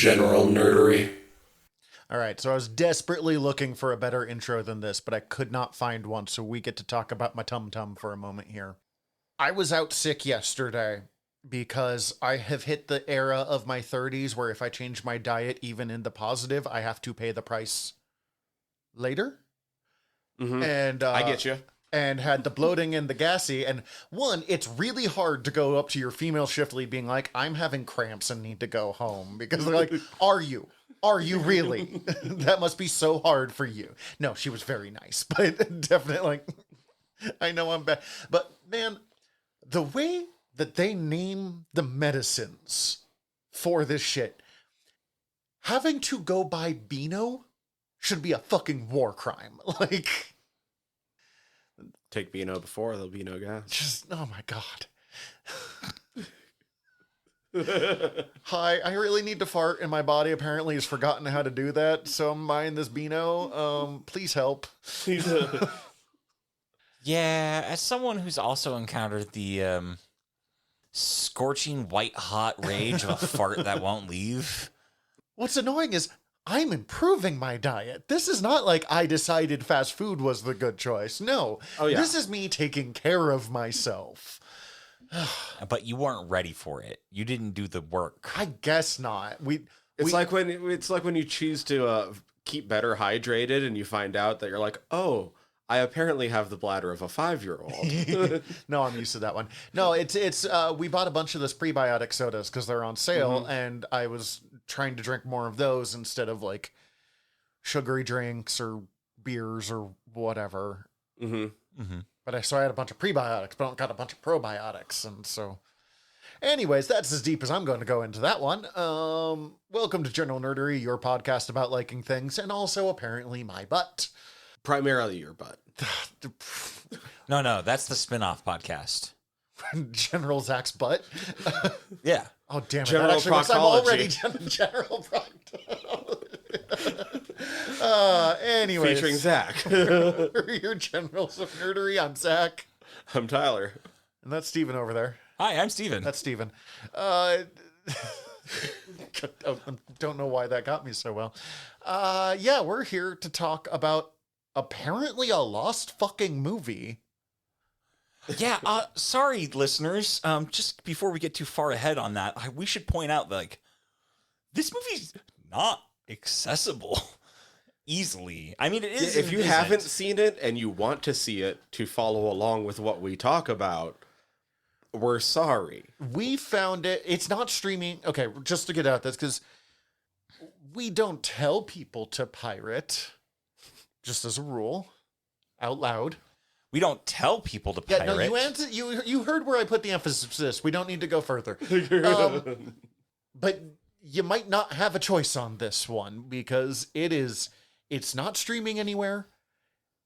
general nerdery. All right, so I was desperately looking for a better intro than this, but I could not find one, so we get to talk about my tum-tum for a moment here. I was out sick yesterday because I have hit the era of my 30s where if I change my diet even in the positive, I have to pay the price later. Mm-hmm. And I get you. And had the bloating and the gassy. And one, it's really hard to go up to your female shift lead being like, I'm having cramps and need to go home. Because they're like, are you? Are you really? That must be so hard for you. No, she was very nice, but definitely like, I know I'm bad. But man, the way that they name the medicines for this shit, having to go by Beano should be a fucking war crime. Like, Take Beano before, there'll be no gas. just, oh my God. Hi, I really need to fart and my body apparently has forgotten how to do that. So I'm buying this Beano. Please help. Yeah, as someone who's also encountered the scorching white hot rage of a fart that won't leave. What's annoying is I'm improving my diet. This is not like I decided fast food was the good choice. No. Oh, yeah. This is me taking care of myself. But you weren't ready for it. You didn't do the work. I guess not. It's like when you choose to keep better hydrated and you find out that you're like, oh, I apparently have the bladder of a 5-year-old. No, I'm used to that one. No, it's we bought a bunch of this prebiotic sodas because they're on sale, and I was trying to drink more of those instead of like sugary drinks or beers or whatever. But so I had a bunch of prebiotics, but I got a bunch of probiotics, and so. Anyways, that's as deep as I'm going to go into that one. Welcome to General Nerdery, your podcast about liking things, and also apparently my butt. Primarily your butt. No, that's the spin-off podcast. General Zach's butt. Yeah. Oh, damn it. General That actually works. I'm already General anyways. Featuring Zach. Your generals of nerdery. I'm Zach. I'm Tyler. And that's Steven over there. Hi, I'm Steven. That's Steven. Don't know why that got me so well. Yeah, we're here to talk about apparently a lost fucking movie. Yeah, sorry, listeners. Just before we get too far ahead on that, we should point out, like, this movie's not accessible easily. I mean, it is. If you haven't seen it and you want to see it to follow along with what we talk about, we're sorry. We found it. It's not streaming. Okay, just to get out this, because we don't tell people to pirate, just as a rule, out loud. We don't tell people to pirate. Yeah, no, you heard where I put the emphasis. We don't need to go further. But you might not have a choice on this one because it's not streaming anywhere,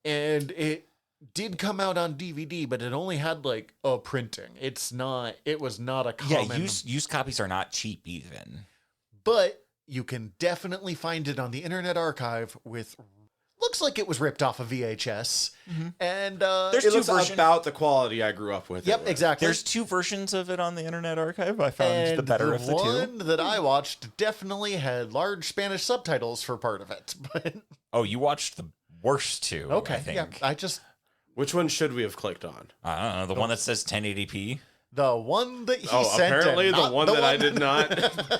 and it did come out on DVD, but it only had like a printing. It was not a common. Yeah, used copies are not cheap even. But you can definitely find it on the Internet Archive with. Looks like it was ripped off of VHS. And There's It two looks versions. about the quality I grew up with. Yep, exactly. There's two versions of it on the Internet Archive. I found And the better of the two. one that I watched definitely had large Spanish subtitles for part of it. But Oh, you watched the worst two, okay, I think. yeah, Which one should we have clicked on? I don't know, the one that says 1080p. the one that he sent. Apparently and the not one that I did not.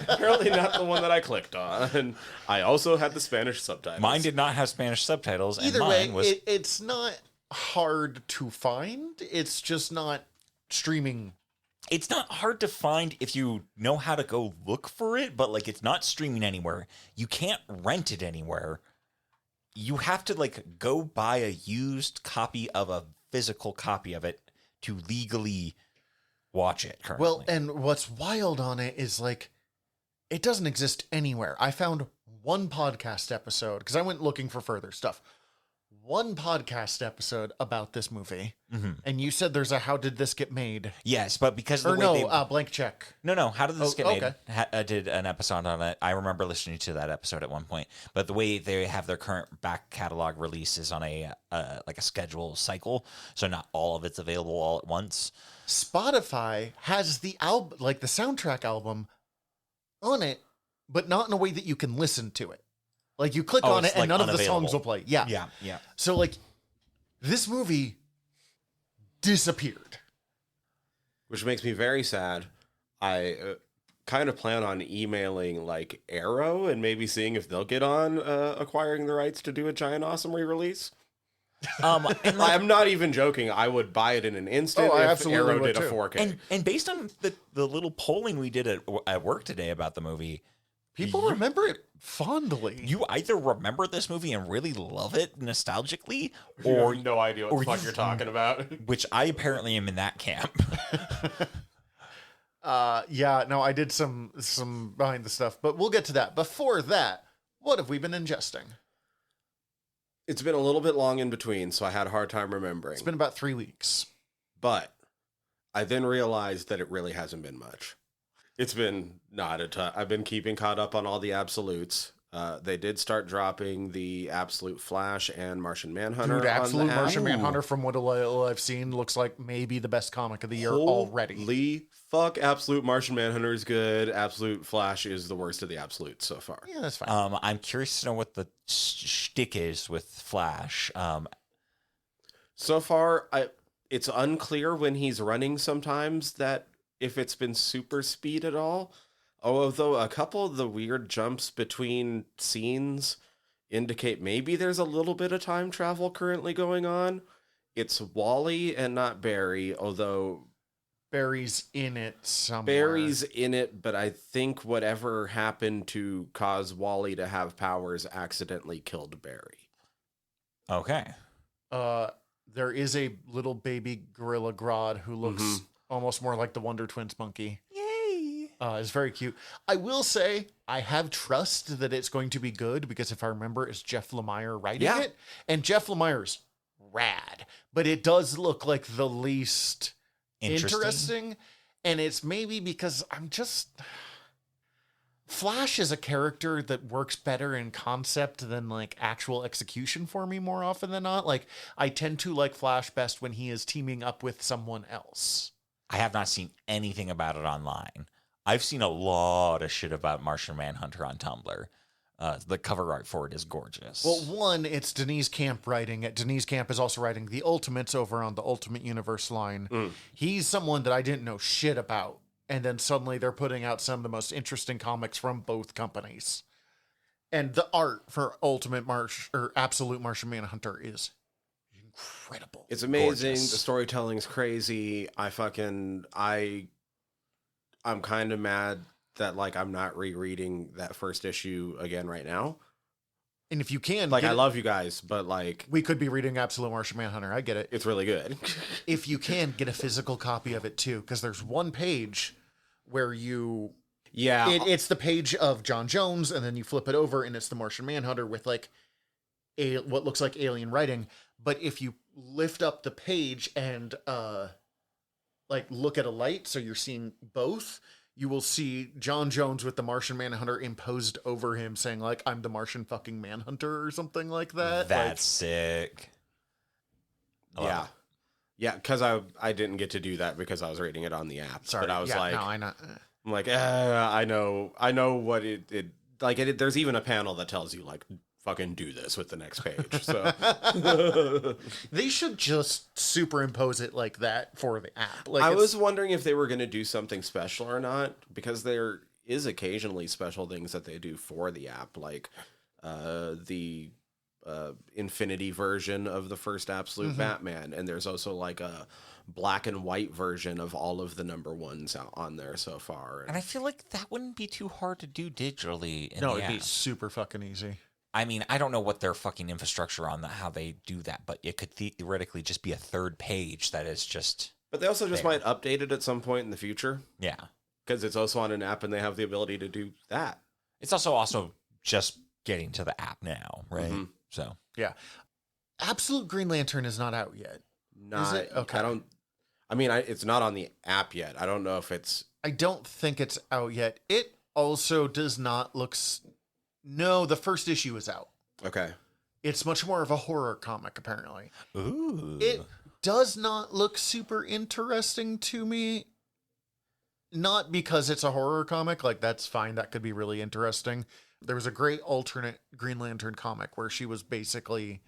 Apparently not the one that I clicked on. And I also had the Spanish subtitles. Mine did not have Spanish subtitles, and Either mine way, was... it's not hard to find. It's just not streaming. It's not hard to find if you know how to go look for it, but, like, it's not streaming anywhere. You can't rent it anywhere. You have to, like, go buy a used copy of a physical copy of it to legally watch it currently. Well, and what's wild on it is like, it doesn't exist anywhere. I found one podcast episode because I went looking for further stuff. One podcast episode about this movie, and you said there's a "How did this get made?" Yes, but because of the way they... blank check. No, How Did This Get Made? Okay. Did an episode on it. I remember listening to that episode at one point. But the way they have their current back catalog release is on a like a schedule cycle, so not all of it's available all at once. Spotify has the album, like the soundtrack album, on it but not in a way that you can listen to it. Like, you click Oh, on it's, it and like, none of the unavailable. songs will play. Yeah. Yeah. So, like, this movie disappeared. Which makes me very sad. I kind of plan on emailing like Arrow and maybe seeing if they'll get on acquiring the rights to do a giant awesome re-release. And like, I'm not even joking. I would buy it in an instant Oh, I if absolutely Arrow would did a too. 4K. and based on the little polling we did at work today about the movie, People remember it fondly. you either remember this movie and really love it nostalgically, You or have no idea what or the fuck you- you're talking about. which I apparently am in that camp. Yeah, no, I did some behind the stuff, but we'll get to that. Before that, what have we been ingesting? It's been a little bit long in between, so I had a hard time remembering. It's been about 3 weeks. But I then realized that it really hasn't been much. It's been not a ton. I've been keeping caught up on all the absolutes. They did start dropping the Absolute Flash and Martian Manhunter. Dude, Absolute on the app. Martian Manhunter, from what I've seen, looks like maybe the best comic of the year already. Holy fuck, Absolute Martian Manhunter is good. Absolute Flash is the worst of the absolutes so far. Yeah, that's fine. I'm curious to know what the shtick is with Flash. So far, it's unclear when he's running sometimes that if it's been super speed at all. Although a couple of the weird jumps between scenes indicate maybe there's a little bit of time travel currently going on. It's Wally and not Barry, although Barry's in it somewhere. Barry's in it, but I think whatever happened to cause Wally to have powers accidentally killed Barry. Okay. There is a little baby Gorilla Grodd who looks almost more like the Wonder Twins monkey. Yay. It's very cute. I will say I have trust that it's going to be good because if I remember, it's Jeff Lemire writing Yeah. it, and Jeff Lemire's rad. But it does look like the least interesting, and it's maybe because Flash is a character that works better in concept than like actual execution for me more often than not. Like, I tend to like Flash best when he is teaming up with someone else. I have not seen anything about it online. I've seen a lot of shit about Martian Manhunter on Tumblr. The cover art for it is gorgeous. Well, one, it's Denise Camp writing it. Denise Camp is also writing the Ultimates over on the Ultimate Universe line. He's someone that I didn't know shit about. And then suddenly they're putting out some of the most interesting comics from both companies. And the art for Absolute Martian Manhunter is incredible. It's amazing. Gorgeous. The storytelling's crazy. I'm kind of mad that like I'm not rereading that first issue again right now. And if you can, Like, get I it- love you guys, but like we could be reading Absolute Martian Manhunter. I get it. it's really good. If you can, get a physical copy of it too, because there's one page where Yeah. it's the page of John Jones, and then you flip it over, and it's the Martian Manhunter with like what looks like alien writing. But if you lift up the page and like look at a light, so you're seeing both, you will see John Jones with the Martian Manhunter imposed over him, saying like, "I'm the Martian fucking Manhunter" or something like that. That's sick. I love yeah. it. Yeah, because I didn't get to do that because I was reading it on the app. Sorry, But I was yeah, like, no, I know. I'm like, I know what it like. There's even a panel that tells you like, fucking do this with the next page. So They should just superimpose it like that for the app. Like, I it's- was wondering if they were going to do something special or not, because there is occasionally special things that they do for the app, like the Infinity version of the first Absolute Batman, and there's also like a black and white version of all of the number ones out on there so far. And I feel like that wouldn't be too hard to do digitally. In no, the it'd be app. super fucking easy. I mean, I don't know what their fucking infrastructure on how they do that, but it could theoretically just be a third page that is just But they also just there. might update it at some point in the future, yeah. because it's also on an app and they have the ability to do that. It's also just getting to the app now, right? Mhm. So Yeah. Absolute Green Lantern is not out yet. Not, it? Okay. It's not on the app yet. I don't know if it's. I don't think it's out yet. It also does not look... No, the first issue is out. Okay. It's much more of a horror comic, apparently. ooh, It does not look super interesting to me. Not because it's a horror comic, like that's fine, that could be really interesting. There was a great alternate Green Lantern comic where she was basically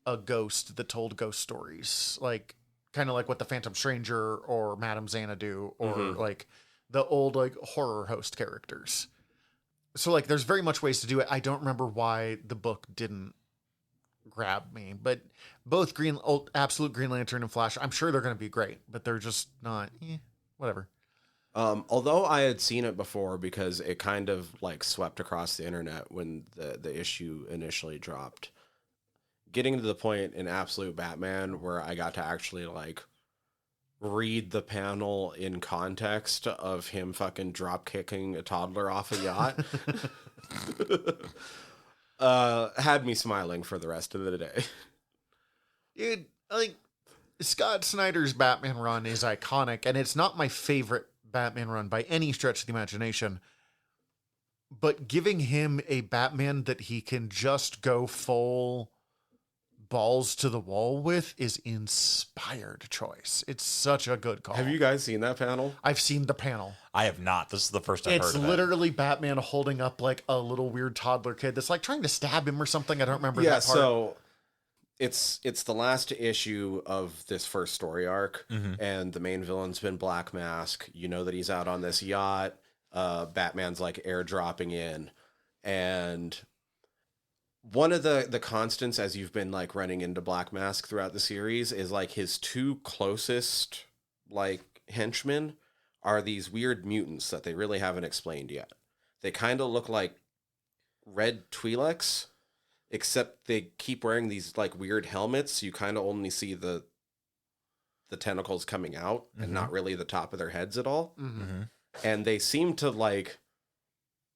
a ghost that told ghost stories, like kind of like what the Phantom Stranger or Madame Xanadu or like the old like horror host characters. So like there's very much ways to do it. I don't remember why the book didn't grab me, but both Absolute Green Lantern and Flash, I'm sure they're going to be great, but they're just not, whatever. Although I had seen it before because it kind of like swept across the internet when the issue initially dropped. Getting to the point in Absolute Batman where I got to actually like read the panel in context of him fucking drop kicking a toddler off a yacht had me smiling for the rest of the day. Dude, like Scott Snyder's Batman run is iconic, and it's not my favorite Batman run by any stretch of the imagination, but giving him a Batman that he can just go full balls to the wall with is inspired choice. It's such a good call. Have you guys seen that panel? I've seen the panel. I have not. This is the first I've heard of it. It's literally Batman holding up like a little weird toddler kid that's like trying to stab him or something. I don't remember that part. So it's the last issue of this first story arc, and the main villain's been Black Mask. You know that he's out on this yacht. Batman's like airdropping in, and one of the constants as you've been like running into Black Mask throughout the series is like his two closest like henchmen are these weird mutants that they really haven't explained yet. They kind of look like red Twi'leks, except they keep wearing these like weird helmets. You kind of only see the tentacles coming out and not really the top of their heads at all. And they seem to like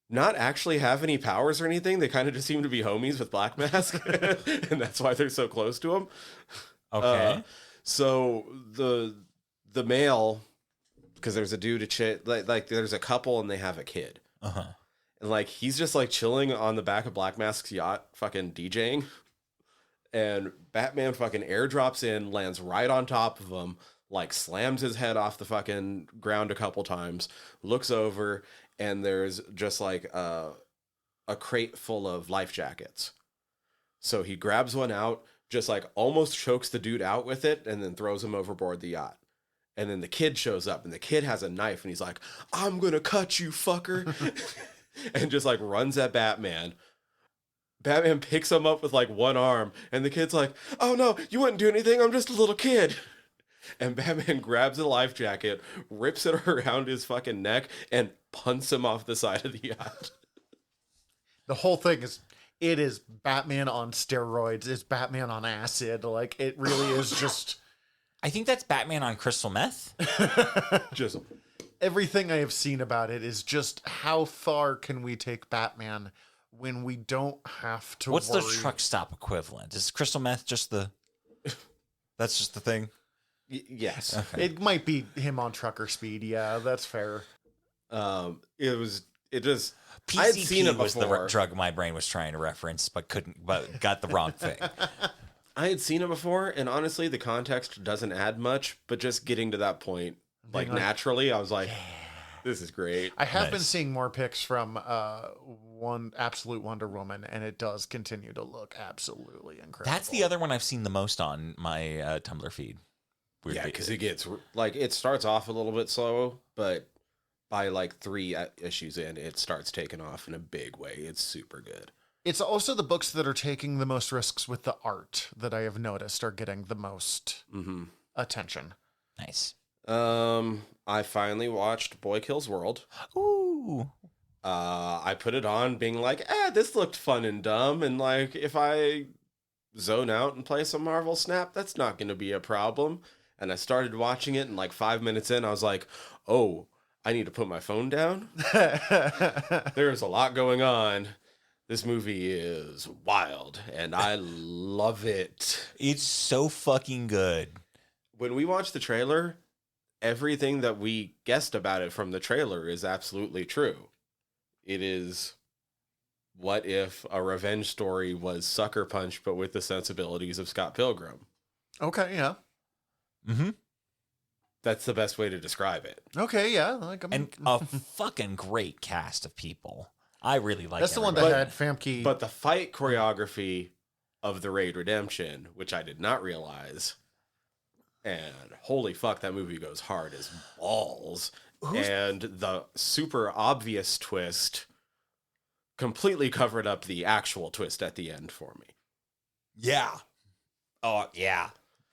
not actually have any powers or anything. They kind of just seem to be homies with Black Mask. And that's why they're so close to him. Okay. So the male, because there's a dude, a chick, like there's a couple and they have a kid. And like he's just like chilling on the back of Black Mask's yacht, fucking DJing. And Batman fucking airdrops in, lands right on top of him, like slams his head off the fucking ground a couple times, looks over, and there's just like a crate full of life jackets. So he grabs one out, just like almost chokes the dude out with it, and then throws him overboard the yacht. And then the kid shows up, and the kid has a knife, and he's like, "I'm gonna cut you, fucker." And just like runs at Batman. Batman picks him up with like one arm, and the kid's like, "Oh no, you wouldn't do anything, I'm just a little kid." And Batman grabs a life jacket, rips it around his fucking neck, and punts him off the side of the yacht. The whole thing it is Batman on steroids. It's Batman on acid. Like, it really is just... I think that's Batman on crystal meth. Just everything I have seen about it is just how far can we take Batman when we don't have to What's worry. the truck stop equivalent? Is crystal meth just the... That's just the thing? yes. Okay. It might be him on trucker speed. Yeah, that's fair. It just... PCP I had seen it was the before. drug my brain was trying to reference, but got the wrong thing. I had seen it before, and honestly, the context doesn't add much, but just getting to that point, like naturally, I was like, this is great. I have Nice. been seeing more pics from one Absolute Wonder Woman, and it does continue to look absolutely incredible. That's the other one I've seen the most on my Tumblr feed. Yeah, because it gets, like, it starts off a little bit slow, but by like 3 issues in, it starts taking off in a big way. It's super good. It's also the books that are taking the most risks with the art that I have noticed are getting the most attention. Nice. I finally watched Boy Kills World. Ooh. I put it on being like, this looked fun and dumb, and like if I zone out and play some Marvel Snap, that's not going to be a problem. And I started watching it, and like 5 minutes in, I was like, oh, I need to put my phone down. There's a lot going on. This movie is wild, and I love it. It's so fucking good. When we watched the trailer, everything that we guessed about it from the trailer is absolutely true. It is, what if a revenge story was Sucker Punch, but with the sensibilities of Scott Pilgrim? Okay, yeah. Mm-hmm. That's the best way to describe it. Okay, yeah. Like, And a fucking great cast of people. I really like that's the one that But- had Famke. But the fight choreography of the Raid Redemption, which I did not realize, and holy fuck, that movie goes hard as balls. And the super obvious twist completely covered up the actual twist at the end for me. Yeah. Oh, yeah.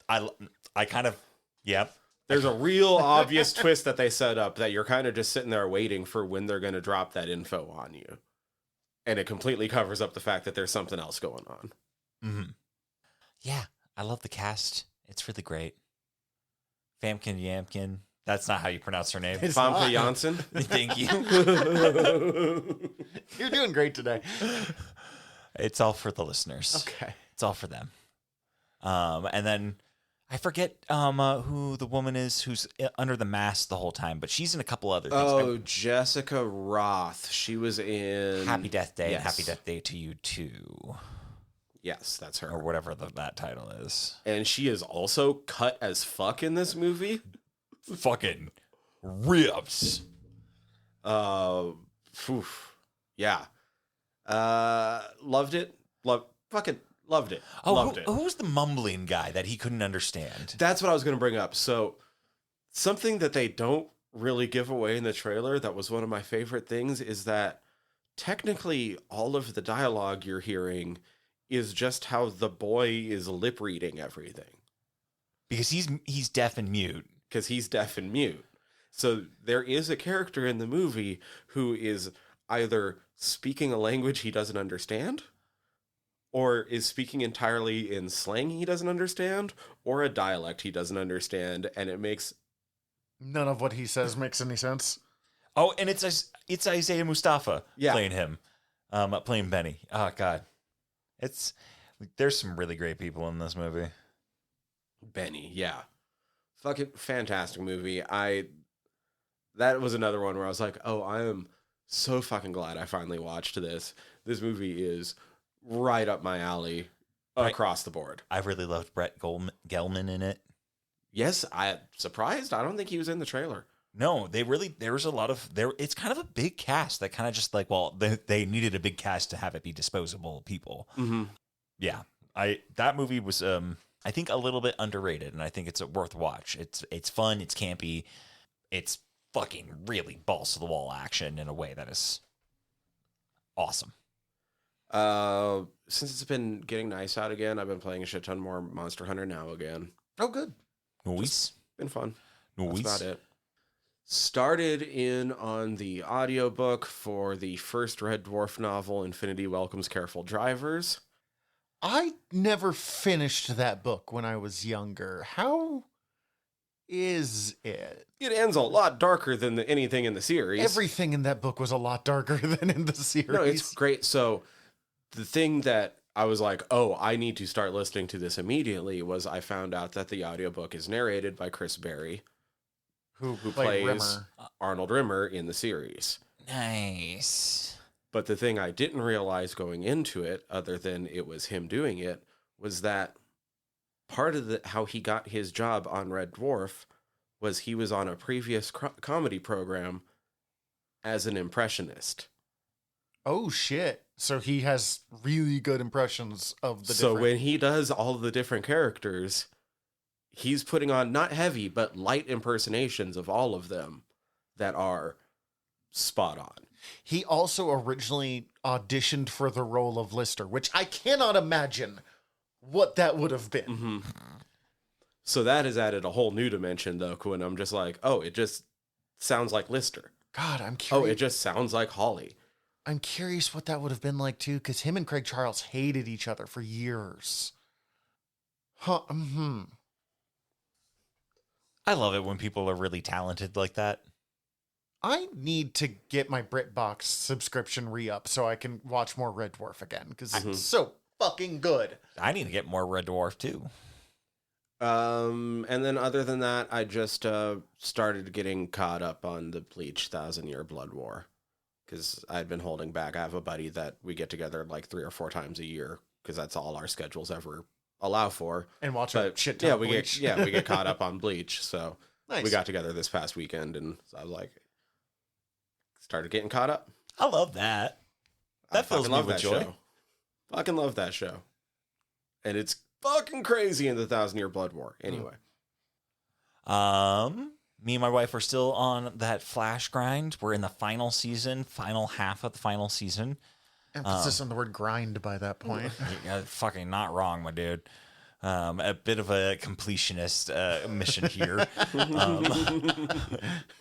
I kind of, yep. There's a real obvious twist that they set up that you're kind of just sitting there waiting for when they're going to drop that info on you. And it completely covers up the fact that there's something else going on. Mm-hmm. Yeah, I love the cast. It's really great. Famkin Yamkin. That's not how you pronounce her name. It's Famke not. Janssen. Thank you. You're doing great today. It's all for the listeners. Okay. It's all for them. And then I forget who the woman is who's under the mask the whole time, but she's in a couple other things. Oh, Jessica Roth. She was in Happy Death Day and Yes. Happy Death Day to You Too, Yes, that's her. or whatever that title is. And she is also cut as fuck in this movie. Fucking rips. Oof. Yeah. Loved it. Fucking loved it. Oh, Loved it. who's the mumbling guy that he couldn't understand? That's what I was going to bring up. So, something that they don't really give away in the trailer that was one of my favorite things is that technically all of the dialogue you're hearing is just how the boy is lip reading everything. Because he's deaf and mute. Because he's deaf and mute. So there is a character in the movie who is either speaking a language he doesn't understand, or is speaking entirely in slang he doesn't understand, or a dialect he doesn't understand, and it makes... None of what he says makes any sense. Oh, and it's Isaiah Mustafa Yeah. playing him, playing Benny. Oh God, there's some really great people in this movie. Benny, yeah. Fucking fantastic movie. That was another one where I was like, oh, I am so fucking glad I finally watched this. This movie is right up my alley across the board. I really loved Brett Gelman in it. Yes, I'm surprised. I don't think he was in the trailer. No, there was a lot of there. It's kind of a big cast that kind of just like, well, they needed a big cast to have it be disposable people. Mm-hmm. Yeah, that movie was I think a little bit underrated, and I think it's a worth watch. It's fun, it's campy, it's fucking really balls to the wall action in a way that is awesome. Since it's been getting nice out again, I've been playing a shit ton more Monster Hunter now again. Oh, good. Noise, Been fun. That's noise. about it. Started in on the audiobook for the first Red Dwarf novel, Infinity Welcomes Careful Drivers. I never finished that book when I was younger. How is it? It ends a lot darker than anything in the series. Everything in that book was a lot darker than in the series. No, it's great. So the thing that I was like, oh, I need to start listening to this immediately was I found out that the audiobook is narrated by Chris Berry, who plays played Rimmer. Arnold Rimmer in the series. Nice. But the thing I didn't realize going into it, other than it was him doing it, was that part of how he got his job on Red Dwarf was he was on a previous comedy program as an impressionist. Oh shit! So he has really good impressions of the. So different... when he does all the different characters, he's putting on not heavy but light impersonations of all of them that are spot on. He also originally auditioned for the role of Lister, which I cannot imagine what that would have been. Mm-hmm. So that has added a whole new dimension, though, when I'm just like, oh, it just sounds like Lister. God, I'm Oh, curious. it just sounds like Holly. I'm curious what that would have been like too, because him and Craig Charles hated each other for years. Huh. Hmm. I love it when people are really talented like that. I need to get my BritBox subscription re-up so I can watch more Red Dwarf again, because it's so fucking good. I need to get more Red Dwarf too. And then other than that, I just started getting caught up on the Bleach 1,000-Year Blood War, because I'd been holding back. I have a buddy that we get together like 3 or 4 times a year, because that's all our schedules ever allow for. And watch a But shit ton yeah, of Bleach. we get caught up on Bleach. So Nice. We got together this past weekend, and so I was like, started getting caught up. I love that. That fills fucking me love with that joy. show. Fucking love that show. And it's fucking crazy in the 1,000-Year Blood War. Anyway. Me and my wife are still on that Flash grind. We're in the final half of the final season. Emphasis on the word grind by that point. You're fucking not wrong, my dude. A bit of a completionist mission here.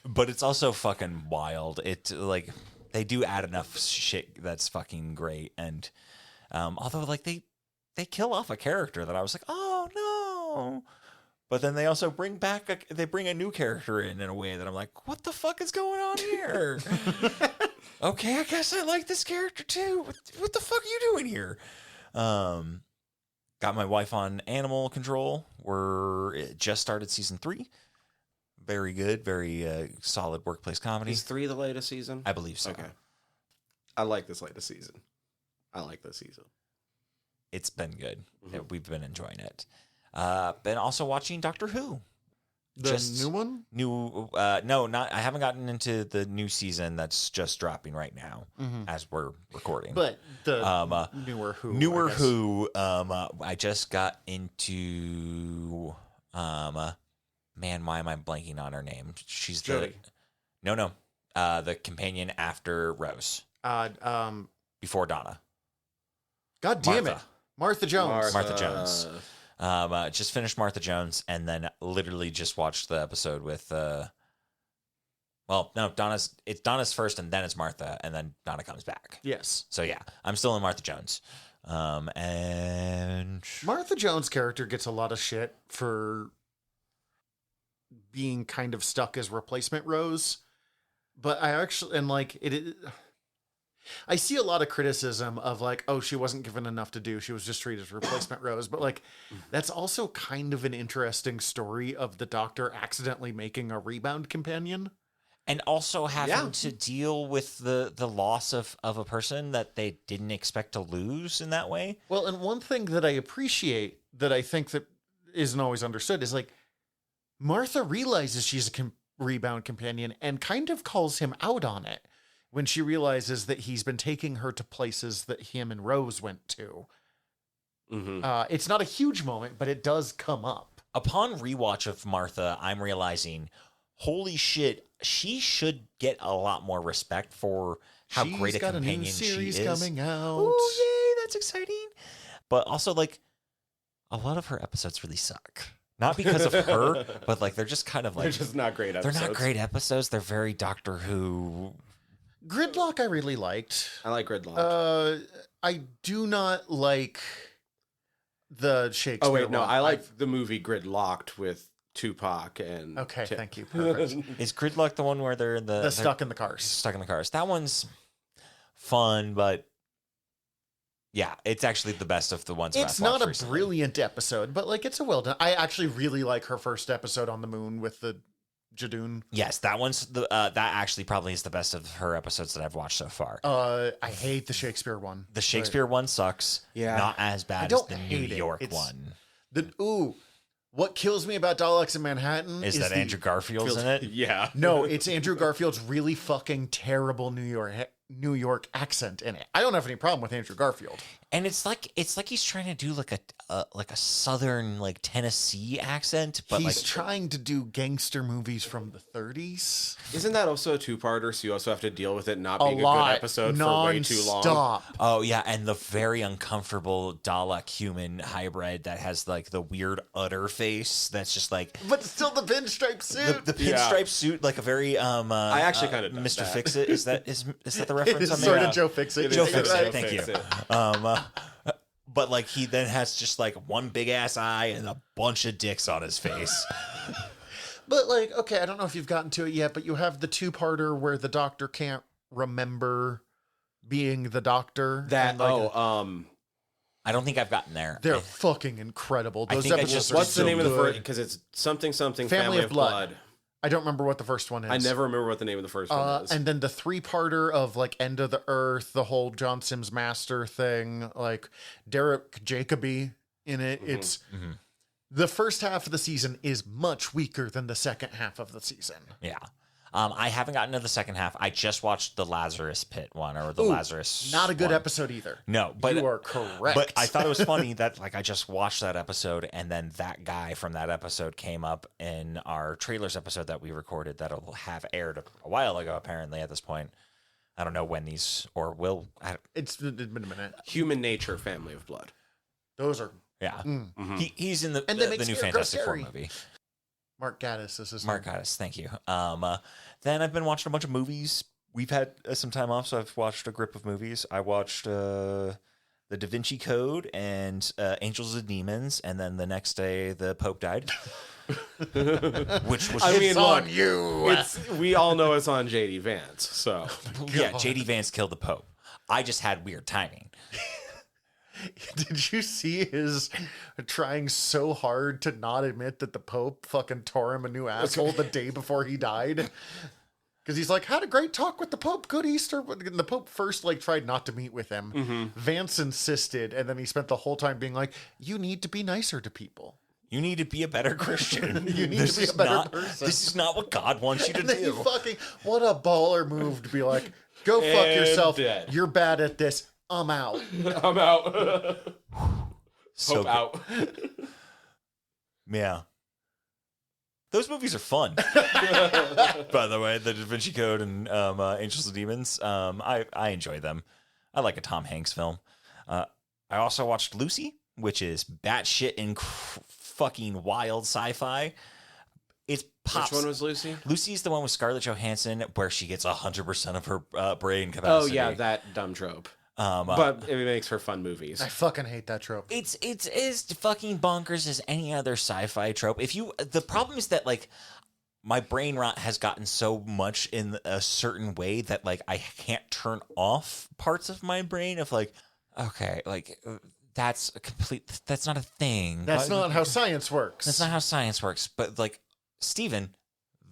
But it's also fucking wild. It like they do add enough shit that's fucking great. And although like they kill off a character that I was like, oh no. But then they also bring a new character in a way that I'm like, what the fuck is going on here? Okay, I guess I like this character too. What the fuck are you doing here? Got my wife on Animal Control. It just started season 3. Very good, very solid workplace comedy. Is 3 the latest season? I believe so. Okay. I like this latest season. I like this season. It's been good. Mhm. We've been enjoying it. Been also watching Doctor Who. The new one? I haven't gotten into the new season that's just dropping right now as we're recording. But the newer Who. Who. I just got into. Man, why am I blanking on her name? She's Jodie. the companion after Rose, before Donna. God damn Martha. it. Martha Jones. Martha Jones. Just finished Martha Jones, and then literally just watched the episode with. It's Donna's first, and then it's Martha, and then Donna comes back. Yes. So yeah, I'm still in Martha Jones. And Martha Jones' character gets a lot of shit for being kind of stuck as replacement Rose. But I actually, and like, I see a lot of criticism of like, oh, she wasn't given enough to do. She was just treated as replacement Rose. But like, that's also kind of an interesting story of the Doctor accidentally making a rebound companion. And also having to deal with the loss of a person that they didn't expect to lose in that way. Well, and one thing that I appreciate that I think that isn't always understood is like, Martha realizes she's a rebound companion and kind of calls him out on it when she realizes that he's been taking her to places that him and Rose went to. Mm-hmm. It's not a huge moment, but it does come up. Upon rewatch of Martha, I'm realizing, holy shit, she should get a lot more respect for how She's great a got companion a new she series is. coming out. Oh, yay, that's exciting. But also, like, a lot of her episodes really suck. Not because of her, but like they're just kind of like They're just not great episodes. They're not great episodes. They're very Doctor Who. Gridlock I really liked. I like Gridlock. I do not like the Shakespeare Oh wait, no, one. I like the movie Gridlocked with Tupac and Okay, thank you. Perfect. Is Gridlock the one where they're The stuck in the cars. stuck in the cars? That one's fun, but yeah, it's actually the best of the ones. It's I've not watched a recently. brilliant episode, but like it's a well done. I actually really like her first episode on the moon with the Jadoon. Yes, that one's that actually probably is the best of her episodes that I've watched so far. I hate the Shakespeare one. The Shakespeare one sucks. Yeah. Not as I bad as don't the New hate it. York It's- one. What kills me about Daleks in Manhattan Is that Andrew Garfield's in it? Yeah. No, it's Andrew Garfield's really fucking terrible New York accent in it. I don't have any problem with Andrew Garfield. And it's like he's trying to do like a southern like Tennessee accent, but He's like trying to do gangster movies from the 30s. Isn't that also a two-parter? So you also have to deal with it not A being a lot, good episode for way too long. non-stop. oh yeah, and the very uncomfortable Dalek human hybrid that has like the weird udder face that's just like But still the pinstripe suit. the pinstripe suit, like a very I actually kind of Mr. Fix-It. Is that the reference? It is I'm sort making? of Joe Fix-It. Joe You're Fix-It, right. thank you. But like he then has just like one big ass eye and a bunch of dicks on his face. But like, okay, I don't know if you've gotten to it yet, but you have the two-parter where the Doctor can't remember being the Doctor. That and, like, I don't think I've gotten there. they're fucking incredible. I Those think I episodes just- are What's so the name of the good. first? Because it's something Family of Blood. I don't remember what the first one is. I never remember what the name of the first one is. And then the three-parter of like End of the Earth, the whole John Sims Master thing, like Derek Jacobi in it. It's The first half of the season is much weaker than the second half of the season. Yeah. I haven't gotten to the second half. I just watched the Lazarus Pit one, or the Ooh, Lazarus. Not a good one. episode either. No, but you are correct. But I thought it was funny that like I just watched that episode, and then that guy from that episode came up in our trailers episode that we recorded that'll have aired a while ago. Apparently, at this point, I don't know when these or will. It's been a minute. Human Nature, Family of Blood. Those are Yeah, Mhm. he's in the And they the make new Scarecrow Fantastic Four scary. movie. Mark Gatiss. This is Mark Gatiss, thank you. Then I've been watching a bunch of movies. We've had some time off, so I've watched a grip of movies. I watched The Da Vinci Code and Angels and Demons, and then the next day the Pope died. Which was I mean, on look, you. we all know it's on JD Vance, so yeah, JD Vance killed the Pope. I just had weird timing. Did you see his trying so hard to not admit that the Pope fucking tore him a new asshole the day before he died? Because he's like, had a great talk with the Pope. Good Easter. And the Pope first like tried not to meet with him. Mm-hmm. Vance insisted, and then he spent the whole time being like, "You need to be nicer to people. You need to be a better Christian. You need to be a better person." This is not what God wants you to And then do. he fucking, what a baller move to be like, "Go fuck And yourself. dead. You're bad at this. I'm out." I'm out. So Hope good. out. Yeah. Those movies are fun. By the way, the Da Vinci Code and Angels and Demons, I enjoy them. I like a Tom Hanks film. I also watched Lucy, which is batshit and fucking wild sci-fi. It's pops. Which one was Lucy? Lucy's the one with Scarlett Johansson, where she gets 100% of her brain Oh capacity. yeah, that dumb trope. Um, But it makes for fun movies. I fucking hate that trope. It's as fucking bonkers as any other sci-fi trope. The problem is that like my brain rot has gotten so much in a certain way that like I can't turn off parts of my brain of like, okay, like that's not a thing. That's But- not how science works. That's not how science works. But like, Steven,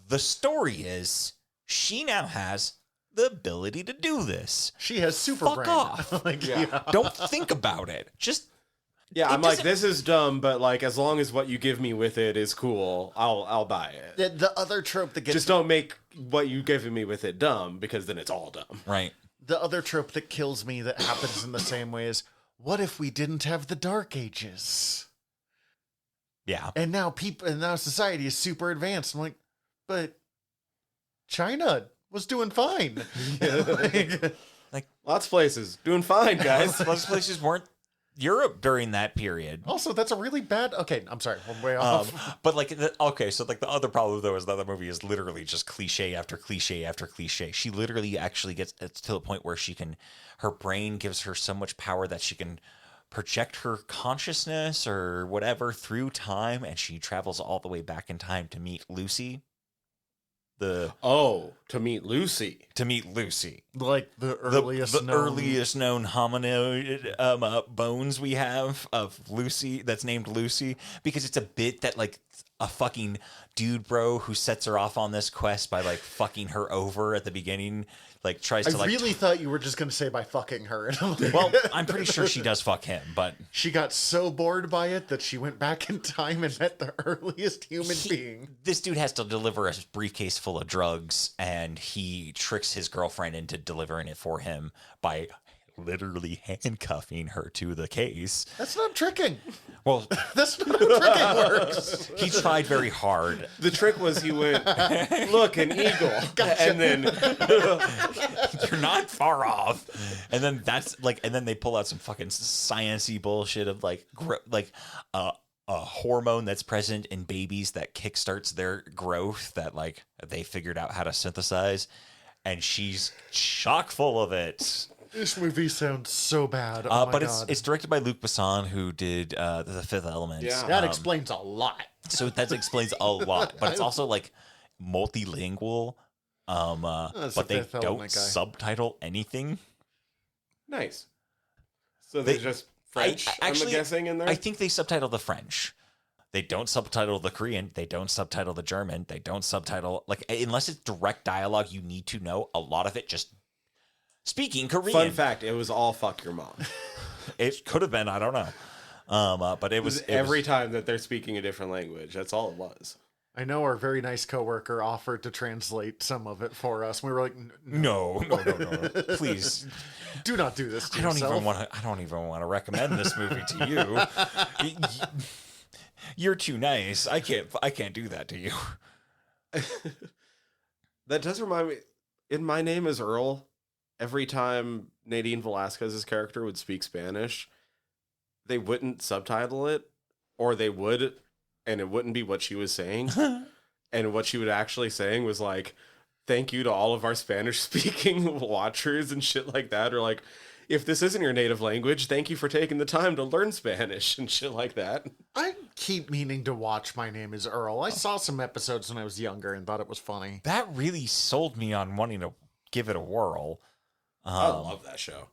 the story is she now has the ability to do this. She has super Fuck brain. off. Like, Yeah. yeah. Don't think about it. Just Yeah, It I'm like, doesn't- this is dumb, but like, as long as what you give me with it is cool, I'll buy it. The other trope that gets Just don't make what you giving me with it dumb, because then it's all dumb. right. the other trope that kills me that happens in the same way is, what if we didn't have the Dark Ages? Yeah. And now society is super advanced. I'm like, but China was doing fine. Like, Lots of places doing fine, guys. Most places weren't Europe during that period. also, that's a really bad. Okay, I'm sorry, we're way off. But like, so like the other problem though is the other movie is literally just cliche after cliche after cliche. She literally actually gets to the point where her brain gives her so much power that she can project her consciousness or whatever through time, and she travels all the way back in time to meet Lucy. Oh, to meet Lucy. Like the earliest, the known... earliest known hominoid bones we have of Lucy that's named Lucy, because it's a bit that like a fucking dude bro who sets her off on this quest by like fucking her over at the beginning, like tries to I like really thought you were just going to say by fucking her. And I'm like, well, I'm pretty sure she does fuck him, but she got so bored by it that she went back in time and met the earliest human being. this dude has to deliver a briefcase full of drugs, and he tricks his girlfriend into delivering it for him by literally handcuffing her to the case. That's not tricking. Well, That's not how tricking works. he tried very hard. The trick was he went, look, an eagle. And then You're not far off. And then and then they pull out some fucking science-y bullshit of like a hormone that's present in babies that kickstarts their growth that like they figured out how to synthesize, and she's chock full of it. This movie sounds so bad. Oh my But God. it's directed by Luc Besson, who did The Fifth Element. Yeah. That explains a lot. So that explains a lot, but it's also like multilingual. That's But the they Fifth don't Element guy. subtitle anything. nice. So there's just French, actually, I'm guessing, in there? I think they subtitle the French. They don't subtitle the Korean. They don't subtitle the German. They don't subtitle unless it's direct dialogue. You need to know a lot of it. Just speaking Korean. Fun fact, it was all fuck your mom. It could have been. I don't know. But it was every time that they're speaking a different language. That's all it was. I know our very nice coworker offered to translate some of it for us. We were like, no, please do not do this to I don't yourself. even want to recommend this movie to you. You're too nice. I can't do that to you. That does remind me, in My Name is Earl, every time Nadine Velasquez's character would speak Spanish, they wouldn't subtitle it, or they would, and it wouldn't be what she was saying. And what she was actually saying was like, thank you to all of our Spanish speaking watchers and shit like that. Or like, if this isn't your native language, thank you for taking the time to learn Spanish and shit like that. I keep meaning to watch My Name is Earl. I saw some episodes when I was younger and thought it was funny. That really sold me on wanting to give it a whirl. I love that show.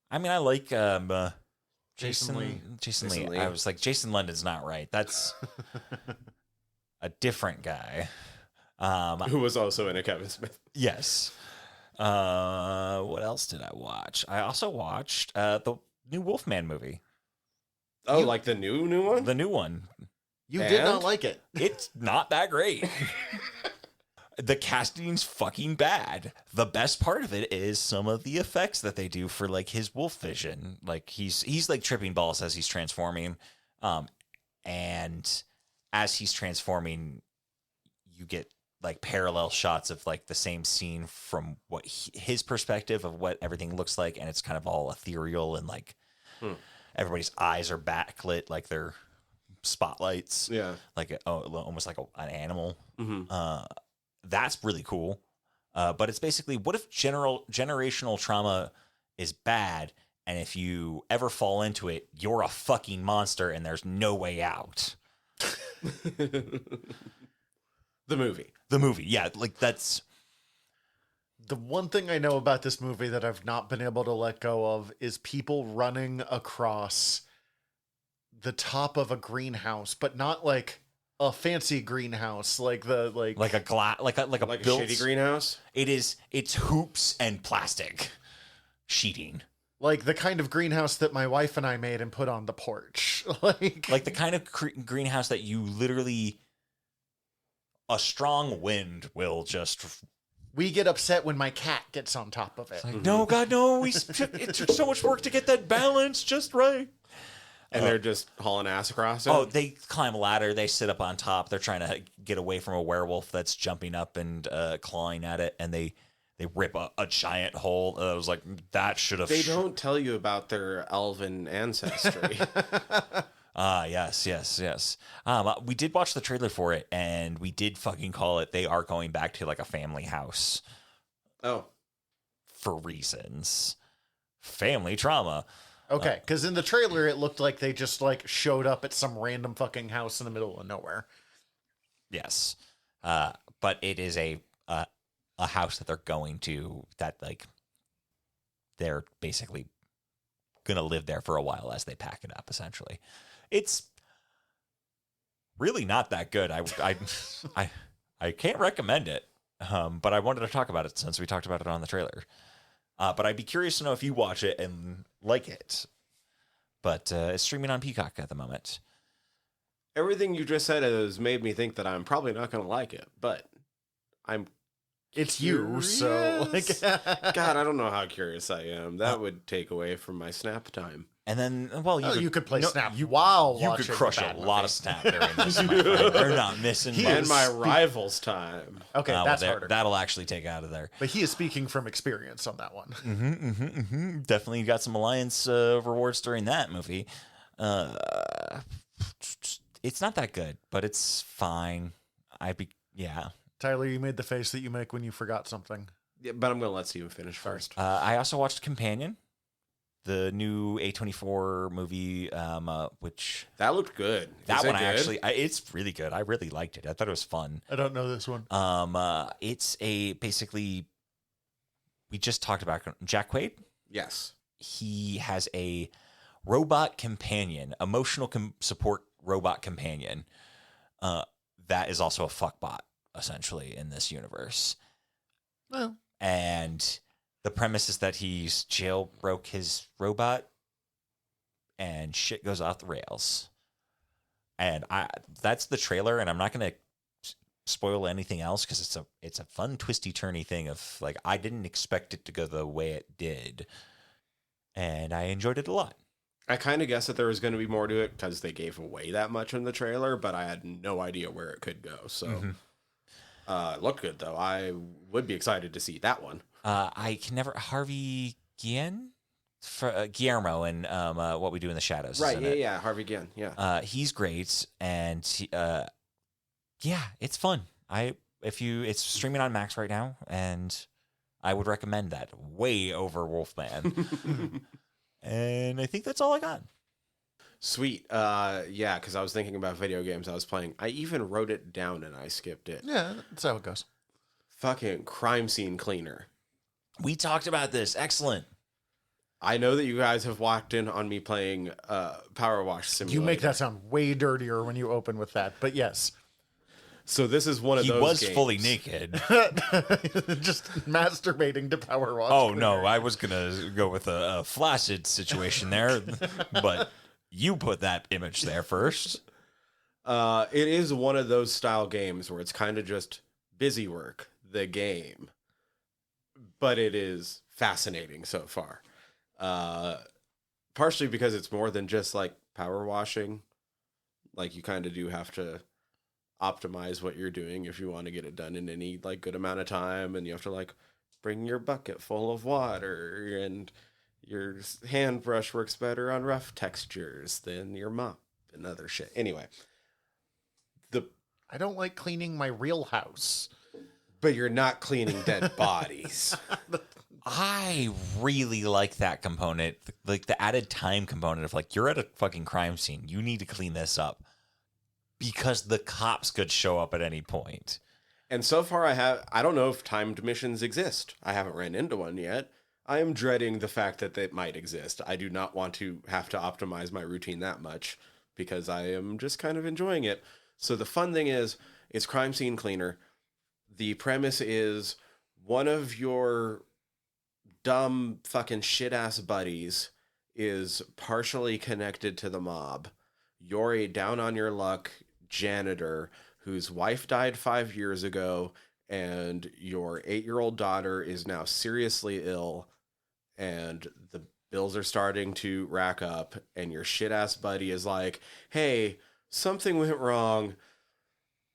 I mean, I like Jason Lee. Jason Lee. I was like, Jason London's not right. That's a different guy. Who was also in a Kevin Smith. Yes. What else did I watch? I also watched the new Wolfman movie. Oh, like the new one? The new one. You did not like it. It's not that great. The casting's fucking bad. The best part of it is some of the effects that they do for like his wolf vision. Like he's like tripping balls as he's transforming. And as he's transforming, you get like parallel shots of like the same scene from what his perspective of what everything looks like, and it's kind of all ethereal and like everybody's eyes are backlit like they're spotlights. Yeah, like almost like an animal. Mm-hmm. That's really cool. But it's basically, what if generational trauma is bad, and if you ever fall into it, you're a fucking monster and there's no way out. The movie, yeah, like that's the one thing I know about this movie that I've not been able to let go of is people running across the top of a greenhouse, but not like a fancy greenhouse, like a shitty greenhouse. It's hoops and plastic sheeting. Like the kind of greenhouse that my wife and I made and put on the porch. like the kind of greenhouse that you literally, a strong wind will just... We get upset when my cat gets on top of it. Like, no, God, no. It took so much work to get that balance just right. And they're just hauling ass across it? Oh, they climb a ladder. They sit up on top. They're trying to get away from a werewolf that's jumping up and clawing at it. And they rip a giant hole. I was like, that should have... They don't tell you about their elven ancestry. Yes. We did watch the trailer for it, and we did fucking call it. They are going back to like a family house. Oh. For reasons. Family trauma. Okay, because in the trailer, it looked like they just like showed up at some random fucking house in the middle of nowhere. Yes. But it is a house that they're going to, that like they're basically going to live there for a while as they pack it up, essentially. It's really not that good. I can't recommend it, but I wanted to talk about it since we talked about it on the trailer. But I'd be curious to know if you watch it and like it. But it's streaming on Peacock at the moment. Everything you just said has made me think that I'm probably not going to like it, but it's curious. You, so like, God, I don't know how curious I am. That would take away from my snap time. And then, well, you could play Snap while you watching could crush the a lot movie. of Snap during this. My friend. They're not missing much. And my rival's time. Okay, that's harder. That'll actually take out of there. But he is speaking from experience on that one. Definitely got some Alliance rewards during that movie. It's not that good, but it's fine. Tyler, you made the face that you make when you forgot something. Yeah, but I'm going to let Steven finish first. I also watched Companion, the new A24 movie, which... That looked good. That one, actually, it's really good. I really liked it. I thought it was fun. I don't know this one. It's basically... We just talked about Jack Quaid. Yes. He has a robot companion, emotional support robot companion, that is also a fuckbot, essentially, in this universe. Well... And the premise is that he's jailbroke his robot, and shit goes off the rails. And that's the trailer, and I'm not going to spoil anything else because it's a fun twisty turny thing of like I didn't expect it to go the way it did, and I enjoyed it a lot. I kind of guessed that there was going to be more to it because they gave away that much in the trailer, but I had no idea where it could go. So it looked good though. I would be excited to see that one. I can never Harvey Guillermo and What We Do in the Shadows. Right? Yeah. Harvey Guillen. Yeah. He's great, and yeah, it's fun. It's streaming on Max right now, and I would recommend that way over Wolfman. And I think that's all I got. Sweet. Yeah, because I was thinking about video games I was playing. I even wrote it down and I skipped it. Yeah, that's how it goes. Fucking crime scene cleaner. We talked about this. Excellent. I know that you guys have walked in on me playing Power Wash Simulator. You make that sound way dirtier when you open with that, but yes. So this is one of those He was games. fully naked. Just masturbating to Power Wash. Oh, no. I was going to go with a flaccid situation there, but you put that image there first. It is one of those style games where it's kind of just busy work, the game. But it is fascinating so far. Partially because it's more than just like power washing. Like you kind of do have to optimize what you're doing if you want to get it done in any like good amount of time, and you have to like bring your bucket full of water, and your hand brush works better on rough textures than your mop and other shit. Anyway, I don't like cleaning my real house. But you're not cleaning dead bodies. I really like that component, like the added time component of like, you're at a fucking crime scene. You need to clean this up because the cops could show up at any point. And so far I don't know if timed missions exist. I haven't ran into one yet. I am dreading the fact that they might exist. I do not want to have to optimize my routine that much because I am just kind of enjoying it. So the fun thing is, it's crime scene cleaner. The premise is one of your dumb fucking shit ass buddies is partially connected to the mob. You're a down on your luck janitor whose wife died 5 years ago, and your 8-year-old daughter is now seriously ill, and the bills are starting to rack up, and your shit ass buddy is like, hey, something went wrong.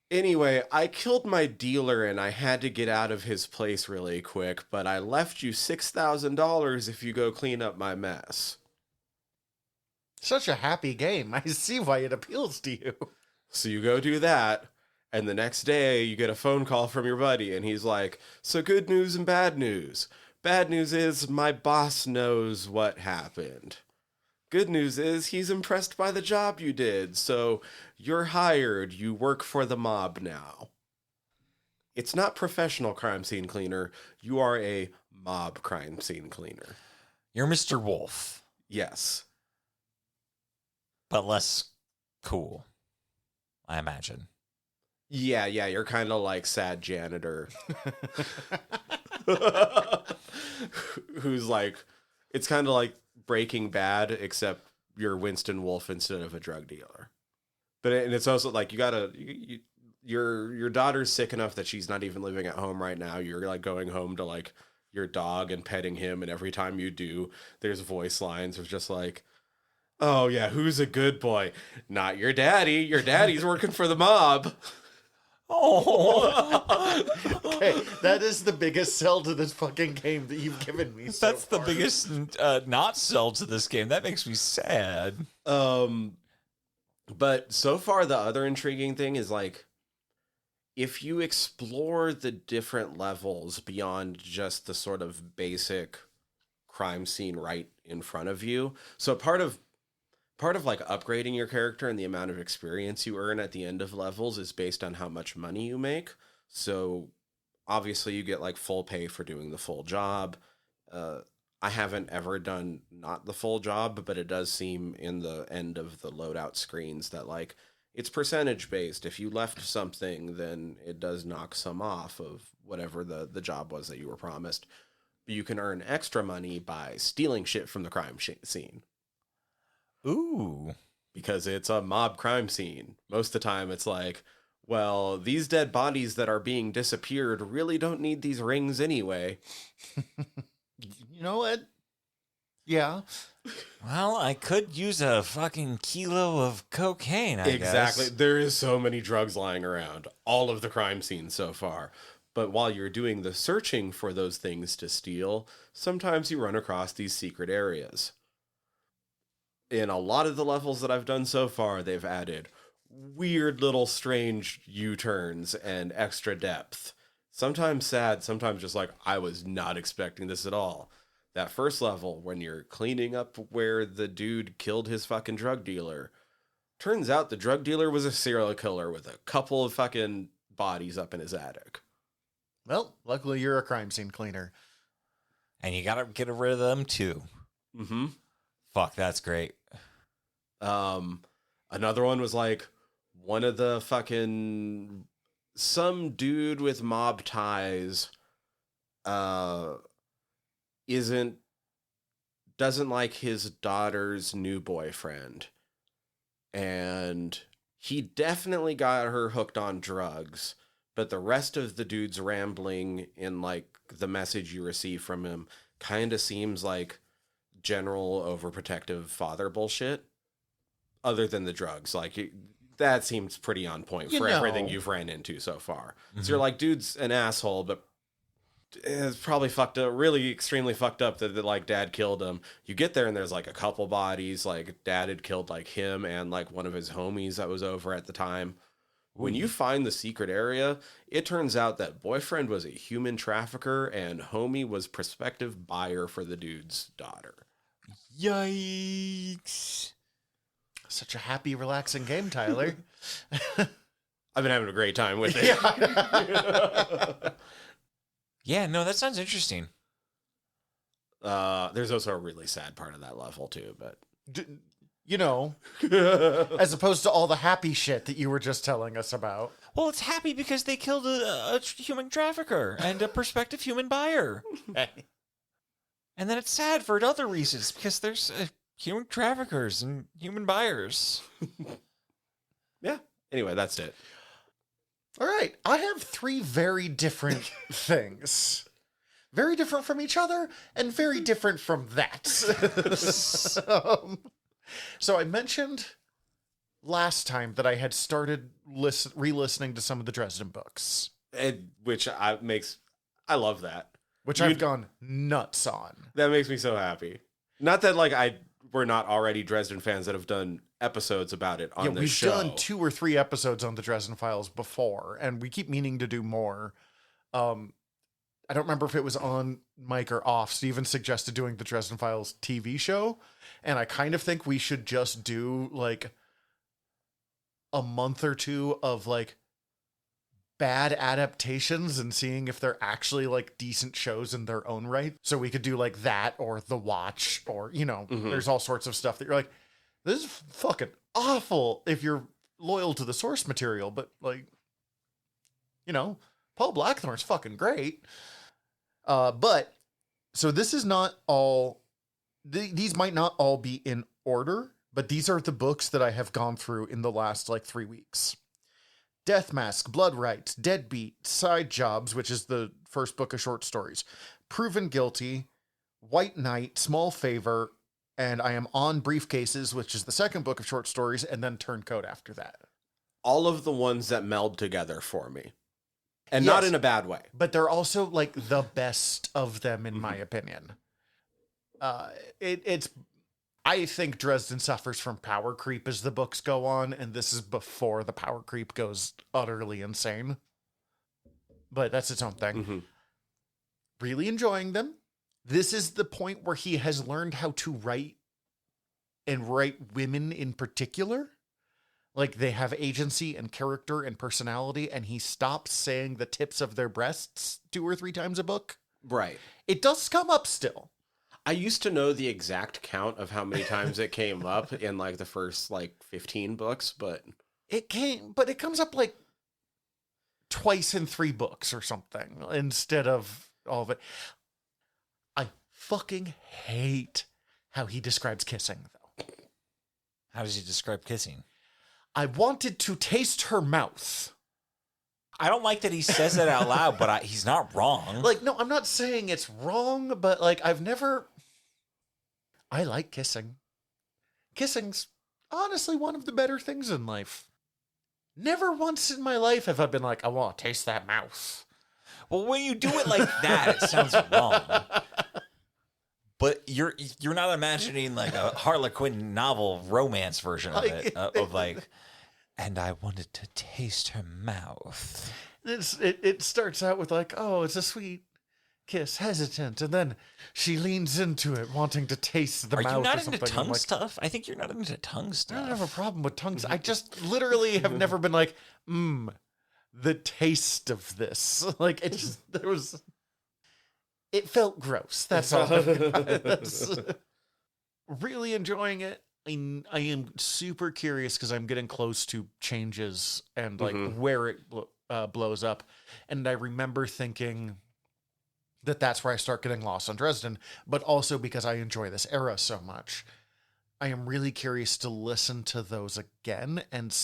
Anyway, I killed my dealer and I had to get out of his place really quick, but I left you $6,000 if you go clean up my mess. Such a happy game. I see why it appeals to you. So you go do that, and the next day you get a phone call from your buddy, and he's like, so good news and bad news. Bad news is my boss knows what happened. Good news is he's impressed by the job you did, so you're hired. You work for the mob now. It's not professional crime scene cleaner. You are a mob crime scene cleaner. You're Mr. Wolf, Yes. but less cool, I imagine. Yeah, you're kind of like sad janitor. Who's like, it's kind of like Breaking Bad, except you're Winston Wolfe instead of a drug dealer. But and it's also like your daughter's sick enough that she's not even living at home right now. You're like going home to like your dog and petting him, and every time you do, there's voice lines of just like, oh yeah, who's a good boy? Not your daddy. Your daddy's working for the mob. Oh, Okay, that is the biggest sell to this fucking game that you've given me so that's the far. biggest not sell to this game. That makes me sad. But so far, the other intriguing thing is like, if you explore the different levels beyond just the sort of basic crime scene right in front of you. So part of like upgrading your character and the amount of experience you earn at the end of levels is based on how much money you make. So obviously you get like full pay for doing the full job. I haven't ever done not the full job, but it does seem in the end of the loadout screens that like it's percentage based. If you left something, then it does knock some off of whatever the job was that you were promised. But you can earn extra money by stealing shit from the crime scene. Ooh. because it's a mob crime scene. Most of the time it's like, well, these dead bodies that are being disappeared really don't need these rings anyway. You know what? Yeah. Well, I could use a fucking kilo of cocaine, I Exactly. guess. There is so many drugs lying around, all of the crime scenes so far. But while you're doing the searching for those things to steal, sometimes you run across these secret areas. In a lot of the levels that I've done so far, they've added weird little strange U-turns and extra depth. Sometimes sad, sometimes just like, I was not expecting this at all. That first level, when you're cleaning up where the dude killed his fucking drug dealer, turns out the drug dealer was a serial killer with a couple of fucking bodies up in his attic. Well, luckily you're a crime scene cleaner. And you gotta get rid of them too. Mm-hmm. Fuck, that's great. Another one was like one of the fucking some dude with mob ties doesn't like his daughter's new boyfriend, and he definitely got her hooked on drugs, but the rest of the dude's rambling in like the message you receive from him kind of seems like general overprotective father bullshit, other than the drugs. Like that seems pretty on point for everything you've ran into so far. Mm-hmm. So you're like, dude's an asshole, but it's probably fucked up, really extremely fucked up that like dad killed him. You get there and there's like a couple bodies, like dad had killed like him and like one of his homies that was over at the time. When you find the secret area, it turns out that boyfriend was a human trafficker and homie was prospective buyer for the dude's daughter. Yikes. Such a happy, relaxing game, Tyler. I've been having a great time with it. Yeah, no, that sounds interesting. There's also a really sad part of that level too, but you know, as opposed to all the happy shit that you were just telling us about. Well, it's happy because they killed a human trafficker and a prospective human buyer. And then it's sad for other reasons because there's human traffickers and human buyers. Yeah. Anyway, that's it. All right. I have 3 very different things. Very different from each other and very different from that. So I mentioned last time that I had started re-listening to some of the Dresden books. Which I love that. Which I've gone nuts on. That makes me so happy. Not that like we're not already Dresden fans that have done episodes about it on this show. We've done 2 or 3 episodes on the Dresden Files before, and we keep meaning to do more. I don't remember if it was on mic or off. Steven suggested doing the Dresden Files TV show, and I kind of think we should just do like a month or 2 of like bad adaptations and seeing if they're actually like decent shows in their own right. So we could do like that or The Watch or, there's all sorts of stuff that you're like, this is fucking awful if you're loyal to the source material, but like, Paul Blackthorne's fucking great. But so this is not all, these might not all be in order, but these are the books that I have gone through in the last like 3 weeks. Death Mask, Blood Rights, Deadbeat, Side Jobs, which is the first book of short stories, Proven Guilty, White Knight, Small Favor, and I am on Briefcases, which is the second book of short stories, and then Turncoat after that. All of the ones that meld together for me. And not in a bad way. But they're also like the best of them, in my opinion. I think Dresden suffers from power creep as the books go on, and this is before the power creep goes utterly insane. But that's its own thing. Mm-hmm. Really enjoying them. This is the point where he has learned how to write, and write women in particular. Like, they have agency and character and personality, and he stops saying the tips of their breasts 2 or 3 times a book. Right. It does come up still. I used to know the exact count of how many times it came up in like the first like 15 books, but it comes up like twice in 3 books or something instead of all of it. I fucking hate how he describes kissing though. How does he describe kissing? I wanted to taste her mouth. I don't like that he says it out loud, but he's not wrong. Like, no, I'm not saying it's wrong, but like, I like kissing. Kissing's honestly one of the better things in life. Never once in my life have I been like, I want to taste that mouth. Well, when you do it like that, it sounds wrong. But you're not imagining like a Harlequin novel romance version of it, of like, and I wanted to taste her mouth. It starts out with like, oh, it's a sweet kiss, hesitant, and then she leans into it, wanting to taste the Are mouth. you not or into something. tongue I'm like, stuff? I think you're not into tongue I stuff. don't have a problem with tongues. I just literally have never been like, the taste of this. Like it just it felt gross. That's all. That's really enjoying it. I am super curious because I'm getting close to changes and like where it blows up. And I remember thinking that's where I start getting lost on Dresden, but also because I enjoy this era so much. I am really curious to listen to those again and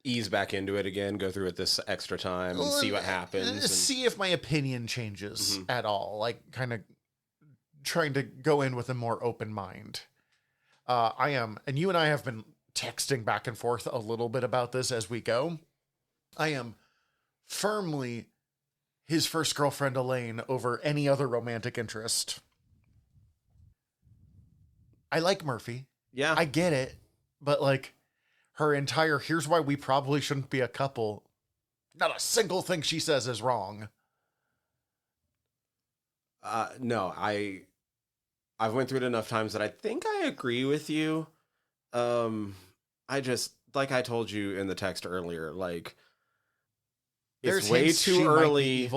ease back into it again, go through it this extra time and see what happens. See if my opinion changes at all. Like kind of trying to go in with a more open mind. I am, and you and I have been texting back and forth a little bit about this as we go. I am firmly his first girlfriend Elaine over any other romantic interest. I like Murphy. Yeah. I get it. But like her entire, here's why we probably shouldn't be a couple. Not a single thing she says is wrong. No, I've went through it enough times that I think I agree with you. I just, like I told you in the text earlier, like it's way too early.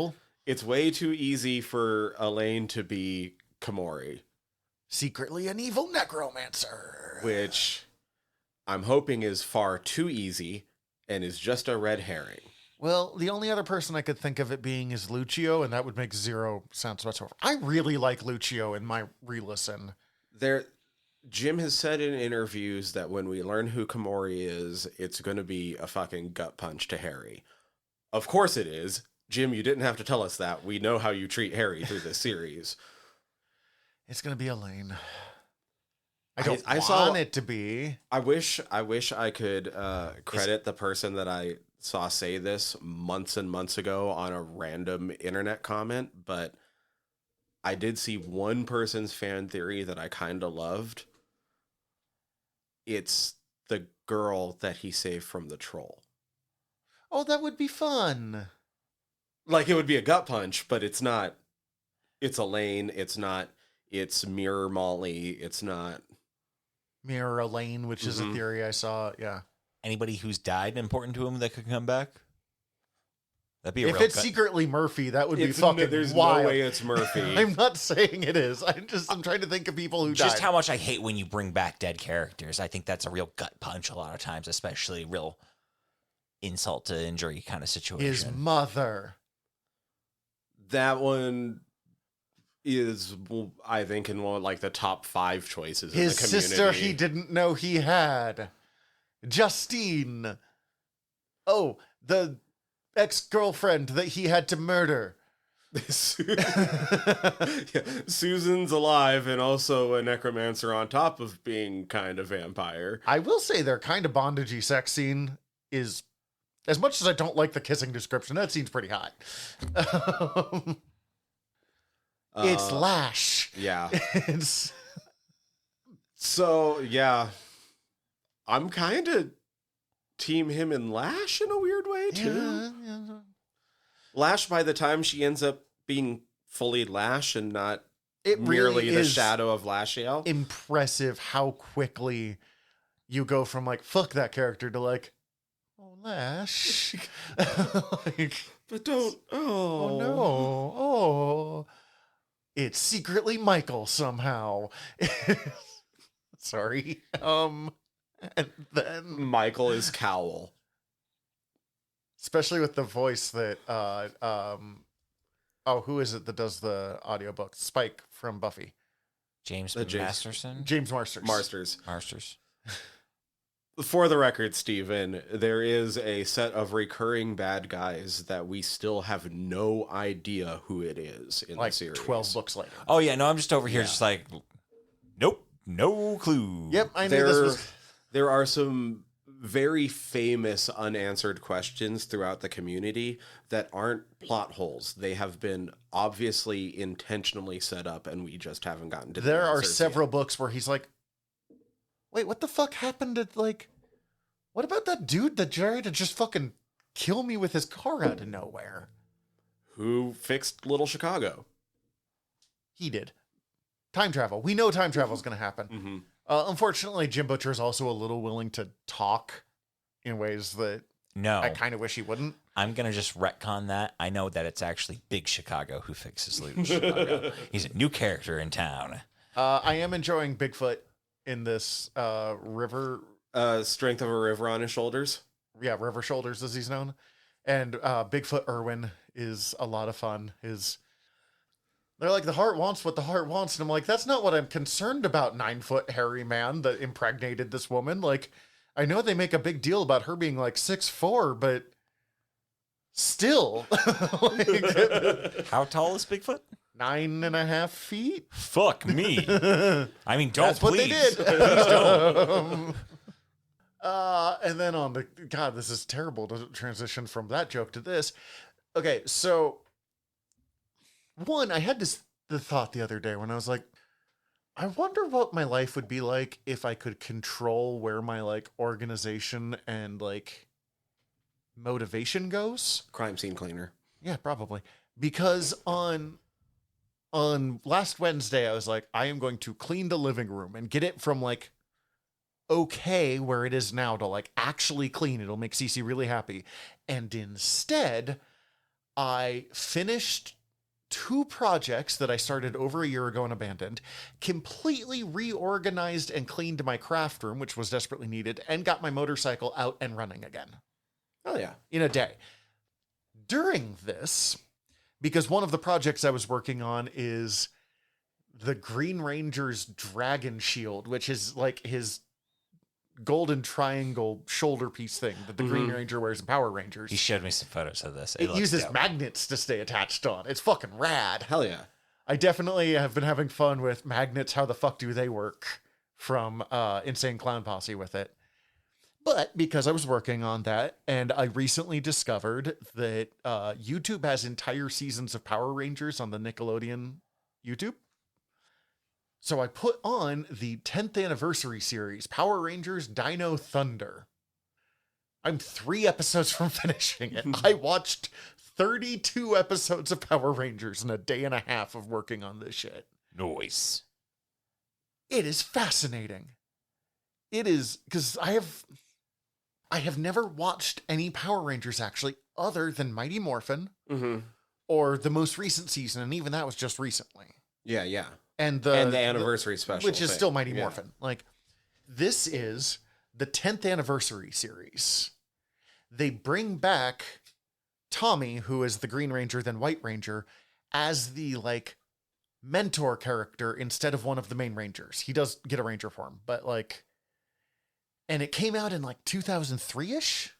It's way too easy for Elaine to be Komori. Secretly an evil necromancer. Which I'm hoping is far too easy and is just a red herring. Well, the only other person I could think of it being is Lucio, and that would make zero sense whatsoever. I really like Lucio in my re-listen. Jim has said in interviews that when we learn who Komori is, it's going to be a fucking gut punch to Harry. Of course it is. Jim, you didn't have to tell us that. We know how you treat Harry through this series. It's going to be Elaine. I want it to be. I wish I could credit the person that I saw say this months and months ago on a random internet comment, but I did see one person's fan theory that I kind of loved. It's the girl that he saved from the troll. Oh, that would be fun. Like, it would be a gut punch, but it's not. It's Elaine. It's not. It's Mirror Molly. It's not. Mirror Elaine, which is a theory I saw. Yeah. Anybody who's died important to him that could come back? That'd be a if real it's secretly Murphy, that would be fucking there's wild. no way it's Murphy. I'm not saying it is. I'm trying to think of people who Just died. how much I hate when you bring back dead characters. I think that's a real gut punch a lot of times, especially real insult to injury kind of situation. His mother. That one is, I think, in one of, like, the top 5 choices His in the community. sister he didn't know he had. Justine. Oh, the ex-girlfriend that he had to murder. Susan's alive and also a necromancer on top of being kind of vampire. I will say their kind of bondagey sex scene is, as much as I don't like the kissing description, that scene's pretty hot. It's Lash. Yeah. It's So, yeah. I'm kind of team him and Lash in a weird way, too. yeah. Lash, by the time she ends up being fully Lash and not It merely really the is shadow of Lashiel. impressive how quickly you go from like fuck that character to like, oh Lash. Like, But don't. oh no. Oh, it's secretly Michael somehow. Sorry. And then Michael is Cowl. especially with the voice that who is it that does the audiobook? Spike from Buffy. James James. Masterson? James Marsters. Marsters. Marsters. For the record, Steven, there is a set of recurring bad guys that we still have no idea who it is in Like the series. 12 books later. Oh yeah, no, I'm just over here, just like, nope, no clue. Yep, I knew this was... There are some very famous unanswered questions throughout the community that aren't plot holes. They have been obviously intentionally set up, and we just haven't gotten to the There are answers several yet. books where he's like, wait, what the fuck happened to, like, what about that dude that tried to just fucking kill me with his car out of nowhere? Who fixed Little Chicago? He did. Time travel. We know time travel is going to happen. Mm-hmm. Unfortunately, Jim Butcher is also a little willing to talk in ways that No, I kind of wish he wouldn't. I'm gonna just retcon that. I know that it's actually Big Chicago who fixes Little Chicago. He's a new character in town. I am enjoying Bigfoot in this river. Strength of a river on his shoulders. Yeah, River Shoulders as he's known. And Bigfoot Irwin is a lot of fun. They're like, the heart wants what the heart wants. And I'm like, that's not what I'm concerned about, 9-foot hairy man that impregnated this woman. Like, I know they make a big deal about her being like 6'4", but still. Like, How tall is Bigfoot? 9.5 feet? Fuck me. I mean, don't That's what they please. did. Please don't. And then on the... God, this is terrible to transition from that joke to this. Okay, so... One, I had the thought the other day when I was like, I wonder what my life would be like if I could control where my, like, organization and, like, motivation goes. Crime scene cleaner. Yeah, probably. Because on last Wednesday, I was like, I am going to clean the living room and get it from, like, okay where it is now to, like, actually clean. It'll make Cece really happy. And instead, I finished 2 projects that I started over a year ago and abandoned, completely reorganized and cleaned my craft room, which was desperately needed, and got my motorcycle out and running again. Oh, yeah. In a day. During this, because one of the projects I was working on is the Green Ranger's Dragon Shield, which is like his golden triangle shoulder piece thing that the Green Ranger wears in Power Rangers. He showed me some photos of this. It looks uses dope. magnets to stay attached on. It's fucking rad. Hell yeah. I definitely have been having fun with magnets. How the fuck do they work? From Insane Clown Posse with it. But because I was working on that, and I recently discovered that YouTube has entire seasons of Power Rangers on the Nickelodeon YouTube. So I put on the 10th anniversary series, Power Rangers Dino Thunder. I'm 3 episodes from finishing it. I watched 32 episodes of Power Rangers in a day and a half of working on this shit. Noise. It is fascinating. It is, because I have never watched any Power Rangers actually other than Mighty Morphin or the most recent season, and even that was just recently. Yeah, yeah. And the anniversary special, which is thing. still Mighty Morphin. Like, this is the 10th anniversary series. They bring back Tommy, who is the Green Ranger, then White Ranger, as the, like, mentor character instead of one of the main Rangers. He does get a Ranger form, but, like... And it came out in, like, 2003-ish?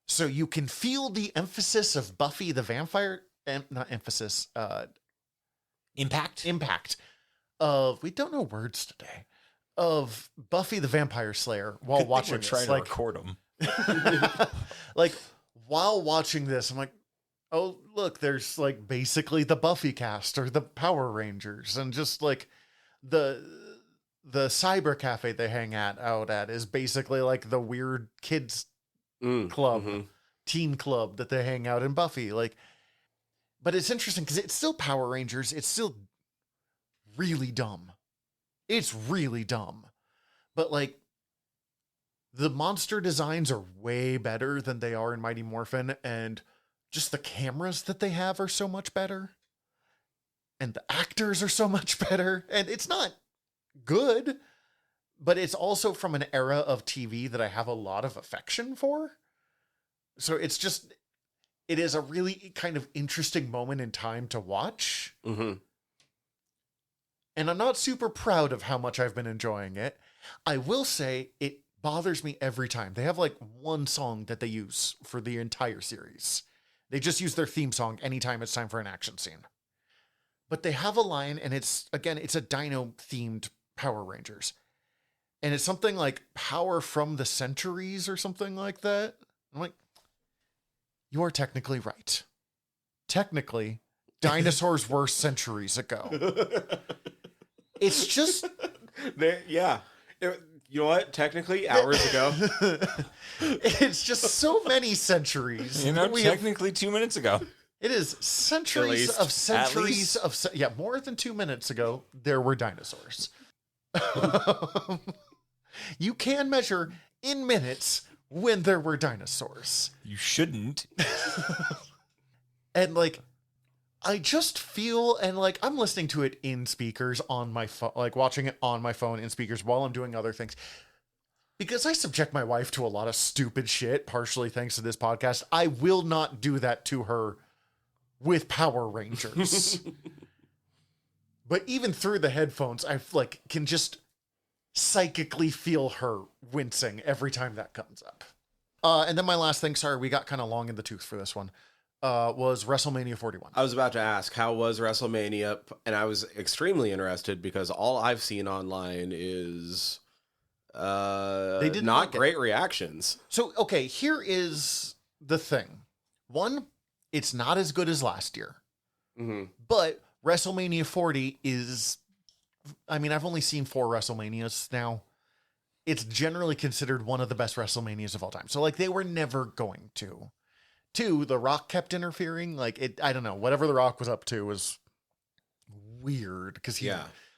So you can feel the emphasis of Buffy the Vampire... not emphasis, Impact of, we don't know words today, of Buffy the Vampire Slayer while watching we're this. trying Like, to record them. like, while watching this, I'm like, oh, look, there's, like, basically the Buffy cast or the Power Rangers, and just, like, the cyber cafe they hang out at is basically like the weird kids club, teen club that they hang out in Buffy. Like, but it's interesting because it's still Power Rangers. It's still really dumb. It's really dumb. But, like, the monster designs are way better than they are in Mighty Morphin, and just the cameras that they have are so much better. And the actors are so much better. And it's not good, but it's also from an era of TV that I have a lot of affection for. So it's just... It is a really kind of interesting moment in time to watch. And I'm not super proud of how much I've been enjoying it. I will say it bothers me every time. They have like one song that they use for the entire series. They just use their theme song anytime it's time for an action scene. But they have a line, and it's a dino-themed Power Rangers. And it's something like Power from the Centuries or something like that. I'm like, you are technically right. Technically, dinosaurs were centuries ago. It's just... Yeah. You know what? Technically, hours ago. It's just so many centuries. Technically 2 minutes ago. It is centuries of centuries of... Yeah, more than 2 minutes ago, there were dinosaurs. You can measure in minutes when there were dinosaurs. You shouldn't. And like, I just feel, and like, I'm listening to it in speakers on my phone, like watching it on my phone in speakers while I'm doing other things. Because I subject my wife to a lot of stupid shit, partially thanks to this podcast. I will not do that to her with Power Rangers. But even through the headphones, I like can just psychically feel her wincing every time that comes up. And then my last thing, sorry, we got kind of long in the tooth for this one, was WrestleMania 41. I was about to ask, how was WrestleMania? And I was extremely interested because all I've seen online is They didn't not like it. great reactions. So, okay, here is the thing. One, it's not as good as last year. Mm-hmm. But WrestleMania 40 is... I mean, I've only seen 4 WrestleManias now. It's generally considered one of the best WrestleManias of all time. So, like, they were never going to. 2, The Rock kept interfering. Like, I don't know. Whatever The Rock was up to was weird. Because he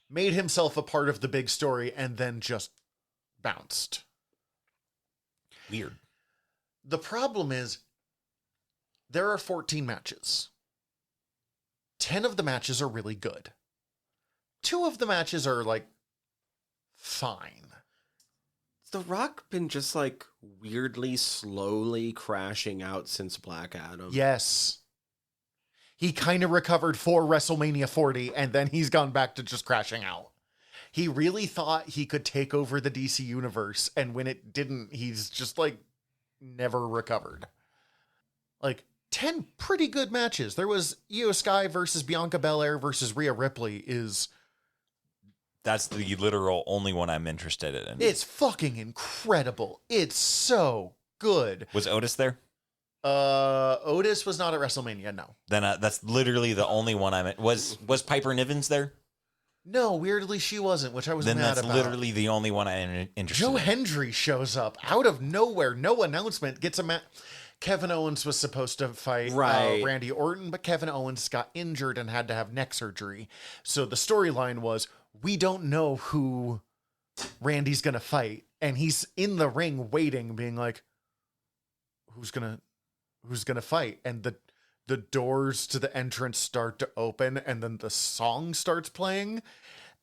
made himself a part of the big story and then just bounced. Weird. The problem is, there are 14 matches. 10 of the matches are really good. 2 of the matches are, like, fine. Has The Rock been just, like, weirdly, slowly crashing out since Black Adam? Yes. He kind of recovered for WrestleMania 40, and then he's gone back to just crashing out. He really thought he could take over the DC universe, and when it didn't, he's just, like, never recovered. Like, 10 pretty good matches. There was Io Sky versus Bianca Belair versus Rhea Ripley is... That's the literal only one I'm interested in. It's fucking incredible. It's so good. Was Otis there? Otis was not at WrestleMania, no. Then that's literally the only one I'm in. Was Piper Niven's there? No, weirdly she wasn't, which I was mad about. Then that's literally the only one I'm interested in. Joe Hendry shows up out of nowhere, no announcement, gets a match. Kevin Owens was supposed to fight Randy Orton, but Kevin Owens got injured and had to have neck surgery. So the storyline was, we don't know who Randy's going to fight. And he's in the ring waiting, being like, who's going to fight? And the doors to the entrance start to open, and then the song starts playing.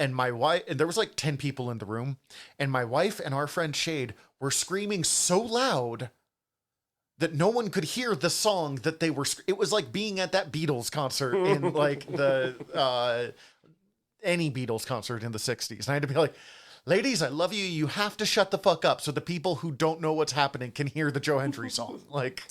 And my wife, and there was like 10 people in the room, and my wife and our friend Shade were screaming so loud that no one could hear the song that they were. It was like being at that Beatles concert in like the any Beatles concert in the 60s. And I had to be like, ladies, I love you. You have to shut the fuck up so the people who don't know what's happening can hear the Joe Hendry song. Like,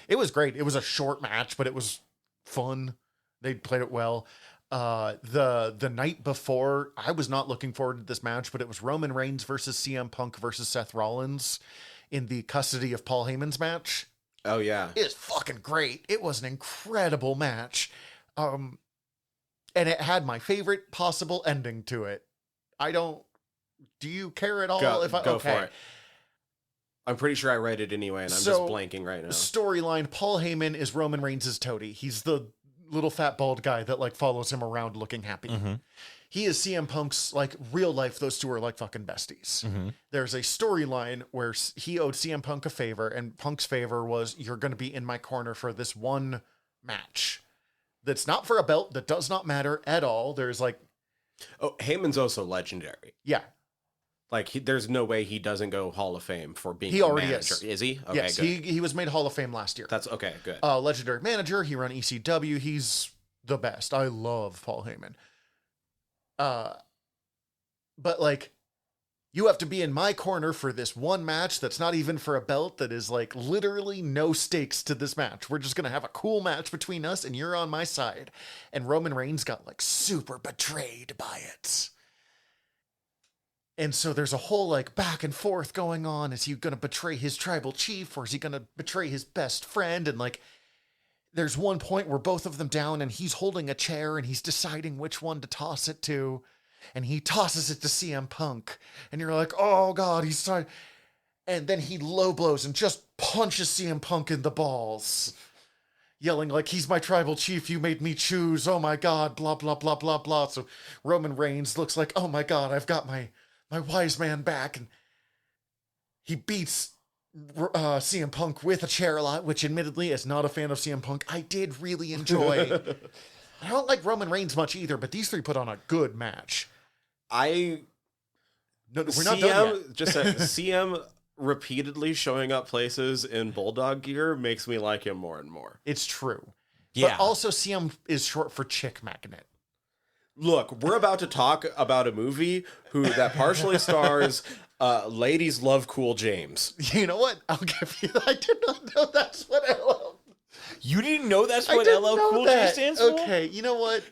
it was great. It was a short match, but it was fun. They played it well. The night before, I was not looking forward to this match, but it was Roman Reigns versus CM Punk versus Seth Rollins in the custody of Paul Heyman's match. Oh, yeah. It's fucking great. It was an incredible match. And it had my favorite possible ending to it. Do you care at all? Go for it. I'm pretty sure I read it anyway, and I'm just blanking right now. Storyline, Paul Heyman is Roman Reigns' toady. He's the little fat bald guy that like follows him around looking happy. Mm-hmm. He is CM Punk's like real life. Those two are like fucking besties. Mm-hmm. There's a storyline where he owed CM Punk a favor, and Punk's favor was, you're going to be in my corner for this one match. That's not for a belt. That does not matter at all. There's like... Oh, Heyman's also legendary. Yeah. Like, there's no way he doesn't go Hall of Fame for being he a already manager. is. Is he? Okay, yes, good. he was made Hall of Fame last year. That's okay, good. Legendary manager. He ran ECW. He's the best. I love Paul Heyman. But like, you have to be in my corner for this one match that's not even for a belt, that is like literally no stakes to this match. We're just going to have a cool match between us and you're on my side. And Roman Reigns got like super betrayed by it. And so there's a whole like back and forth going on. Is he going to betray his tribal chief, or is he going to betray his best friend? And like, there's one point where both of them down and he's holding a chair and he's deciding which one to toss it to. And he tosses it to CM Punk. And you're like, oh God, he's trying. And then he low blows and just punches CM Punk in the balls. Yelling like, he's my tribal chief, you made me choose. Oh my God, blah, blah, blah, blah, blah. So Roman Reigns looks like, oh my God, I've got my wise man back. And he beats CM Punk with a chair a lot, which admittedly, as not a fan of CM Punk, I did really enjoy. I don't like Roman Reigns much either, but these three put on a good match. We're not done yet. Just CM repeatedly showing up places in Bulldog gear makes me like him more and more. It's true. Yeah. But also CM is short for Chick Magnet. Look, we're about to talk about a movie that partially stars Ladies Love Cool James. You know what? I'll give you that. I did not know that's what LL. You didn't know that's I what didn't LL know Cool J that. stands for? Okay, you know what?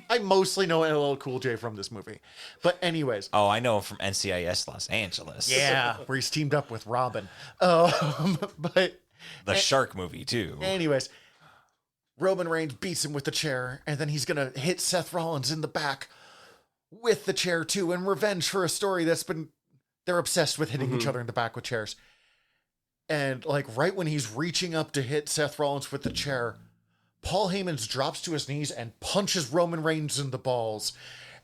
I mostly know LL Cool J from this movie. But anyways. Oh, I know him from NCIS Los Angeles. Yeah, where he's teamed up with Robin. But The Shark movie, too. anyways, Roman Reigns beats him with the chair, and then he's going to hit Seth Rollins in the back with the chair, too, in revenge for a story they're obsessed with hitting each other in the back with chairs. And, like, right when he's reaching up to hit Seth Rollins with the chair, Paul Heyman drops to his knees and punches Roman Reigns in the balls.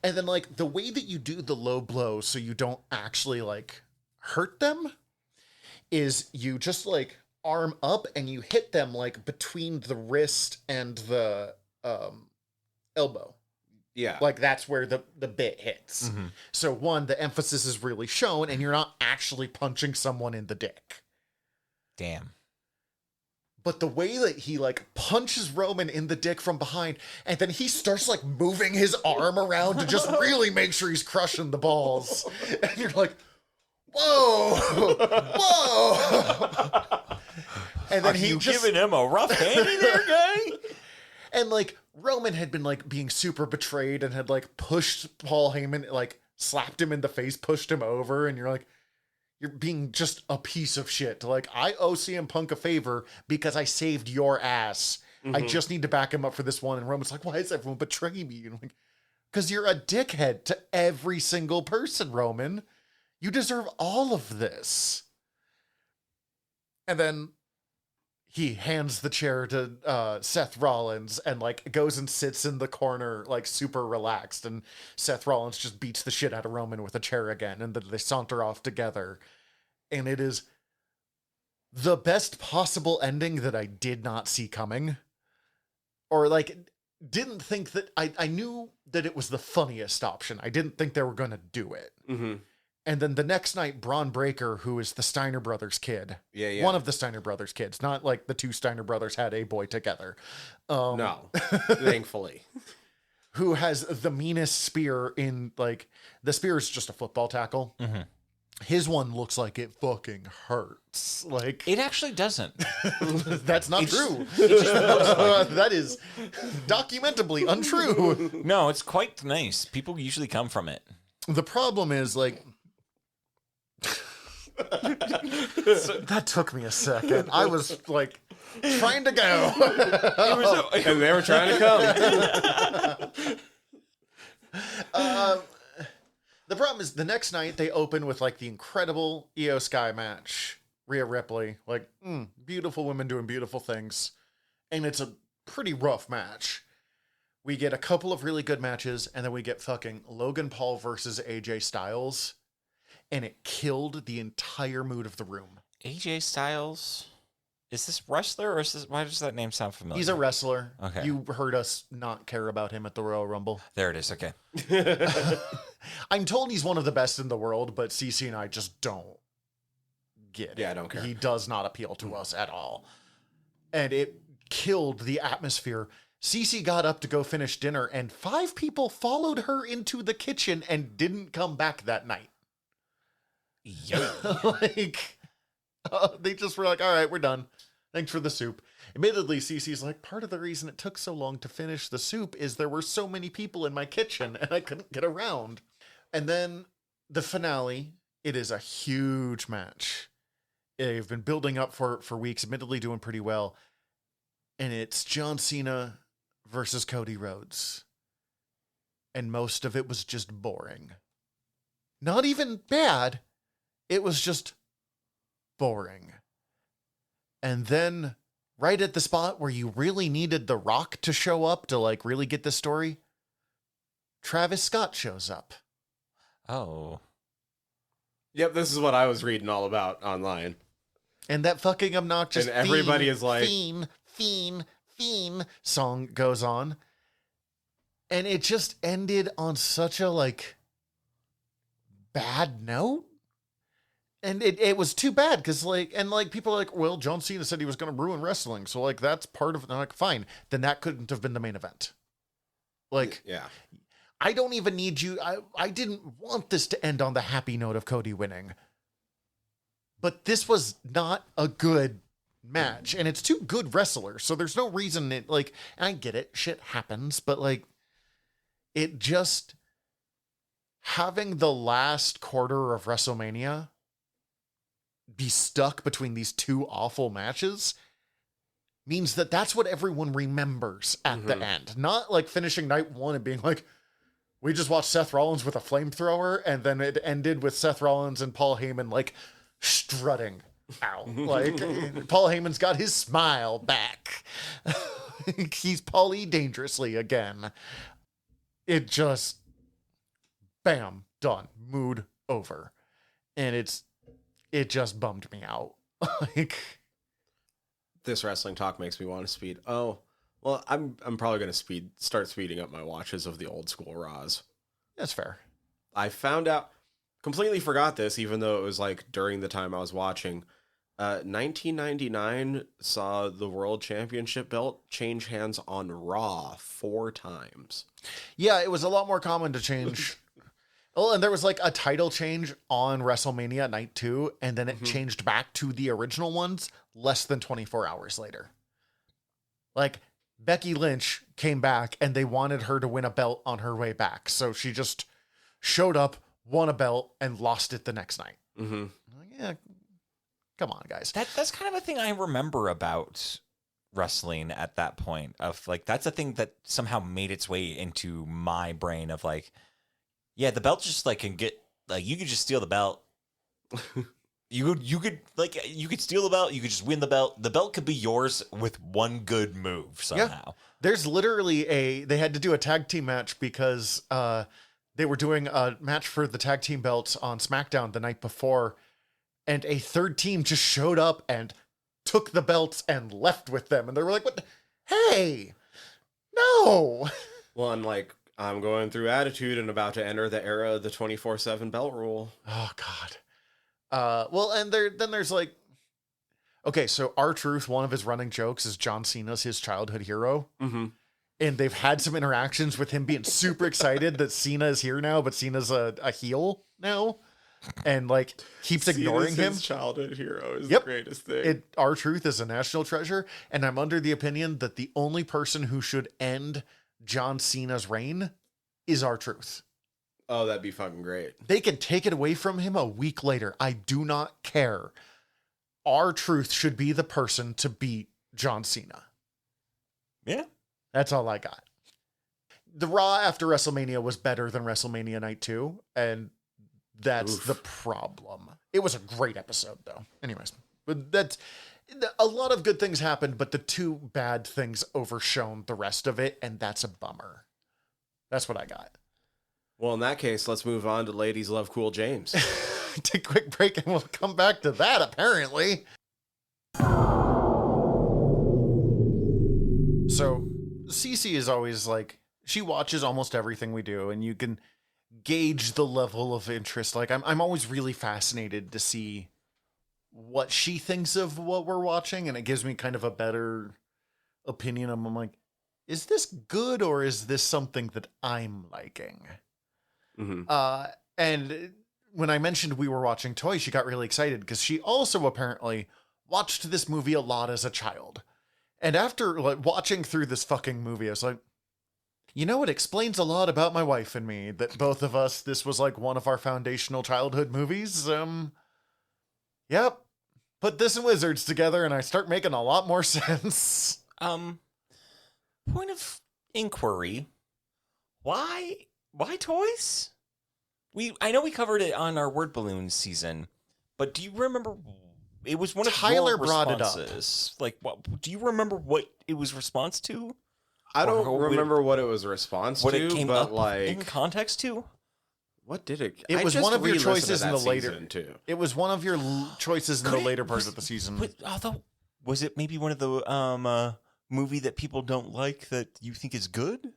And then, like, the way that you do the low blow so you don't actually, like, hurt them is you just, like, arm up and you hit them, like, between the wrist and the elbow. Yeah. Like, that's where the bit hits. Mm-hmm. So, one, the emphasis is really shown, and you're not actually punching someone in the dick. Damn. But the way that he, like, punches Roman in the dick from behind, and then he starts, like, moving his arm around to just really make sure he's crushing the balls. And you're like, whoa, whoa. And then Are you giving him a rough handy there, guy? And, like, Roman had been, like, being super betrayed and had, like, pushed Paul Heyman, like, slapped him in the face, pushed him over, and you're like, you're being just a piece of shit. Like, I owe CM Punk a favor because I saved your ass. I just need to back him up for this one. And Roman's like, why is everyone betraying me? And I'm like, because you're a dickhead to every single person, Roman. You deserve all of this. And then he hands the chair to Seth Rollins and, like, goes and sits in the corner, like, super relaxed. And Seth Rollins just beats the shit out of Roman with a chair again. And then they saunter off together. And it is the best possible ending that I did not see coming. Or, like, didn't think that... I knew that it was the funniest option. I didn't think they were going to do it. Mm-hmm. And then the next night, Braun Breaker, who is the Steiner brothers' kid. Yeah. One of the Steiner brothers' kids. Not like the two Steiner brothers had a boy together. No, thankfully. Who has the meanest spear in, like... The spear is just a football tackle. Mm-hmm. His one looks like it fucking hurts. Like... It actually doesn't. That's not true. That is documentably untrue. No, it's quite nice. People usually come from it. The problem is, like... that took me a second. I was, like, trying to go. And they were trying to come. The problem is, the next night, they open with, like, the incredible Io Sky match. Rhea Ripley. Like, beautiful women doing beautiful things. And it's a pretty rough match. We get a couple of really good matches, and then we get fucking Logan Paul versus AJ Styles. And it killed the entire mood of the room. AJ Styles? Is this wrestler, or is this, why does that name sound familiar? He's a wrestler. Okay. You heard us not care about him at the Royal Rumble. There it is, okay. I'm told he's one of the best in the world, but CC and I just don't get it. Yeah, I don't care. He does not appeal to us at all. And it killed the atmosphere. Cece got up to go finish dinner, and 5 people followed her into the kitchen and didn't come back that night. Like, they just were like, all right, we're done. Thanks for the soup. Admittedly, Cece's like, part of the reason it took so long to finish the soup is there were so many people in my kitchen and I couldn't get around. And then the finale, it is a huge match. They've been building up for weeks, admittedly doing pretty well. And it's John Cena versus Cody Rhodes. And most of it was just boring. Not even bad. It was just boring. And then, right at the spot where you really needed The Rock to show up to, like, really get the story, Travis Scott shows up. Oh. Yep, this is what I was reading all about online. And that fucking obnoxious And everybody is like... Fiend song goes on. And it just ended on such a, like, bad note. And it was too bad because, like, and, like, people are like, well, John Cena said he was going to ruin wrestling. So, like, that's part of it. I'm like, fine. Then that couldn't have been the main event. Like, yeah. I don't even need you. I didn't want this to end on the happy note of Cody winning. But this was not a good match. And it's 2 good wrestlers. So there's no reason it, like, and I get it. Shit happens. But, like, it just, having the last quarter of WrestleMania be stuck between these 2 awful matches means that that's what everyone remembers at the end. Not like finishing night 1 and being like, we just watched Seth Rollins with a flamethrower, and then it ended with Seth Rollins and Paul Heyman, like, strutting out. Like, Paul Heyman's got his smile back. He's Paulie dangerously again. It just, bam, done. Mood over. And it just bummed me out. Like, this wrestling talk makes me want to speed. Oh, well, I'm probably going to start speeding up my watches of the old school Raws. that's fair. I found out, completely forgot this, even though it was like during the time I was watching. 1999 saw the World Championship belt change hands on Raw 4 times. Yeah, it was a lot more common to change. Well, and there was like a title change on WrestleMania night 2, and then it changed back to the original ones less than 24 hours later. Like, Becky Lynch came back and they wanted her to win a belt on her way back. So she just showed up, won a belt, and lost it the next night. Mm-hmm. Like, yeah, come on, guys. That's kind of a thing I remember about wrestling at that point. Of like, that's a thing that somehow made its way into my brain of like, yeah, the belt just like can get like you could just steal the belt. You could steal the belt. You could just win the belt. The belt could be yours with one good move somehow. Yeah. There's literally they had to do a tag team match because they were doing a match for the tag team belts on SmackDown the night before, and a third team just showed up and took the belts and left with them, and they were like, "What? Hey, no!" Well, and like, I'm going through Attitude and about to enter the era of the 24/7 belt rule. Oh God. Well, and there's like, okay, so R-Truth, one of his running jokes is John Cena's his childhood hero. Mm-hmm. And they've had some interactions with him being super excited that Cena is here now, but Cena's a heel now. And like keeps ignoring him. His childhood hero is Yep. the greatest thing. R-Truth is a national treasure. And I'm under the opinion that the only person who should end John Cena's reign is R-Truth. Oh, that'd be fucking great. They can take it away from him a week later. I do not care. R-Truth should be the person to beat John Cena. Yeah. That's all I got. The Raw after WrestleMania was better than WrestleMania Night 2, and that's the problem. It was a great episode, though. Anyways, but that's a lot of good things happened, but the 2 bad things overshone the rest of it, and that's a bummer. That's what I got. Well, in that case, let's move on to Ladies Love Cool James. Take a quick break, and we'll come back to that, apparently. So, Cece is always like, she watches almost everything we do, and you can gauge the level of interest. Like, I'm always really fascinated to see what she thinks of what we're watching, and it gives me kind of a better opinion. I'm like, is this good or is this something that I'm liking? Mhm. And when I mentioned we were watching Toy, she got really excited because she also apparently watched this movie a lot as a child. And after like watching through this fucking movie, I was like, you know, it explains a lot about my wife and me that both of us, this was like one of our foundational childhood movies. Yep. Put this and Wizards together and I start making a lot more sense. Point of inquiry. Why toys? I know we covered it on our word balloon season, but do you remember it was one of Tyler your brought it up. responses? Like, what do you remember what it was response to? I don't Or remember what it was a response What to, it came but up like in context to? what did it? It I was just one of your re-listened choices to in that the later season, too. It was one of your choices in Could the it- later part was- of the season. But although, was it maybe one of the movie that people don't like that you think is good?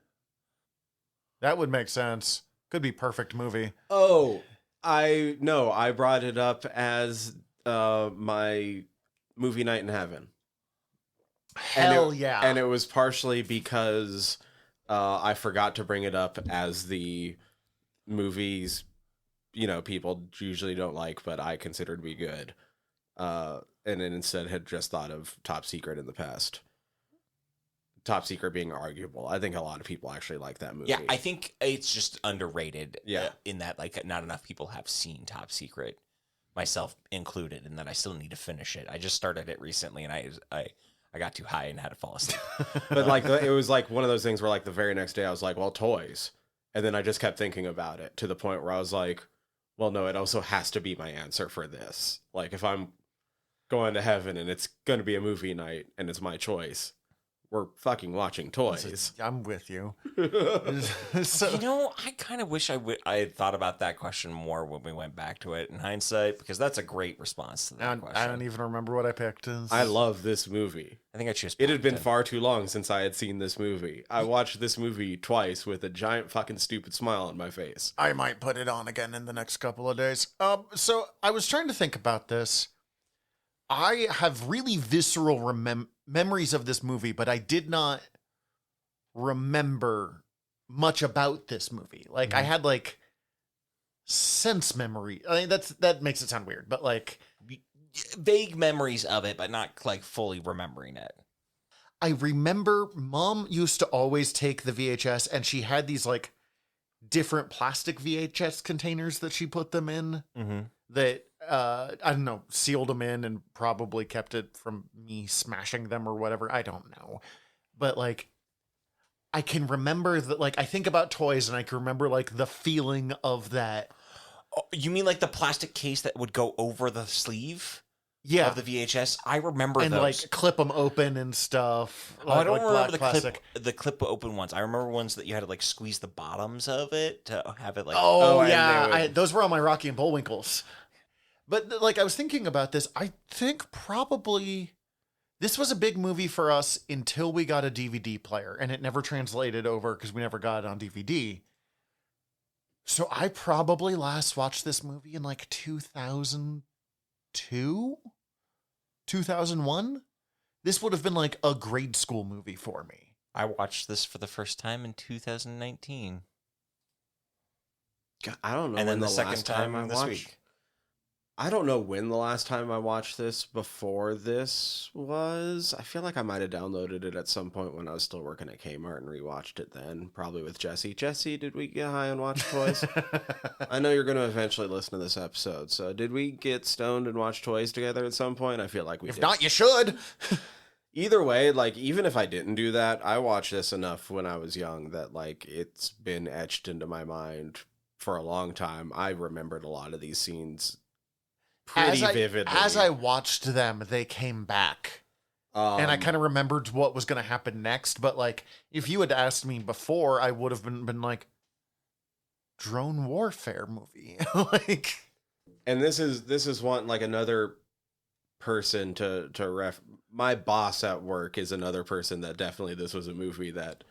That would make sense. Could be perfect movie. Oh, I brought it up as my movie night in heaven. Hell yeah. And it was partially because I forgot to bring it up as the movies, people usually don't like, but I consider to be good. And then instead had just thought of Top Secret in the past. Top Secret being arguable. I think a lot of people actually like that movie. Yeah, I think it's just underrated. Yeah. In that, like, not enough people have seen Top Secret, myself included, and that I still need to finish it. I just started it recently, and I got too high and had to fall asleep. But like it was like one of those things where like the very next day I was like, well, toys. And then I just kept thinking about it to the point where I was like, well, no, it also has to be my answer for this. Like if I'm going to heaven and it's going to be a movie night and it's my choice, we're fucking watching toys. I'm with you. You So, know, I kind of wish I had thought about that question more when we went back to it in hindsight, because that's a great response to that question. I don't even remember what I picked. I love this movie. I think I chose. It had been Plankton. far too long since I had seen this movie. I watched this movie twice with a giant fucking stupid smile on my face. I might put it on again in the next couple of days. So I was trying to think about this. I have really visceral memories of this movie, but I did not remember much about this movie. Like I had like sense memory. I mean, that makes it sound weird, but like vague memories of it, but not like fully remembering it. I remember Mom used to always take the VHS and she had these like different plastic VHS containers that she put them in that, I don't know, sealed them in and probably kept it from me smashing them or whatever. I don't know. But like, I can remember that, like, I think about toys and I can remember like the feeling of that. Oh, you mean like the plastic case that would go over the sleeve? Yeah. Of the VHS, I remember And those. like clip them open and stuff. Oh, I don't like remember black the clip open ones. I remember ones that you had to like squeeze the bottoms of it to have it like. Oh, and yeah, they would- those were on my Rocky and Bullwinkles. But like I was thinking about this, I think probably this was a big movie for us until we got a DVD player, and it never translated over because we never got it on DVD. So I probably last watched this movie in like 2002, 2001. This would have been like a grade school movie for me. I watched this for the first time in 2019, God, I don't know. and then when the second last time I this watched. week. I don't know when the last time I watched this before this was. I feel like I might have downloaded it at some point when I was still working at Kmart and rewatched it then, probably with Jesse. Jesse, did we get high and watch toys? I know you're going to eventually listen to this episode, so did we get stoned and watch toys together at some point? I feel like we If did. not, you should. Either way, like, even if I didn't do that, I watched this enough when I was young that, like, it's been etched into my mind for a long time. I remembered a lot of these scenes pretty vividly. As I watched them, they came back. And I kind of remembered what was going to happen next. But like, if you had asked me before, I would have been like, drone warfare movie. Like, and this is one, like, another person to my boss at work is another person that definitely this was a movie that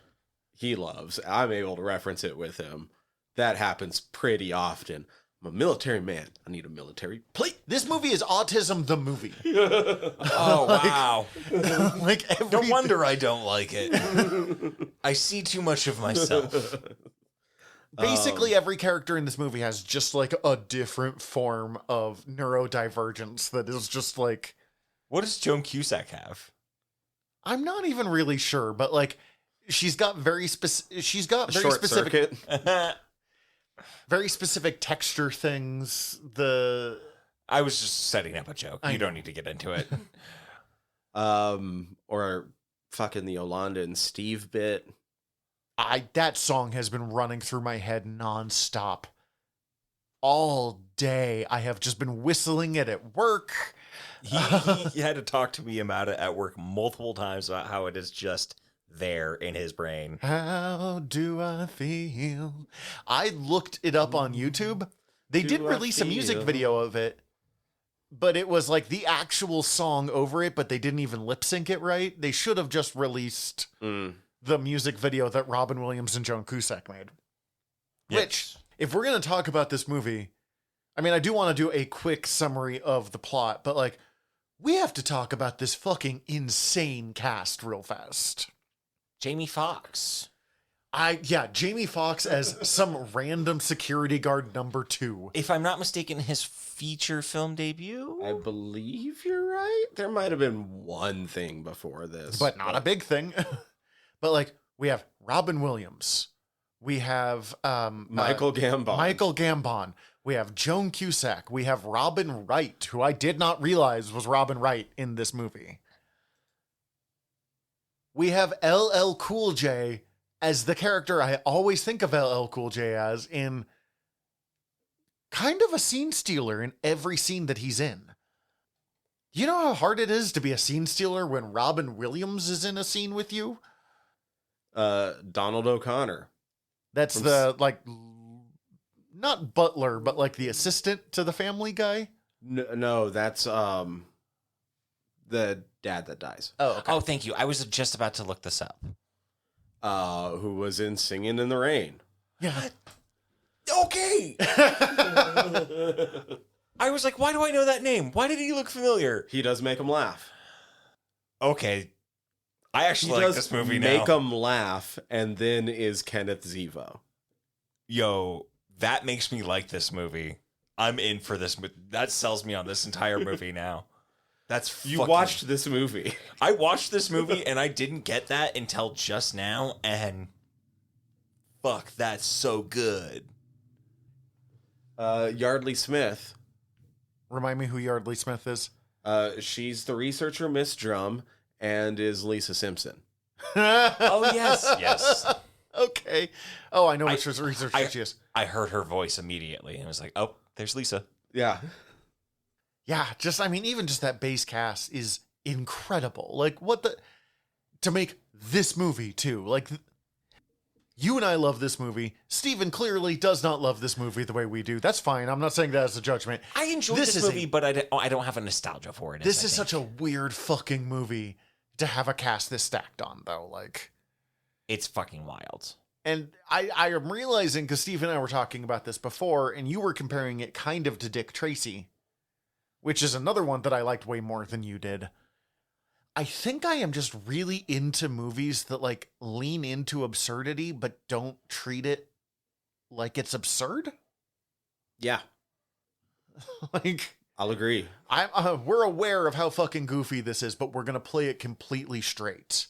he loves. I'm able to reference it with him. That happens pretty often. I'm a military man. I need a military plate. This movie is Autism the movie. Oh, wow. Like No wonder I don't like it. I see too much of myself. Basically, every character in this movie has just like a different form of neurodivergence that is just like, What does Joan Cusack have? I'm not even really sure, but like she's got very specific Short specific circuit. very specific texture things. I was just setting up a joke. I You don't know. need to get into it. Or fucking the Yolanda and Steve bit. That song has been running through my head nonstop all day. I have just been whistling it at work. He had to talk to me about it at work multiple times about how it is just there in his brain. How do I feel? I looked it up on YouTube. They did I release a music feel? video of it, but it was like the actual song over it, but they didn't even lip sync it right. They should have just released the music video that Robin Williams and Joan Cusack made. Which, if we're going to talk about this movie, I mean, I do want to do a quick summary of the plot, but like, we have to talk about this fucking insane cast real fast. Jamie Foxx. Jamie Foxx as some random security guard number 2. If I'm not mistaken, his feature film debut? I believe you're right. There might have been one thing before this. But not a big thing. But like, we have Robin Williams. We have Michael Gambon. We have Joan Cusack. We have Robin Wright, who I did not realize was Robin Wright in this movie. We have LL Cool J as the character I always think of LL Cool J as, in kind of a scene stealer in every scene that he's in. You know how hard it is to be a scene stealer when Robin Williams is in a scene with you? Donald O'Connor. That's the, like, not butler, but like the assistant to the Family Guy. No, that's the dad that dies. Oh, okay. Oh, thank you. I was just about to look this up. Who was in Singing in the Rain. Yeah. Okay. I was like, why do I know that name? Why did he look familiar? He does make him laugh. Okay. I actually like this movie now. Make him laugh, and then is Kenneth Zevo. Yo, that makes me like this movie. I'm in for this. That sells me on this entire movie now. That's You watched this movie. I watched this movie and I didn't get that until just now, and fuck, that's so good. Yardley Smith. Remind me who Yardley Smith is. She's the researcher, Miss Drum, and is Lisa Simpson. Oh, yes. Okay. Oh, I know which researcher she is. I heard her voice immediately and was like, oh, there's Lisa. Yeah. Yeah, even just that base cast is incredible. Like, to make this movie, too. Like, you and I love this movie. Steven clearly does not love this movie the way we do. That's fine. I'm not saying that as a judgment. I enjoyed this movie, but I don't have a nostalgia for it. This is such a weird fucking movie to have a cast this stacked on, though. Like, it's fucking wild. and I am realizing, because Steve and I were talking about this before, and you were comparing it kind of to Dick Tracy, which is another one that I liked way more than you did. I think I am just really into movies that like lean into absurdity, but don't treat it like it's absurd. Yeah. Like, I'll agree. we're aware of how fucking goofy this is, but we're going to play it completely straight.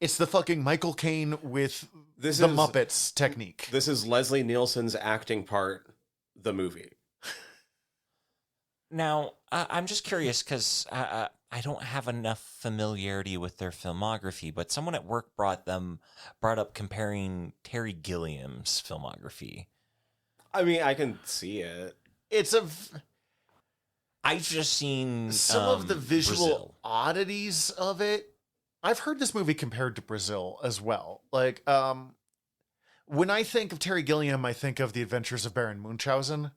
It's the fucking Michael Caine with the Muppets technique. This is Leslie Nielsen's acting part, the movie. Now, I'm just curious because I don't have enough familiarity with their filmography, but someone at work brought up comparing Terry Gilliam's filmography. I mean, I can see it. I've just seen some of the visual Brazil. oddities of it. I've heard this movie compared to Brazil as well. Like, when I think of Terry Gilliam, I think of The Adventures of Baron Munchausen.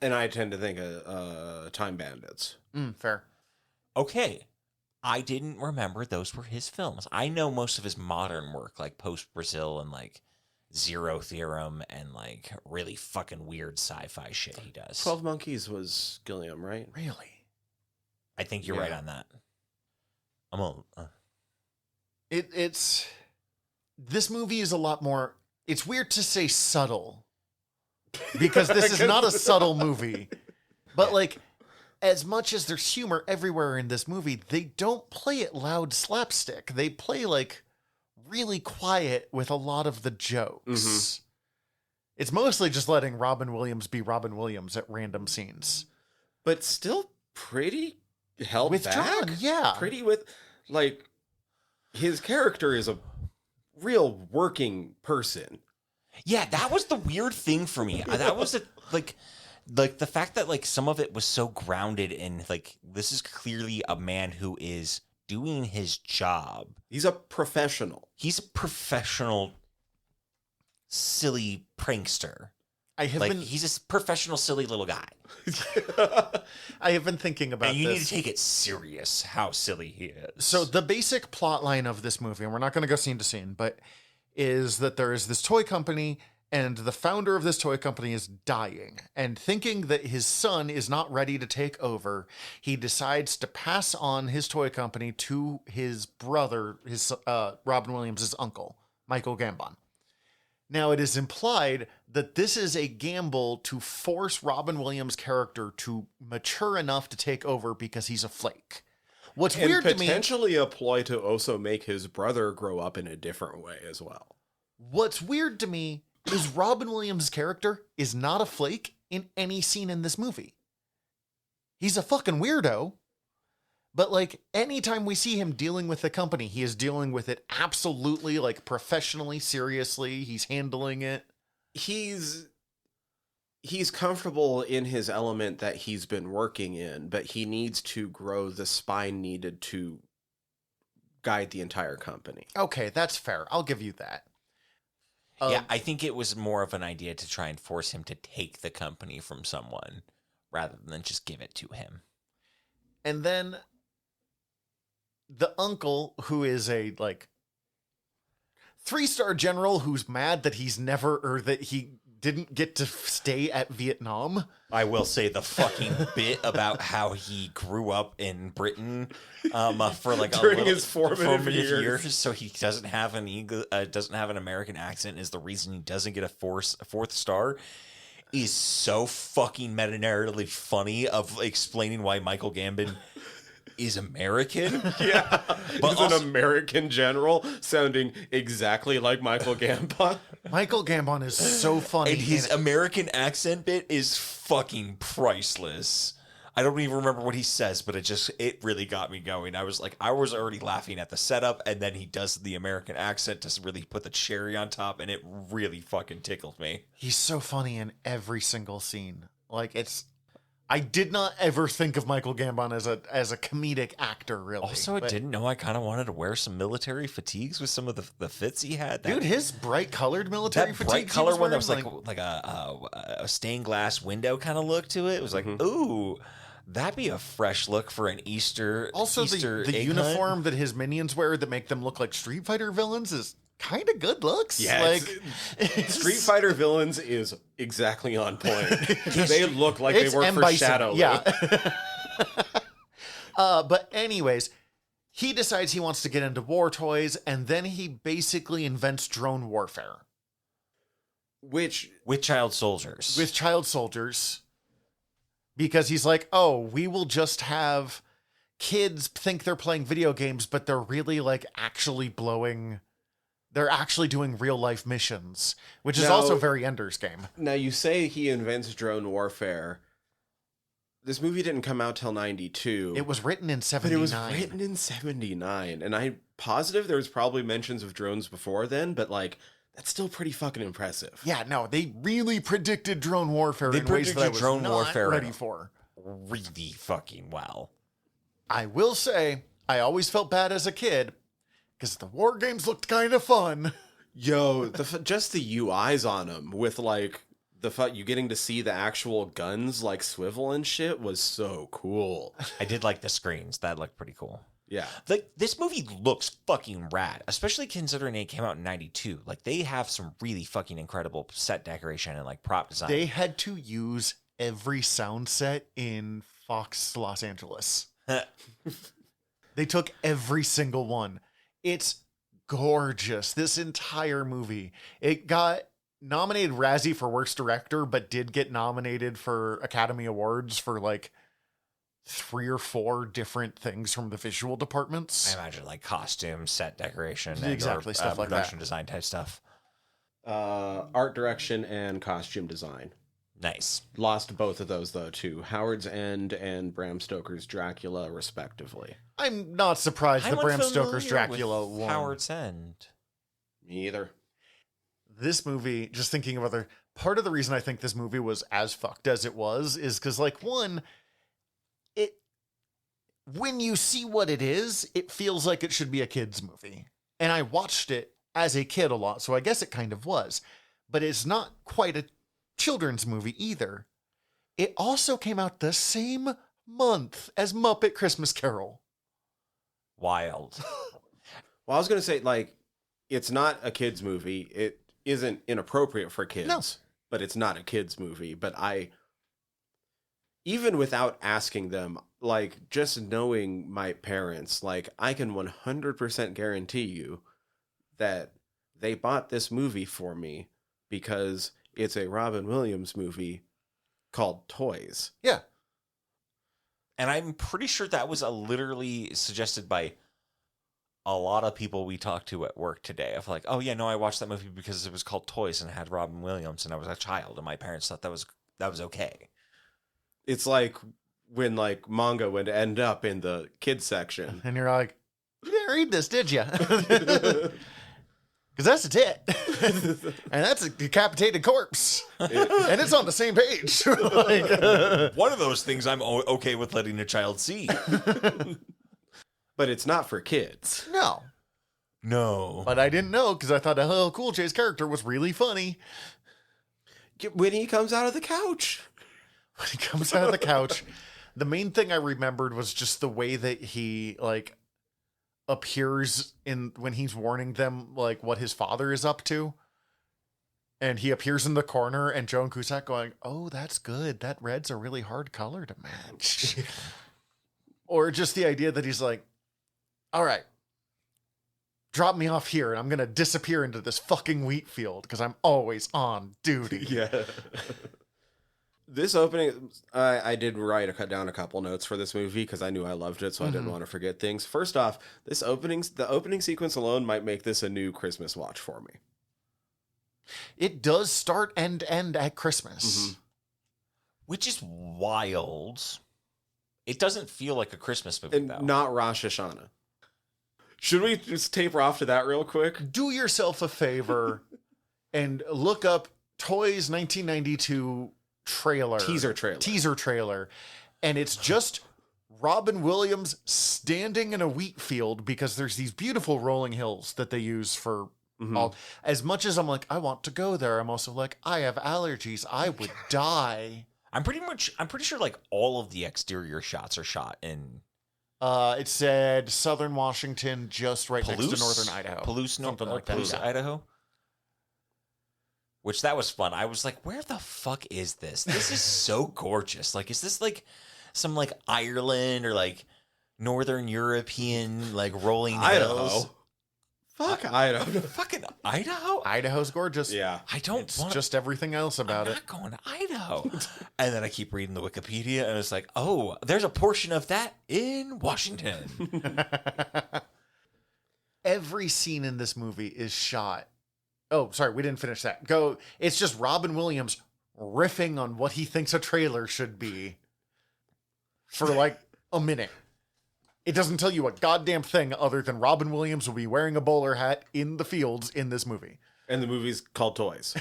And I tend to think of Time Bandits. Fair. Okay. I didn't remember those were his films. I know most of his modern work, like post Brazil and like zero theorem and like really fucking weird sci-fi shit he does. 12 Monkeys was Gilliam, right? Really? I think you're right on that. It's this movie is a lot more. It's weird to say subtle because this is not a subtle movie, but like as much as there's humor everywhere in this movie, they don't play it loud slapstick. They play like really quiet with a lot of the jokes. It's mostly just letting Robin Williams be Robin Williams at random scenes, but still pretty held withdrawn. back. Yeah, Pretty with like his character is a real working person. Yeah, that was the weird thing for me. That was like the fact that like some of it was so grounded in like this is clearly a man who is doing his job. He's a professional. He's a professional silly prankster. He's a professional silly little guy. I have been thinking about and you this. need to take it serious how silly he is. So the basic plot line of this movie, and we're not going to go scene to scene, but is that there is this toy company and the founder of this toy company is dying, and thinking that his son is not ready to take over, he decides to pass on his toy company to his brother, Robin Williams' uncle, Michael Gambon. Now, it is implied that this is a gamble to force Robin Williams' character to mature enough to take over because he's a flake. What's and weird to me... potentially a ploy to also make his brother grow up in a different way as well. What's weird to me is Robin Williams' character is not a flake in any scene in this movie. He's a fucking weirdo. But, like, anytime we see him dealing with the company, he is dealing with it absolutely, like, professionally, seriously. He's handling it. He's comfortable in his element that he's been working in, but he needs to grow the spine needed to guide the entire company. Okay, that's fair. I'll give you that. Yeah, I think it was more of an idea to try and force him to take the company from someone rather than just give it to him. And then the uncle, who is a, like, 3-star general who's mad that he didn't get to stay at Vietnam. I will say the fucking bit about how he grew up in Britain for like during his formative years, so he doesn't have an American accent is the reason he doesn't get a 4th star. Is so fucking meta-narratively funny of explaining why Michael Gambon is American. Yeah, but he's also, an American general sounding exactly like Michael Gambon. Michael Gambon is so funny. and his American accent bit is fucking priceless. I don't even remember what he says, but it really got me going. I was already laughing at the setup, and then he does the American accent to really put the cherry on top, and it really fucking tickled me. He's so funny in every single scene. Like, I did not ever think of Michael Gambon as a comedic actor, really. Also, I didn't know I kind of wanted to wear some military fatigues with some of the fits he had. Dude, his bright colored military that fatigues. bright color one that was wearing, like a stained glass window kind of look to it. It was like, ooh, that'd be a fresh look for an Easter. Also, Easter the egg uniform hunt. that his minions wear that make them look like Street Fighter villains is kind of good looks. Yeah, like Street Fighter villains is exactly on point. They look like they work for Shadow. Yeah. But anyways, he decides he wants to get into war toys, and then he basically invents drone warfare. With child soldiers. With child soldiers. Because he's like, oh, we will just have kids think they're playing video games, but they're really like they're actually doing real life missions, which is also very Ender's Game. Now, you say he invents drone warfare. This movie didn't come out till 92. It was written in 79. But it was written in 79. And I'm positive there was probably mentions of drones before then, but like, that's still pretty fucking impressive. Yeah, no, they really predicted drone warfare in ways that I was not ready for. Really fucking well. I will say, I always felt bad as a kid, because the war games looked kind of fun. Yo, just the UIs on them with like you getting to see the actual guns like swivel and shit was so cool. I did like the screens. That looked pretty cool. Yeah. Like, this movie looks fucking rad, especially considering it came out in 92. Like, they have some really fucking incredible set decoration and, like, prop design. They had to use every sound set in Fox Los Angeles. They took every single one. It's gorgeous. This entire movie. It got nominated Razzie for Worst Director, but did get nominated for Academy Awards for like 3 or 4 different things from the visual departments. I imagine, like, costume, set decoration, Exactly, or, stuff like that. production design type stuff. Art direction and costume design. Nice. Lost both of those, though, to Howard's End and Bram Stoker's Dracula, respectively. I'm not surprised that Bram Stoker's Dracula with won. Howard's End. Me either. This movie, just thinking of other... Part of the reason I think this movie was as fucked as it was is because, like, one... When you see what it is, it feels like it should be a kid's movie. And I watched it as a kid a lot, so I guess it kind of was. But it's not quite a children's movie either. It also came out the same month as Muppet Christmas Carol. Wild. Well, I was going to say, like, it's not a kid's movie. It isn't inappropriate for kids. No. But it's not a kid's movie. But even without asking them, like, just knowing my parents, like, I can 100% guarantee you that they bought this movie for me because it's a Robin Williams movie called Toys. Yeah. And I'm pretty sure that was literally suggested by a lot of people we talked to at work today. Of like, oh yeah, no, I watched that movie because it was called Toys and had Robin Williams, and I was a child, and my parents thought that was okay. It's like when, like, manga would end up in the kids section. And you're like, you didn't read this, did you? Because that's a tit. And that's a decapitated corpse. And it's on the same page. Like, One of those things I'm okay with letting a child see. But it's not for kids. no. No. But I didn't know because I thought LL Cool J's character was really funny. When he comes out of the couch. When he comes out of the couch, the main thing I remembered was just the way that he, like, appears when he's warning them, like, what his father is up to. And he appears in the corner, and Joan Cusack going, oh, that's good. That red's a really hard color to match. Or just the idea that he's like, all right, drop me off here, and I'm going to disappear into this fucking wheat field because I'm always on duty. Yeah. This opening, I did cut down a couple notes for this movie because I knew I loved it, so I didn't want to forget things. First off, the opening sequence alone might make this a new Christmas watch for me. It does start and end at Christmas. Which is wild. It doesn't feel like a Christmas movie, And though. not Rosh Hashanah. Should we just taper off to that real quick? Do yourself a favor and look up Toys 1992 teaser trailer, and it's just Robin Williams standing in a wheat field because there's these beautiful rolling hills that they use for all. As much as I'm like, I want to go there, I'm also like, I have allergies, I would die. I'm pretty sure like all of the exterior shots are shot in It said Southern Washington, just right next to Palouse? Northern Idaho. Something like that. Palouse, Yeah. Idaho. Which that was fun. I was like, where the fuck is this? This is so gorgeous. Like, is this like some like Ireland or like Northern European like rolling hills? Fuck Idaho. Fucking Idaho? Idaho's gorgeous. Yeah. I don't It's want just everything else about I'm it. not going to Idaho. And then I keep reading the Wikipedia and it's like, oh, there's a portion of that in Washington. Every scene in this movie is shot. Oh, sorry, we didn't finish that. Go. It's just Robin Williams riffing on what he thinks a trailer should be for like a minute. It doesn't tell you a goddamn thing other than Robin Williams will be wearing a bowler hat in the fields in this movie. And the movie's called Toys.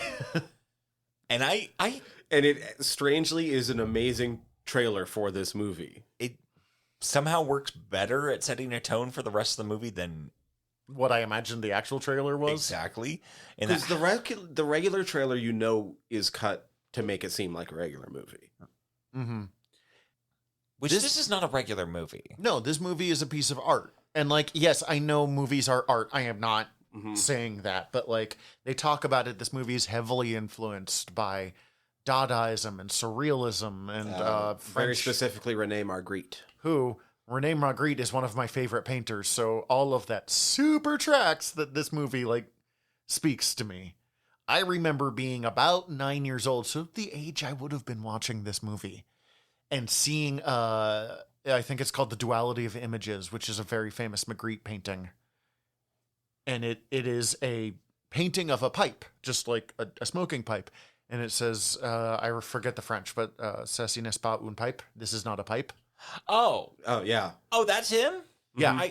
And and it strangely is an amazing trailer for this movie. it somehow works better at setting a tone for the rest of the movie than What I imagined the actual trailer was. exactly. And Because the regular trailer, is cut to make it seem like a regular movie. Mm-hmm. Which this is not a regular movie. No, this movie is a piece of art. And, like, yes, I know movies are art. I am not saying that. But, like, they talk about it. This movie is heavily influenced by Dadaism and Surrealism and French. Very specifically, Rene Magritte. Who, Rene Magritte is one of my favorite painters. So all of that super tracks that this movie, like, speaks to me. I remember being about 9 years old. So the age I would have been watching this movie. And seeing, I think it's called The Duality of Images, which is a very famous Magritte painting. And it is a painting of a pipe, just like a smoking pipe. And it says, I forget the French, but ceci n'est pas une pipe. This is not a pipe. Oh, yeah. Oh, that's him? Yeah.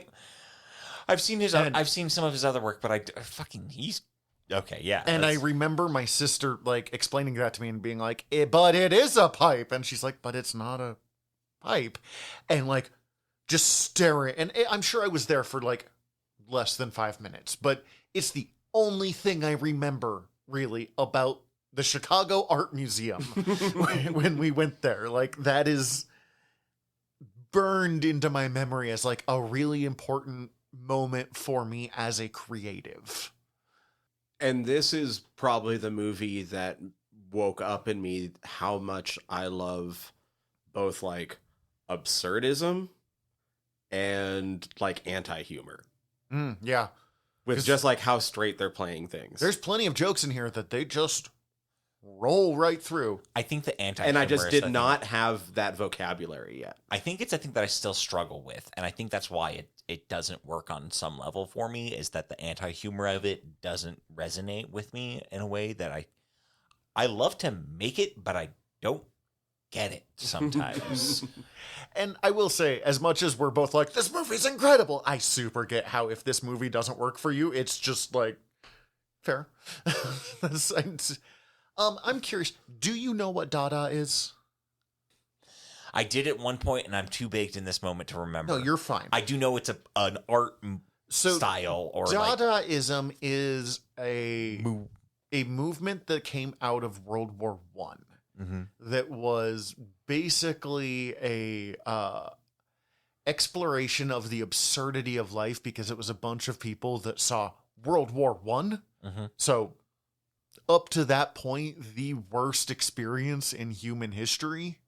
I've seen I've seen some of his other work, but he's okay, yeah. And I remember my sister, like, explaining that to me and being like, but it is a pipe. And she's like, but it's not a pipe. And, like, just staring. And I'm sure I was there for, like, less than 5 minutes. But it's the only thing I remember, really, about the Chicago Art Museum when we went there. Like, that is burned into my memory as, like, a really important moment for me as a creative. And this is probably the movie that woke up in me how much I love both, like, absurdism and, like, anti-humor. Yeah. With just, like, how straight they're playing things. There's plenty of jokes in here that they just roll right through. I think the anti-humor and I just did not have that vocabulary yet. I think it's a thing that I still struggle with, and I think that's why it doesn't work on some level for me, is that the anti-humor of it doesn't resonate with me in a way that I love to make it, but I don't get it sometimes. And I will say, as much as we're both like, this movie's incredible, I super get how if this movie doesn't work for you, it's just like, fair. I'm curious, do you know what Dada is? I did at one point, and I'm too baked in this moment to remember. No, you're fine. I do know it's an art style. Or Dadaism is a movement that came out of World War One. That was basically a exploration of the absurdity of life, because it was a bunch of people that saw World War One. So up to that point, the worst experience in human history,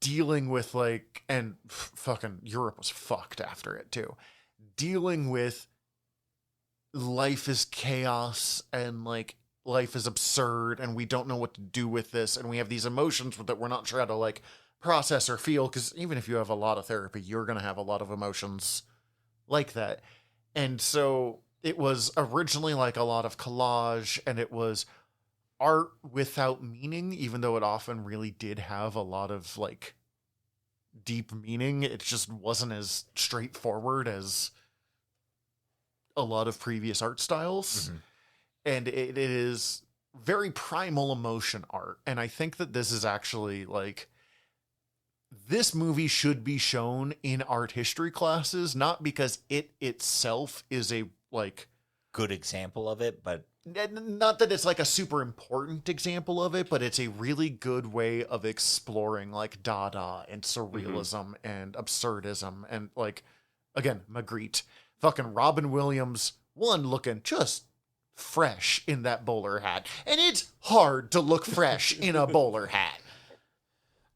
dealing with, like, and fucking Europe was fucked after it too, dealing with life is chaos and, like, life is absurd and we don't know what to do with this, and we have these emotions that we're not sure how to, like, process or feel, because even if you have a lot of therapy, you're going to have a lot of emotions like that. And so it was originally like a lot of collage, and it was art without meaning, even though it often really did have a lot of, like, deep meaning. It just wasn't as straightforward as a lot of previous art styles. And it is very primal emotion art. And I think that this is actually, like, this movie should be shown in art history classes, not because it itself is a, like, good example of it, but not that it's like a super important example of it, but it's a really good way of exploring, like, Dada and surrealism and absurdism and, like, again, Magritte, fucking Robin Williams, one looking just fresh in that bowler hat, and it's hard to look fresh in a bowler hat.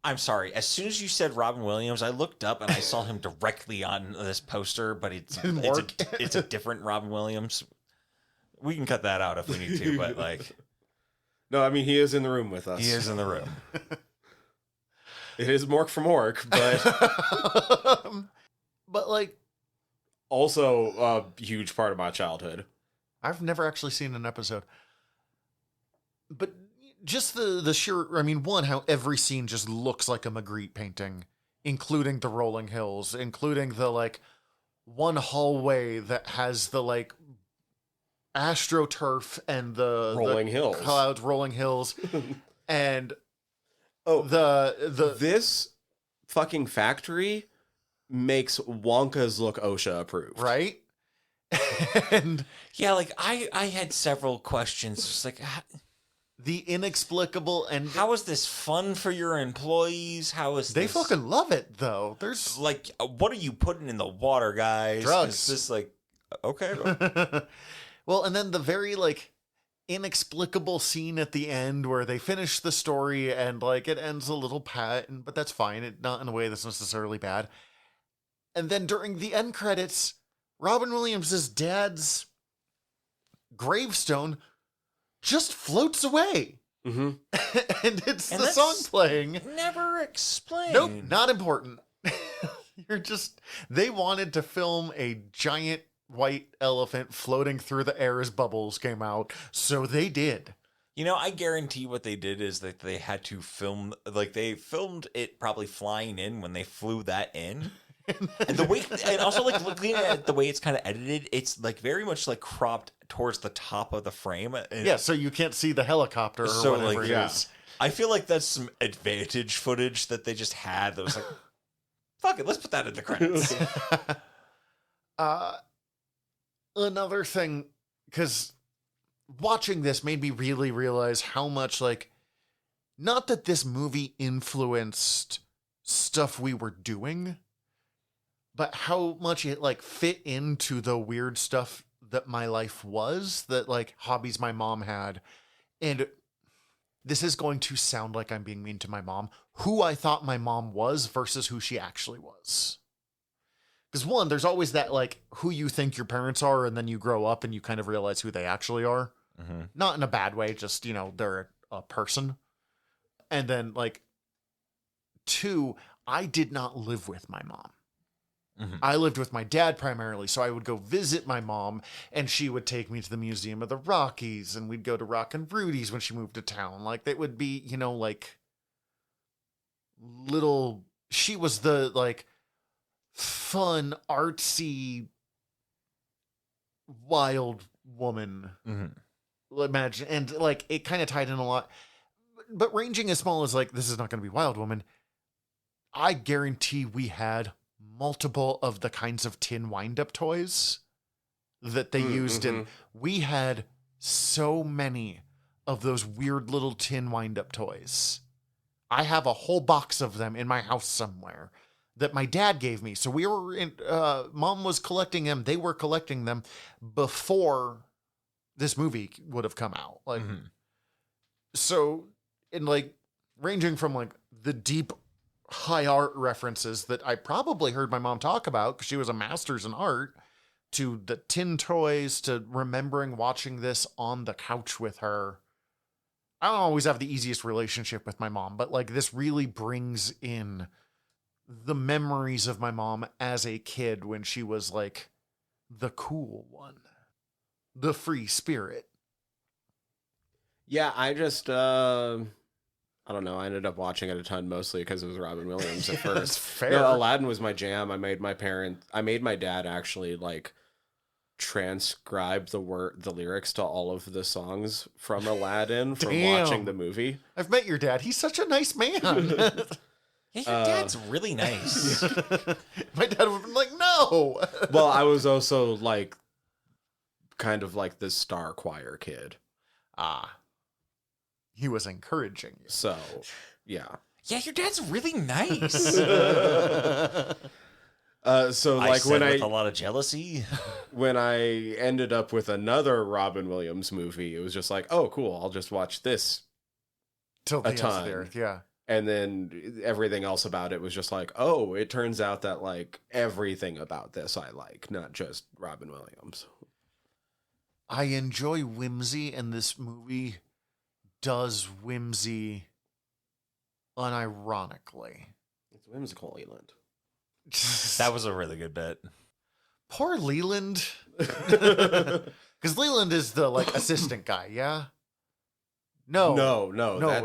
I'm sorry. As soon as you said Robin Williams, I looked up and I saw him directly on this poster, but it's a different Robin Williams. We can cut that out if we need to, but, like, no, I mean, he is in the room with us. He is in the room. It is Mork from Ork, but but, like, also a huge part of my childhood. I've never actually seen an episode, but just the sheer, I mean, one, how every scene just looks like a Magritte painting, including the rolling hills, including the, like, one hallway that has the, like, astroturf and the rolling hills, clouds, rolling hills, and the this fucking factory makes Wonka's look OSHA approved, right? And yeah, like, I had several questions, just like, the inexplicable and How is this fun for your employees? How is they this, fucking love it though. There's like, what are you putting in the water, guys? Drugs. It's just like, okay. well, and then the very like inexplicable scene at the end where they finish the story and like it ends a little pat, but that's fine. It not in a way that's necessarily bad. And then during the end credits, Robin Williams' dad's gravestone just floats away. Mm-hmm. And it's And the that's song playing. Never explained. Nope, not important. They wanted to film a giant white elephant floating through the air as bubbles came out, so they did. You know, I guarantee what they did is that they had to film, like, they filmed it probably flying in when they flew that in. And the way, and also like looking at the way it's kind of edited, it's like very much like cropped towards the top of the frame. And Yeah, so you can't see the helicopter or So, whatever like, it yeah. is. I feel like that's some advantage footage that they just had that was like, fuck it, let's put that in the credits. Another thing, because watching this made me really realize how much, like, not that this movie influenced stuff we were doing, but how much it, like, fit into the weird stuff that my life was, that, like, hobbies my mom had. And this is going to sound like I'm being mean to my mom, who I thought my mom was versus who she actually was. Because one, there's always that, like, who you think your parents are, and then you grow up and you kind of realize who they actually are. Mm-hmm. Not in a bad way, just, you know, they're a person. And then, like, two, I did not live with my mom. Mm-hmm. I lived with my dad primarily, so I would go visit my mom, and she would take me to the Museum of the Rockies, and we'd go to Rock and Rudy's when she moved to town. Like, that would be, you know, like, little... She was the, like, fun, artsy, wild woman. Mm-hmm. Imagine, and, like, it kind of tied in a lot. But ranging as small as, like, this is not going to be Wild Woman, I guarantee we had multiple of the kinds of tin wind-up toys that they used in. We had so many of those weird little tin wind-up toys. I have a whole box of them in my house somewhere that my dad gave me. So we were in, Mom was collecting them. They were collecting them before this movie would have come out. Like, so, in, like, ranging from, like, the deep high art references that I probably heard my mom talk about because she was a master's in art, to the tin toys, to remembering watching this on the couch with her. I don't always have the easiest relationship with my mom, but, like, this really brings in the memories of my mom as a kid when she was, like, the cool one, the free spirit. Yeah, I just I don't know. I ended up watching it a ton, mostly because it was Robin Williams at first. That's fair. No, Aladdin was my jam. I made my dad actually, like, transcribe the lyrics to all of the songs from Aladdin from Damn. watching the movie. I've met your dad. He's such a nice man. Yeah, your dad's really nice. My dad would have been like, no. Well, I was also, like, kind of like the star choir kid. He was encouraging you. So, yeah. Yeah, your dad's really nice. So, like, said with a lot of jealousy. when I ended up with another Robin Williams movie, it was just like, oh, cool, I'll just watch this. Till the A ends of ton. the earth, yeah. And then everything else about it was just like, oh, it turns out that, like, everything about this I like, not just Robin Williams. I enjoy whimsy, and this movie does whimsy unironically. It's whimsical, Leland. That was a really good bit. Poor Leland. Because Leland is the, like, assistant guy, yeah? No,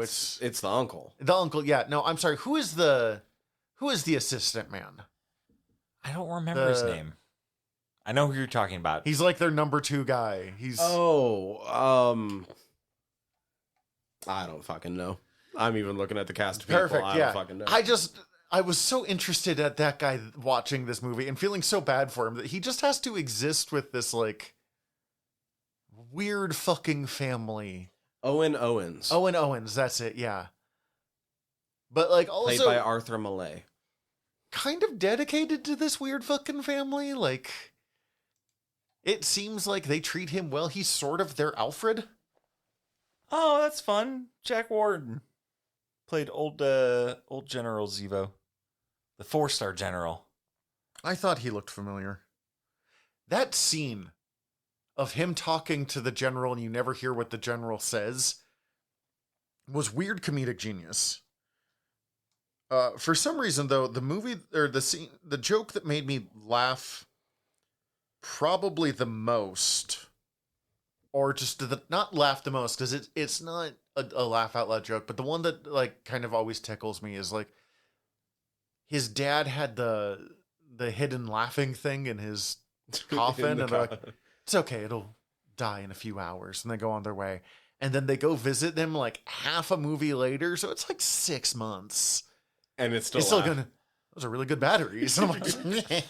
It's the uncle. the uncle. Yeah, no, I'm sorry. Who is the assistant man? I don't remember his The- name. I know who you're talking about. He's like their number 2 guy. He's I don't fucking know. I'm even looking at the cast of people. perfect. I Yeah, don't fucking know. I was so interested at that guy watching this movie and feeling so bad for him that he just has to exist with this, like, weird fucking family Owen Owens. Owen Owens, that's it, yeah. But like Played also by Arthur Millay. kind of dedicated to this weird fucking family. Like, it seems like they treat him well. He's sort of their Alfred. Oh, that's fun. Jack Warden played old General Zevo, the 4-star general. I thought he looked familiar. That scene of him talking to the general and you never hear what the general says was weird comedic genius. For some reason, though, the movie or the scene, the joke that made me laugh probably the most, or just not laugh the most, because it's not a laugh out loud joke, but the one that like kind of always tickles me is like his dad had the hidden laughing thing in his coffin, and they're like, it's okay, it'll die in a few hours, and they go on their way, and then they go visit him like half a movie later, so it's like 6 months. And it's He's still gonna. Those are really good batteries. And I'm like,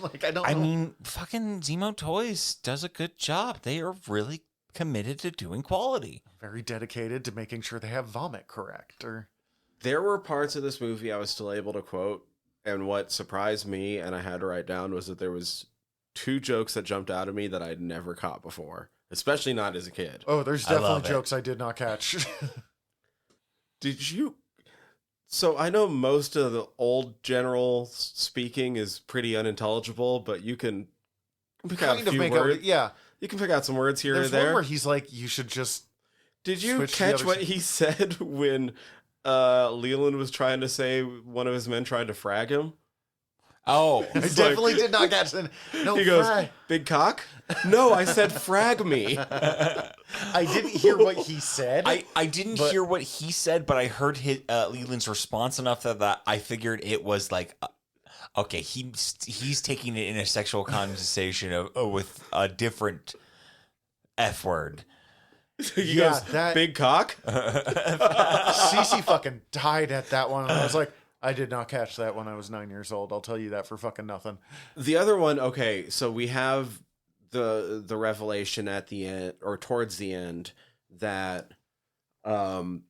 like I don't. I know. mean, fucking Zemo Toys does a good job. They are really committed to doing quality. Very dedicated to making sure they have vomit correct. Or There were parts of this movie I was still able to quote, and what surprised me and I had to write down was that there was 2 jokes that jumped out at me that I'd never caught before, especially not as a kid. oh, there's I love definitely it. jokes I did not catch. Did you? So I know most of the old general speaking is pretty unintelligible, but you can pick out a kind of few make words. out. Yeah, You can pick out some words here there's or there. one where he's like, you should just. Did you switch to the catch other what side. he said when Leland was trying to say one of his men tried to frag him? Oh, I definitely did not catch that. No, He goes, Fry. "Big cock?" No, I said frag me. I didn't hear what he said. I didn't But- hear what he said, but I heard Leland's response enough that I figured it was like, okay, he's taking it in a sexual conversation with a different F word. He Yeah, goes, that- "Big cock?" Cece fucking died at that one. And I was like, I did not catch that when I was 9 years old. I'll tell you that for fucking nothing. The other one, okay, so we have the revelation at the end or towards the end that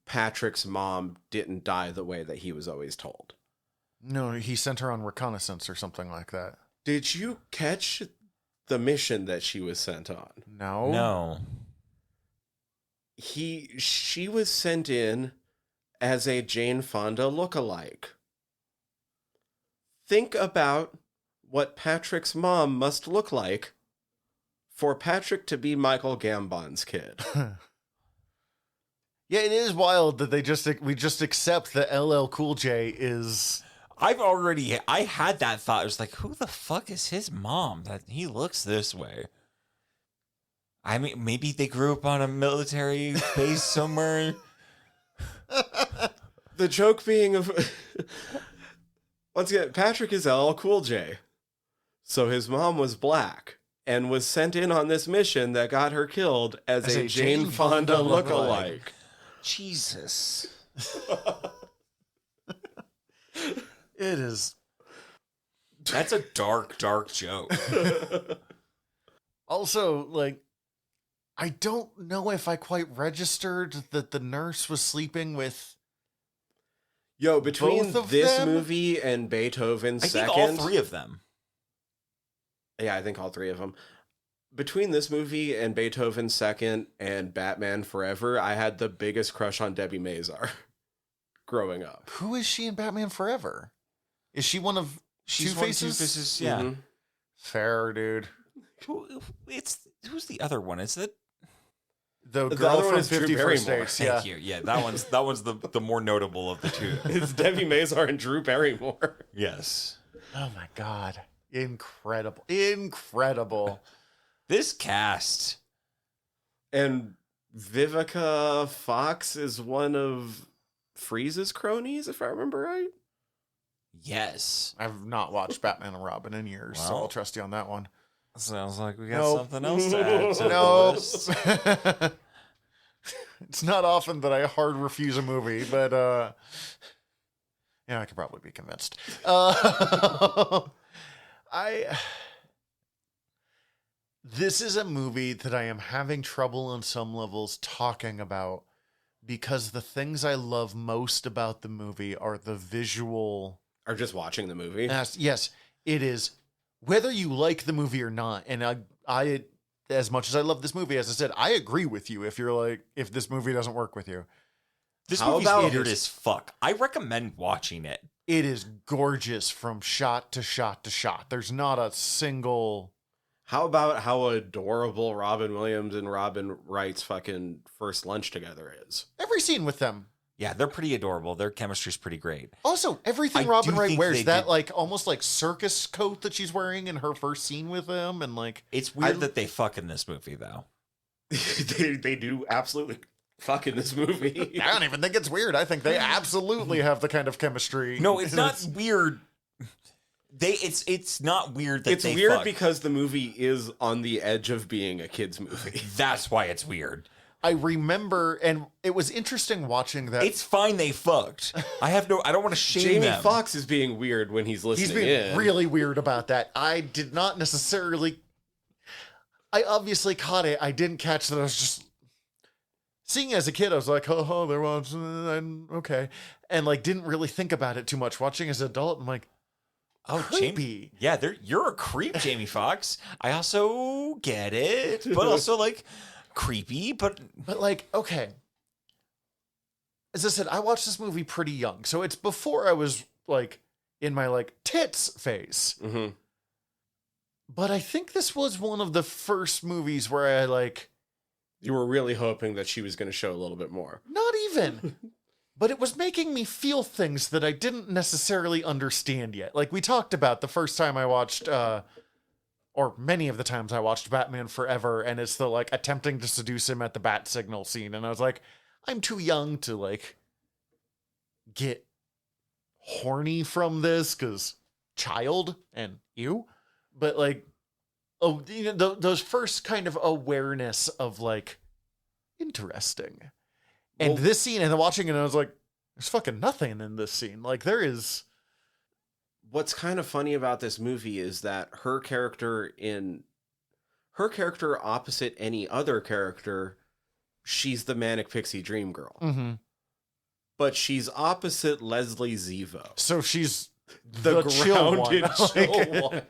Patrick's mom didn't die the way that he was always told. No, he sent her on reconnaissance or something like that. Did you catch the mission that she was sent on? No. No. She was sent in as a Jane Fonda lookalike. Think about what Patrick's mom must look like for Patrick to be Michael Gambon's kid. Yeah, it is wild that we just accept that LL Cool J is. I had that thought. I was like, who the fuck is his mom that he looks this way? I mean, maybe they grew up on a military base somewhere. The joke being of once again, Patrick is LL Cool J. So his mom was black and was sent in on this mission that got her killed as a Jane Fonda lookalike. Jesus. It is. That's a dark, dark joke. Also, like, I don't know if I quite registered that the nurse was sleeping with. Yo, between Both of this them? movie and Beethoven's I think second, all 3 of them. yeah, I think all 3 of them. Between this movie and Beethoven's second and Batman Forever, I had the biggest crush on Debbie Mazar growing up. Who is she in Batman Forever? Is she one of She's Two one of Faces? Two-Faces, yeah. Mhm. Fair, dude. Who's the other one? Is it? The The girl other one from is Drew 50 First Barrymore. Dates. Thank Yeah. you. Yeah, that one's the more notable of the 2. It's Debbie Mazar and Drew Barrymore. Yes. Oh my god. Incredible. Incredible. This cast. And Vivica Fox is one of Freeze's cronies, if I remember right. Yes. I've not watched Batman and Robin in years, so Well. I'll trust you on that one. Sounds like we got Nope. something else to add to the No. list. It's not often that I hard refuse a movie, but yeah, I could probably be convinced. This is a movie that I am having trouble on some levels talking about because the things I love most about the movie are the visual. Or just watching the movie. Yes, it is. Whether you like the movie or not, and I, as much as I love this movie, as I said, I agree with you if you're like, if this movie doesn't work with you. This How movie's about- weird as fuck. I recommend watching it. It is gorgeous from shot to shot to shot. There's not a single... How about how adorable Robin Williams and Robin Wright's fucking first lunch together is? Every scene with them. Yeah, they're pretty adorable. Their chemistry's pretty great. Also, everything I Robin do Wright think wears, they that did- like almost like circus coat that she's wearing in her first scene with him, and like It's weird that they fuck in this movie, though. they do absolutely fuck in this movie. I don't even think it's weird. I think they absolutely have the kind of chemistry. No, it's not weird. It's not weird that It's they weird fuck. because the movie is on the edge of being a kid's movie. That's why it's weird. I remember, and it was interesting watching that. It's fine they fucked. I don't want to shame Jamie them. Foxx is being weird when he's listening He's being in. really weird about that. I did not necessarily. I obviously caught it. I didn't catch that. I was just seeing as a kid. I was like, oh, there was okay, and like didn't really think about it too much. Watching as an adult, I'm like, Oh, creepy. Jamie. Yeah, you're a creep, Jamie Foxx. I also get it, but also like creepy, but like, okay. As I said, I watched this movie pretty young, so it's before I was like in my like tits phase. Mm-hmm. But I think this was one of the first movies where I like. You were really hoping that she was going to show a little bit more. Not even. But it was making me feel things that I didn't necessarily understand yet. Like we talked about the first time I watched, or many of the times I watched Batman Forever, and it's the like attempting to seduce him at the bat signal scene. And I was like, I'm too young to like get horny from this because child and you. But like, oh, you know, those first kind of awareness of like interesting. And Well- this scene, and then watching it, I was like, there's fucking nothing in this scene. Like, there is. What's kind of funny about this movie is that her character opposite any other character, she's the manic pixie dream girl. Mm-hmm. But she's opposite Leslie Zevo. So she's The chill one. grounded, chill one.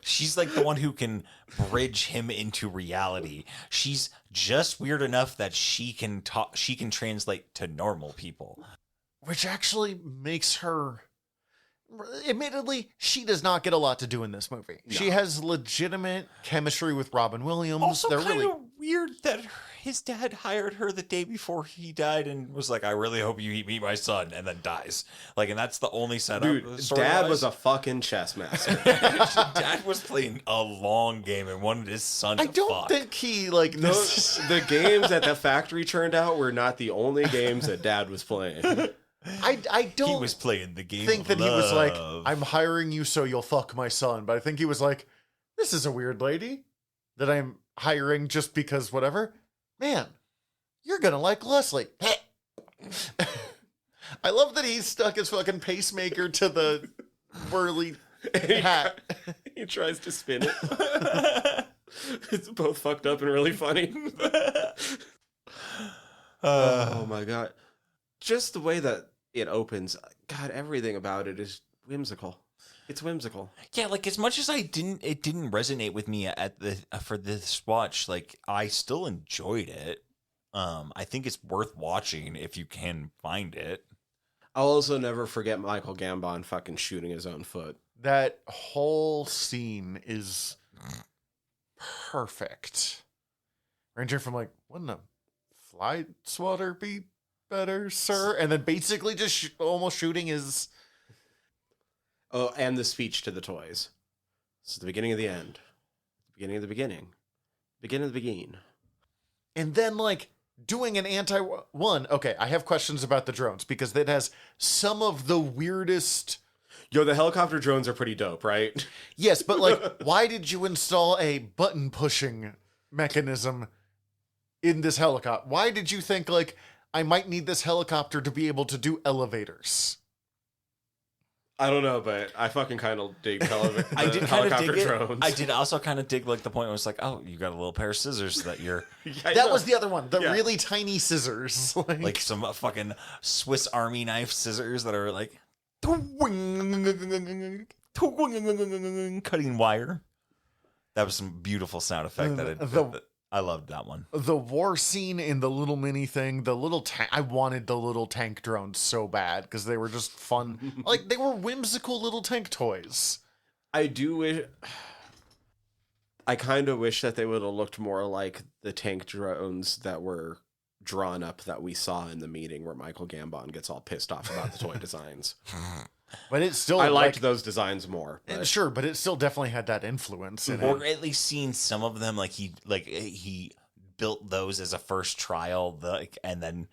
she's like the one who can bridge him into reality. She's just weird enough that she can talk. She can translate to normal people. Which actually makes her. Admittedly, she does not get a lot to do in this movie. No. She has legitimate chemistry with Robin Williams. Also, They're kind really. of weird that his dad hired her the day before he died and was like, "I really hope you meet my son," and then dies. Like, and that's the only setup. Dude, Dad was a fucking chess master. Dad was playing a long game and wanted his son I to don't fuck. think he, like, The games that the factory turned out were not the only games that Dad was playing. I don't He was playing the game. think of that he was like, love. I'm hiring you so you'll fuck my son. But I think he was like, this is a weird lady that I'm hiring just because whatever. Man, you're gonna like Leslie. I love that he stuck his fucking pacemaker to the whirly hat. He tries to spin it. It's both fucked up and really funny. Oh my god. Just the way that it opens, God, everything about it is whimsical. It's whimsical. Yeah, like as much as it didn't resonate with me at the for this watch. Like I still enjoyed it. I think it's worth watching if you can find it. I'll also never forget Michael Gambon fucking shooting his own foot. That whole scene is perfect. Ranging from like, wouldn't a fly swatter be better, sir? And then basically just almost shooting his. Oh, and the speech to the toys. This is the beginning of the end. Beginning of the beginning. Beginning of the beginning. And then like doing an one. Okay, I have questions about the drones because it has some of the weirdest. Yo, the helicopter drones are pretty dope, right? Yes, but like, why did you install a button pushing mechanism in this helicopter? Why did you think like I might need this helicopter to be able to do elevators? I don't know, but I fucking kind of dig I did kind of helicopter dig drones. it. I did also kind of dig like the point where it's like, oh, you got a little pair of scissors that you're That was the other one. The Yeah. really tiny scissors. like some fucking Swiss Army knife scissors that are like cutting wire. That was some beautiful sound effect that I loved that one. The war scene in the little mini thing, the little tank. I wanted the little tank drones so bad because they were just fun. Like, they were whimsical little tank toys. I do wish. I kind of wish that they would have looked more like the tank drones that were drawn up that we saw in the meeting where Michael Gambon gets all pissed off about the toy designs. But it's still. I liked those designs more. But... Sure, but it still definitely had that influence in Or it. at least seeing some of them, like he built those as a first trial, and then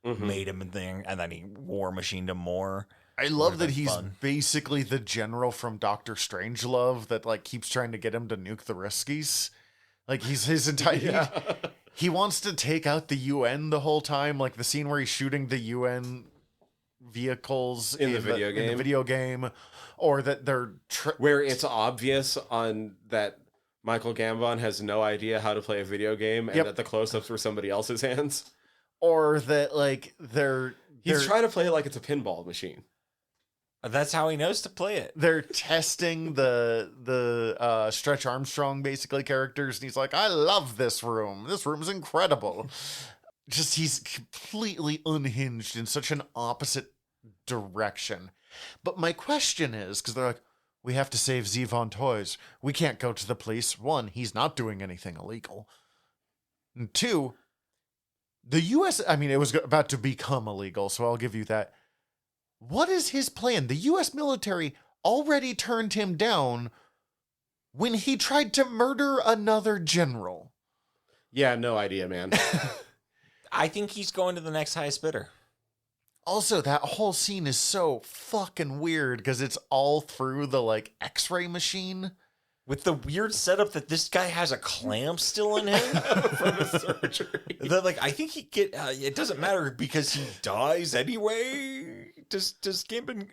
made him a thing, and then he war machined them more. I love that been he's fun. basically the general from Doctor Strangelove that like keeps trying to get him to nuke the Riskies. Like he's his entire he wants to take out the UN the whole time. Like the scene where he's shooting the UN vehicles In the video game. or that they're where it's obvious on that Michael Gambon has no idea how to play a video game and that the close-ups were somebody else's hands. or that like He's trying to play it like it's a pinball machine. That's how he knows to play it. they're testing the Stretch Armstrong basically characters, and he's like, I love this room. This room's incredible. Just he's completely unhinged in such an opposite direction. But my question is, because they're like, we have to save Zevon Toys. We can't go to the police. One, he's not doing anything illegal. And two, the U.S., I mean, it was about to become illegal, so I'll give you that. What is his plan? The U.S. military already turned him down when he tried to murder another general. Yeah, no idea, man. I think he's going to the next highest bidder. Also, that whole scene is so fucking weird because it's all through the like X-ray machine. With the weird setup that this guy has a clamp still in him From the surgery. that, like, I think he it doesn't matter because he dies anyway. Does Gambon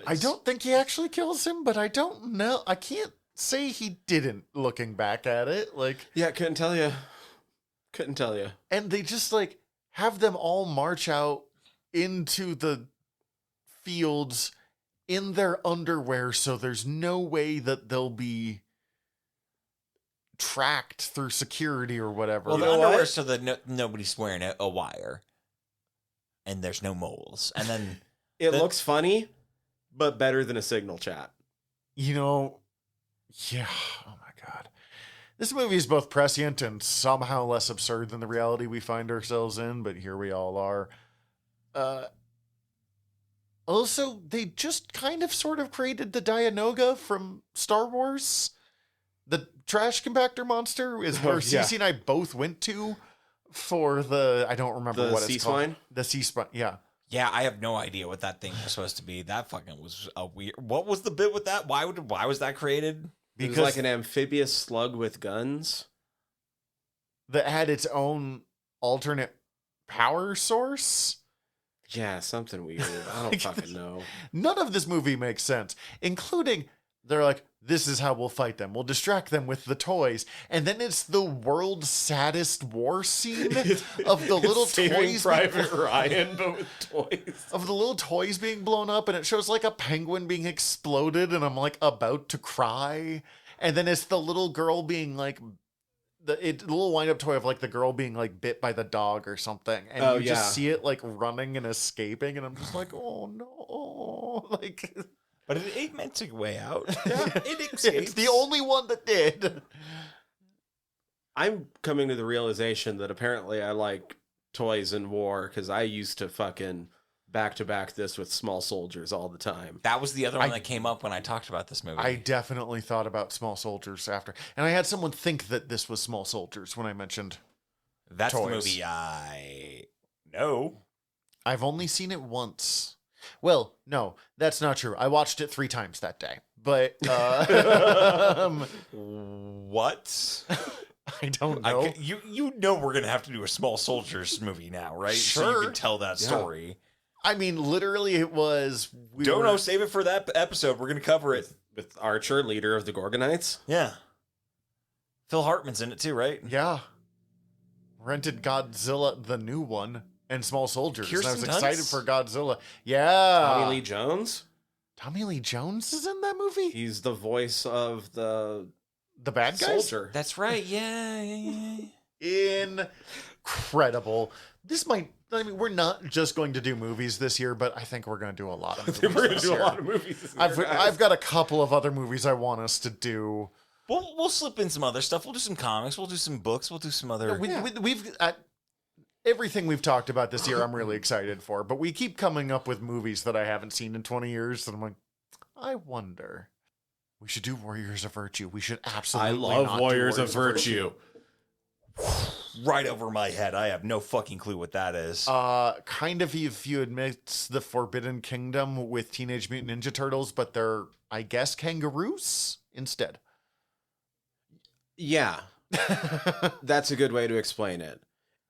I don't think he actually kills him, but I don't know. I can't say he didn't. Looking back at it, like, Yeah, couldn't tell you. Couldn't tell you. and they just like have them all march out into the fields in their underwear, so there's no way that they'll be tracked through security or whatever. Well, You the know underwear what? so that nobody's wearing a wire, and there's no moles, and then It That- looks funny, but better than a signal chat. You know, yeah, oh my god. This movie is both prescient and somehow less absurd than the reality we find ourselves in, but here we all are. Also, they just kind of sort of created the Dianoga from Star Wars. The trash compactor monster is where yeah. Cece and I both went to for the, I don't remember The what sea it's called. swine? The sea spine, yeah. yeah, I have no idea what that thing was supposed to be. That fucking was a weird. What was the bit with that? Why was that created? It was Because like an amphibious slug with guns. that had its own alternate power source. Yeah, something weird. I don't fucking know. None of this movie makes sense, including they're like, this is how we'll fight them. We'll distract them with the toys. And then it's the world's saddest war scene of the little Saving toys. Private Ryan, but with toys. Of the little toys being blown up, and it shows like a penguin being exploded, and I'm like about to cry. And then it's the little girl being like, the little wind up toy of like the girl being like bit by the dog or something, and Oh, you just yeah. see it like running and escaping, and I'm just like, oh no, like But it meant its way out. It escaped. it's the only one that did. I'm coming to the realization that apparently I like toys and war because I used to fucking back-to-back this with Small Soldiers all the time. That was the other one that came up when I talked about this movie. I definitely thought about Small Soldiers after, and I had someone think that this was Small Soldiers when I mentioned. That's the toys. movie I know. I've only seen it once. Well, no, that's not true. I watched it 3 times that day, but What? I don't know. You know we're gonna have to do a Small Soldiers movie now, right? So you Sure. can tell that Yeah. story. I mean, literally, it was. Don't know. Save it for that episode. We're gonna cover it. With Archer, leader of the Gorgonites. Yeah. Phil Hartman's in it too, right? Yeah. Rented Godzilla, the new one, and Small Soldiers. And I was Kirsten excited Dunst? for Godzilla. Yeah. Tommy Lee Jones. Tommy Lee Jones is in that movie? He's the voice of the bad guys? soldier. That's right. Yeah. Incredible. This might. I mean, we're not just going to do movies this year, but I think we're going to do a lot of movies. We're going to this do year. a lot of movies this year, guys. I've got a couple of other movies I want us to do. We'll slip in some other stuff. We'll do some comics. We'll do some books. We'll do some other. We've everything we've talked about this year. I'm really excited for, but we keep coming up with movies that I haven't seen in 20 years. And I'm like, I wonder. We should do Warriors of Virtue. We should absolutely. I love not do Warriors of Virtue. Right over my head. I have no fucking clue what that is. Kind of if you admit the Forbidden Kingdom with Teenage Mutant Ninja Turtles, but they're, I guess, kangaroos instead. Yeah, that's a good way to explain it.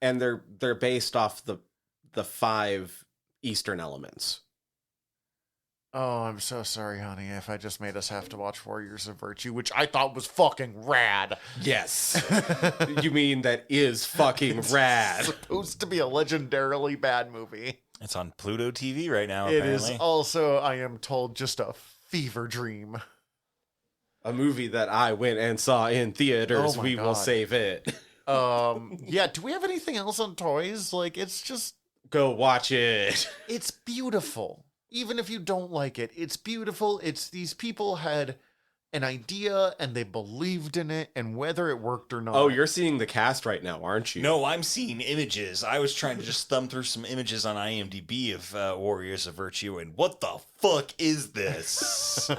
And they're based off the 5 Eastern elements. Oh, I'm so sorry, honey, if I just made us have to watch Warriors of Virtue, which I thought was fucking rad. Yes. You mean that is fucking rad. It's supposed to be a legendarily bad movie. It's on Pluto TV right now, It apparently. is also, I am told, just a fever dream. A movie that I went and saw in theaters. Oh my We will God. save it. Yeah, do we have anything else on toys? Like, it's just... Go watch it. It's beautiful. Even if you don't like it, it's beautiful. It's these people had an idea and they believed in it, and whether it worked or not. Oh, you're seeing the cast right now, aren't you? No, I'm seeing images. I was trying to just thumb through some images on IMDb of Warriors of Virtue, and what the fuck is this?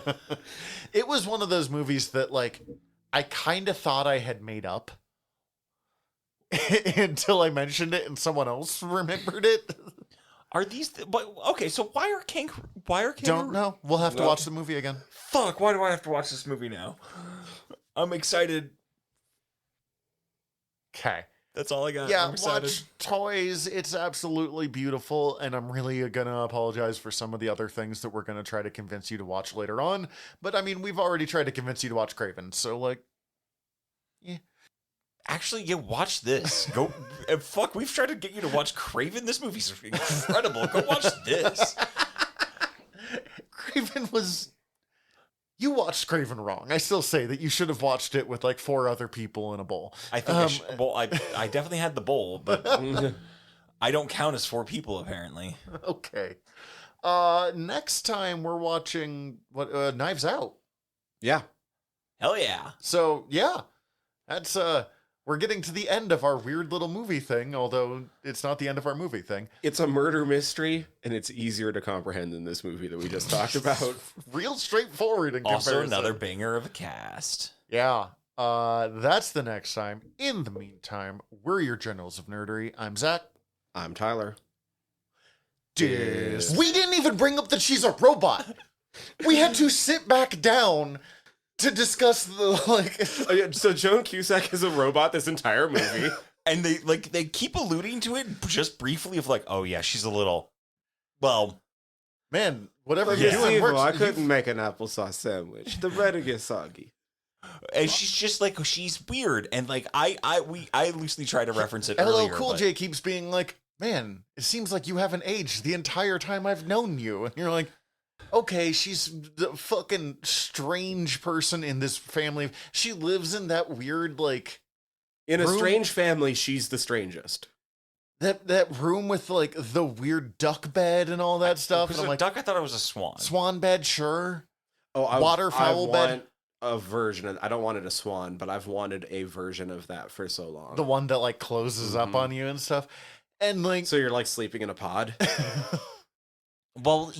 It was one of those movies that, like, I kind of thought I had made up until I mentioned it and someone else remembered it. Are these? Okay, so why are kangaroo? Don't know. We'll have to watch the movie again. Fuck! Why do I have to watch this movie now? I'm excited. Okay. That's all I got. Yeah, I'm excited. watch Toys. It's absolutely beautiful, and I'm really gonna apologize for some of the other things that we're gonna try to convince you to watch later on. But I mean, we've already tried to convince you to watch Craven, so like, yeah. Actually, yeah, watch this. Go. Fuck, we've tried to get you to watch Craven. This movie's incredible. Go watch this. Craven was. You watched Craven wrong. I still say that you should have watched it with like 4 other people in a bowl. I think I definitely had the bowl, but I don't count as 4 people apparently. Okay. Next time we're watching Knives Out. Yeah. Hell yeah. So yeah, that's we're getting to the end of our weird little movie thing, although it's not the end of our movie thing. It's a murder mystery, and it's easier to comprehend than this movie that we just talked about. Real straightforward in Also comparison. another banger of a cast. Yeah. That's the next time. In the meantime, we're your generals of nerdery. I'm Zach. I'm Tyler. Dis. We didn't even bring up that she's a robot. We had to sit back down to discuss the Oh, yeah, so Joan Cusack is a robot this entire movie. And they keep alluding to it just briefly of like, oh yeah, she's a little, well, Man, whatever Yeah. you're doing works. I couldn't make an applesauce sandwich. The bread would get soggy. and she's just like, she's weird. And like, I loosely try to reference it LL earlier. Cool but- J keeps being like, man, it seems like you haven't aged the entire time I've known you. And you're like, okay, she's the fucking strange person in this family. She lives in that weird, like, In a Room- strange family, she's the strangest. that room with, like, the weird duck bed and all that stuff. Was And it I'm a like, duck? I thought it was a swan. swan bed, sure. Oh, Waterfowl I bed. want a version of, I don't want it a swan, but I've wanted a version of that for so long. The one that, like, closes up Mhm. on you and stuff. And, like, So you're like sleeping in a pod? Well,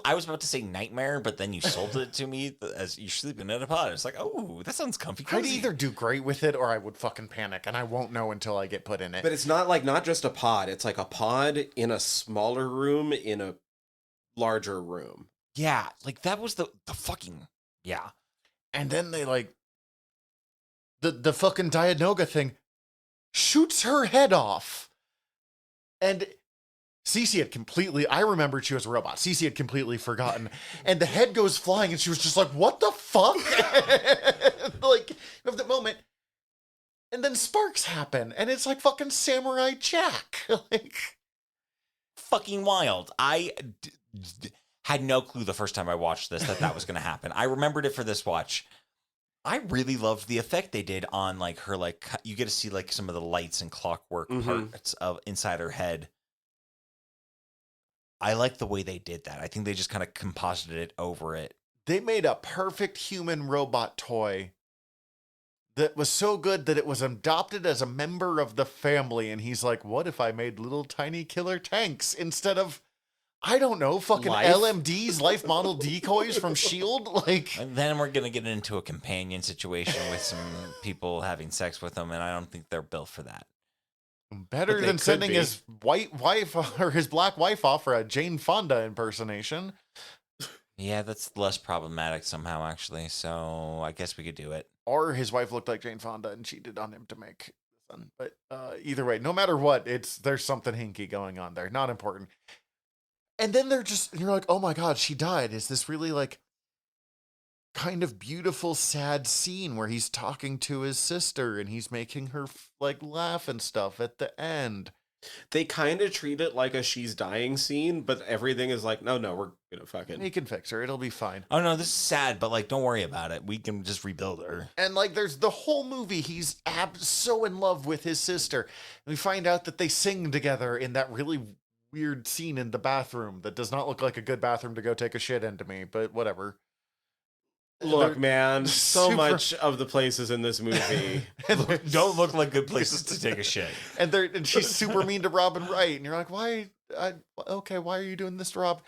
I was about to say nightmare, but then you sold it to me as you're sleeping in a pod. It's like, oh, that sounds comfy. I'd Cozy. either do great with it or I would fucking panic, and I won't know until I get put in it. But it's not just a pod. It's like a pod in a smaller room in a larger room. Yeah, like that was the fucking, yeah. And then they, like, the fucking Dianoga thing shoots her head off. And Cece had completely, I remembered she was a robot. Cece had completely forgotten. And the head goes flying and she was just like, what the fuck? Like, you have the moment. And then sparks happen and it's like fucking Samurai Jack. Like, Fucking wild. Had no clue the first time I watched this that was going to happen. I remembered it for this watch. I really loved the effect they did on like her, like you get to see like some of the lights and clockwork parts of inside her head. I like the way they did that. I think they just kind of composited it over it. they made a perfect human robot toy that was so good that it was adopted as a member of the family. And he's like, what if I made little tiny killer tanks instead of, I don't know, fucking LMDs, life model decoys from S.H.I.E.L.D.? Like, And then we're going to get into a companion situation with some people having sex with them, and I don't think they're built for that. better than sending his white wife or his black wife off for a Jane Fonda impersonation. Yeah, that's less problematic somehow, actually. So I guess we could do it. Or his wife looked like Jane Fonda and cheated on him to make the son. But either way, no matter what, there's something hinky going on there. Not important. And then you're like, oh my God, she died. Is this really like kind of beautiful, sad scene where he's talking to his sister and he's making her like laugh and stuff at the end? They kind of treat it like a she's dying scene, but everything is like, no, we're gonna fucking. He can fix her. It'll be fine. Oh no, this is sad, but like, don't worry about it. We can just rebuild her. And like, there's the whole movie. He's so in love with his sister. And we find out that they sing together in that really weird scene in the bathroom that does not look like a good bathroom to go take a shit into me, but whatever. Look, man, so super- much of the places in this movie. Don't look like good places to take a shit. And she's super mean to Robin Wright, and you're like, why? Why are you doing this to Rob?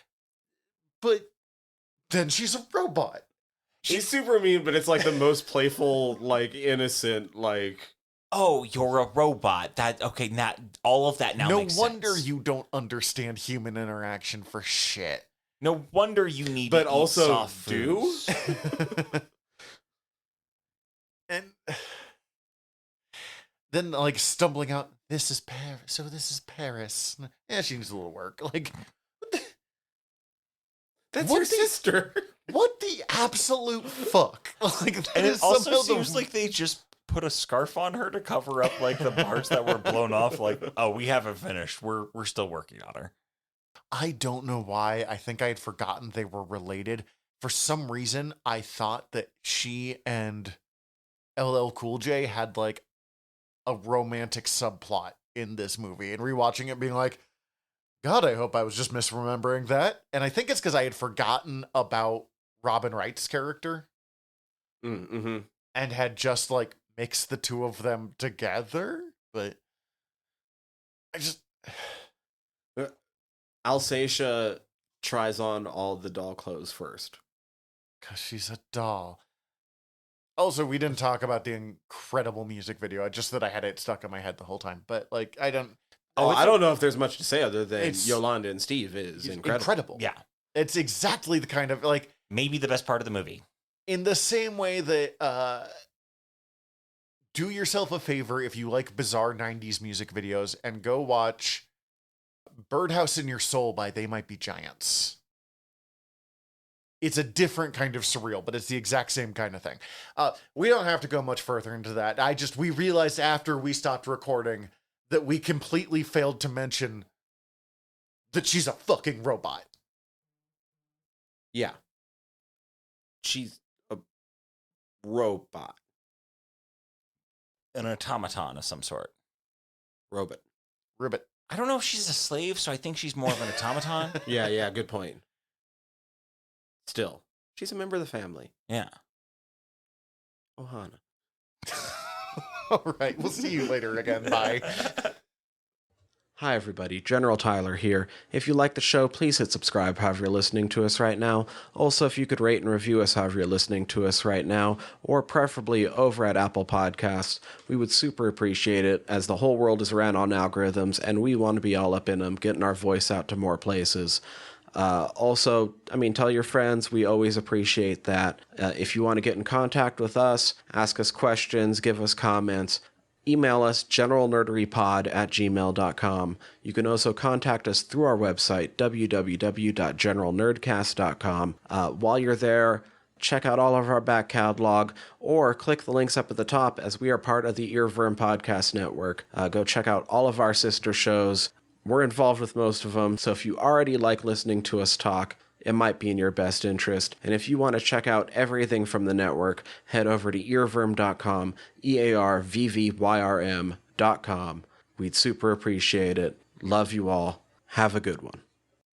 But then she's a robot. She's super mean, but it's like the most playful, like innocent, like. Oh, you're a robot. Not all of that now. No makes wonder sense. you don't understand human interaction for shit. No wonder you need But to also eat soft do? foods. And then like stumbling out, this is Paris. So this is Paris. Yeah, she needs a little work. Like, That's What your the- sister. what the absolute fuck? Like, that And is it also somehow seems like they just put a scarf on her to cover up like the parts that were blown off. Like, oh, we haven't finished. We're still working on her. I don't know why. I think I had forgotten they were related. For some reason, I thought that she and LL Cool J had like a romantic subplot in this movie, and rewatching it being like, God, I hope I was just misremembering that. And I think it's because I had forgotten about Robin Wright's character Mm-hmm. and had just like mixed the two of them together. But I just, Alsatia tries on all the doll clothes first. because she's a doll. Also, we didn't talk about the incredible music video. Just that I had it stuck in my head the whole time. But like, I don't. Oh, it's I don't know if there's much to say other than It's- Yolanda and Steve is incredible. Yeah. It's exactly the kind of like, Maybe the best part of the movie. in the same way that do yourself a favor if you like bizarre 90s music videos and go watch Birdhouse in Your Soul by They Might Be Giants. It's a different kind of surreal, but it's the exact same kind of thing. We don't have to go much further into that. We realized after we stopped recording that we completely failed to mention that she's a fucking robot. Yeah. She's a robot. An automaton of some sort. Robot. Ribbit. I don't know if she's a slave, so I think she's more of an automaton. Yeah, good point. Still, she's a member of the family. Yeah. Ohana. All right, we'll see you later again. Bye. Hi, everybody. General Tyler here. If you like the show, please hit subscribe however you're listening to us right now. Also, if you could rate and review us however you're listening to us right now, or preferably over at Apple Podcasts, we would super appreciate it, as the whole world is ran on algorithms, and we want to be all up in them, getting our voice out to more places. Also, tell your friends. We always appreciate that. If you want to get in contact with us, ask us questions, give us comments, email us generalnerderypod@gmail.com. You can also contact us through our website, www.generalnerdcast.com. While you're there, check out all of our back catalog, or click the links up at the top as we are part of the Earworm Podcast Network. Go check out all of our sister shows. We're involved with most of them, so if you already like listening to us talk, it might be in your best interest. And if you want to check out everything from the network, head over to earworm.com, EARVVYRM.com. We'd super appreciate it. Love you all. Have a good one.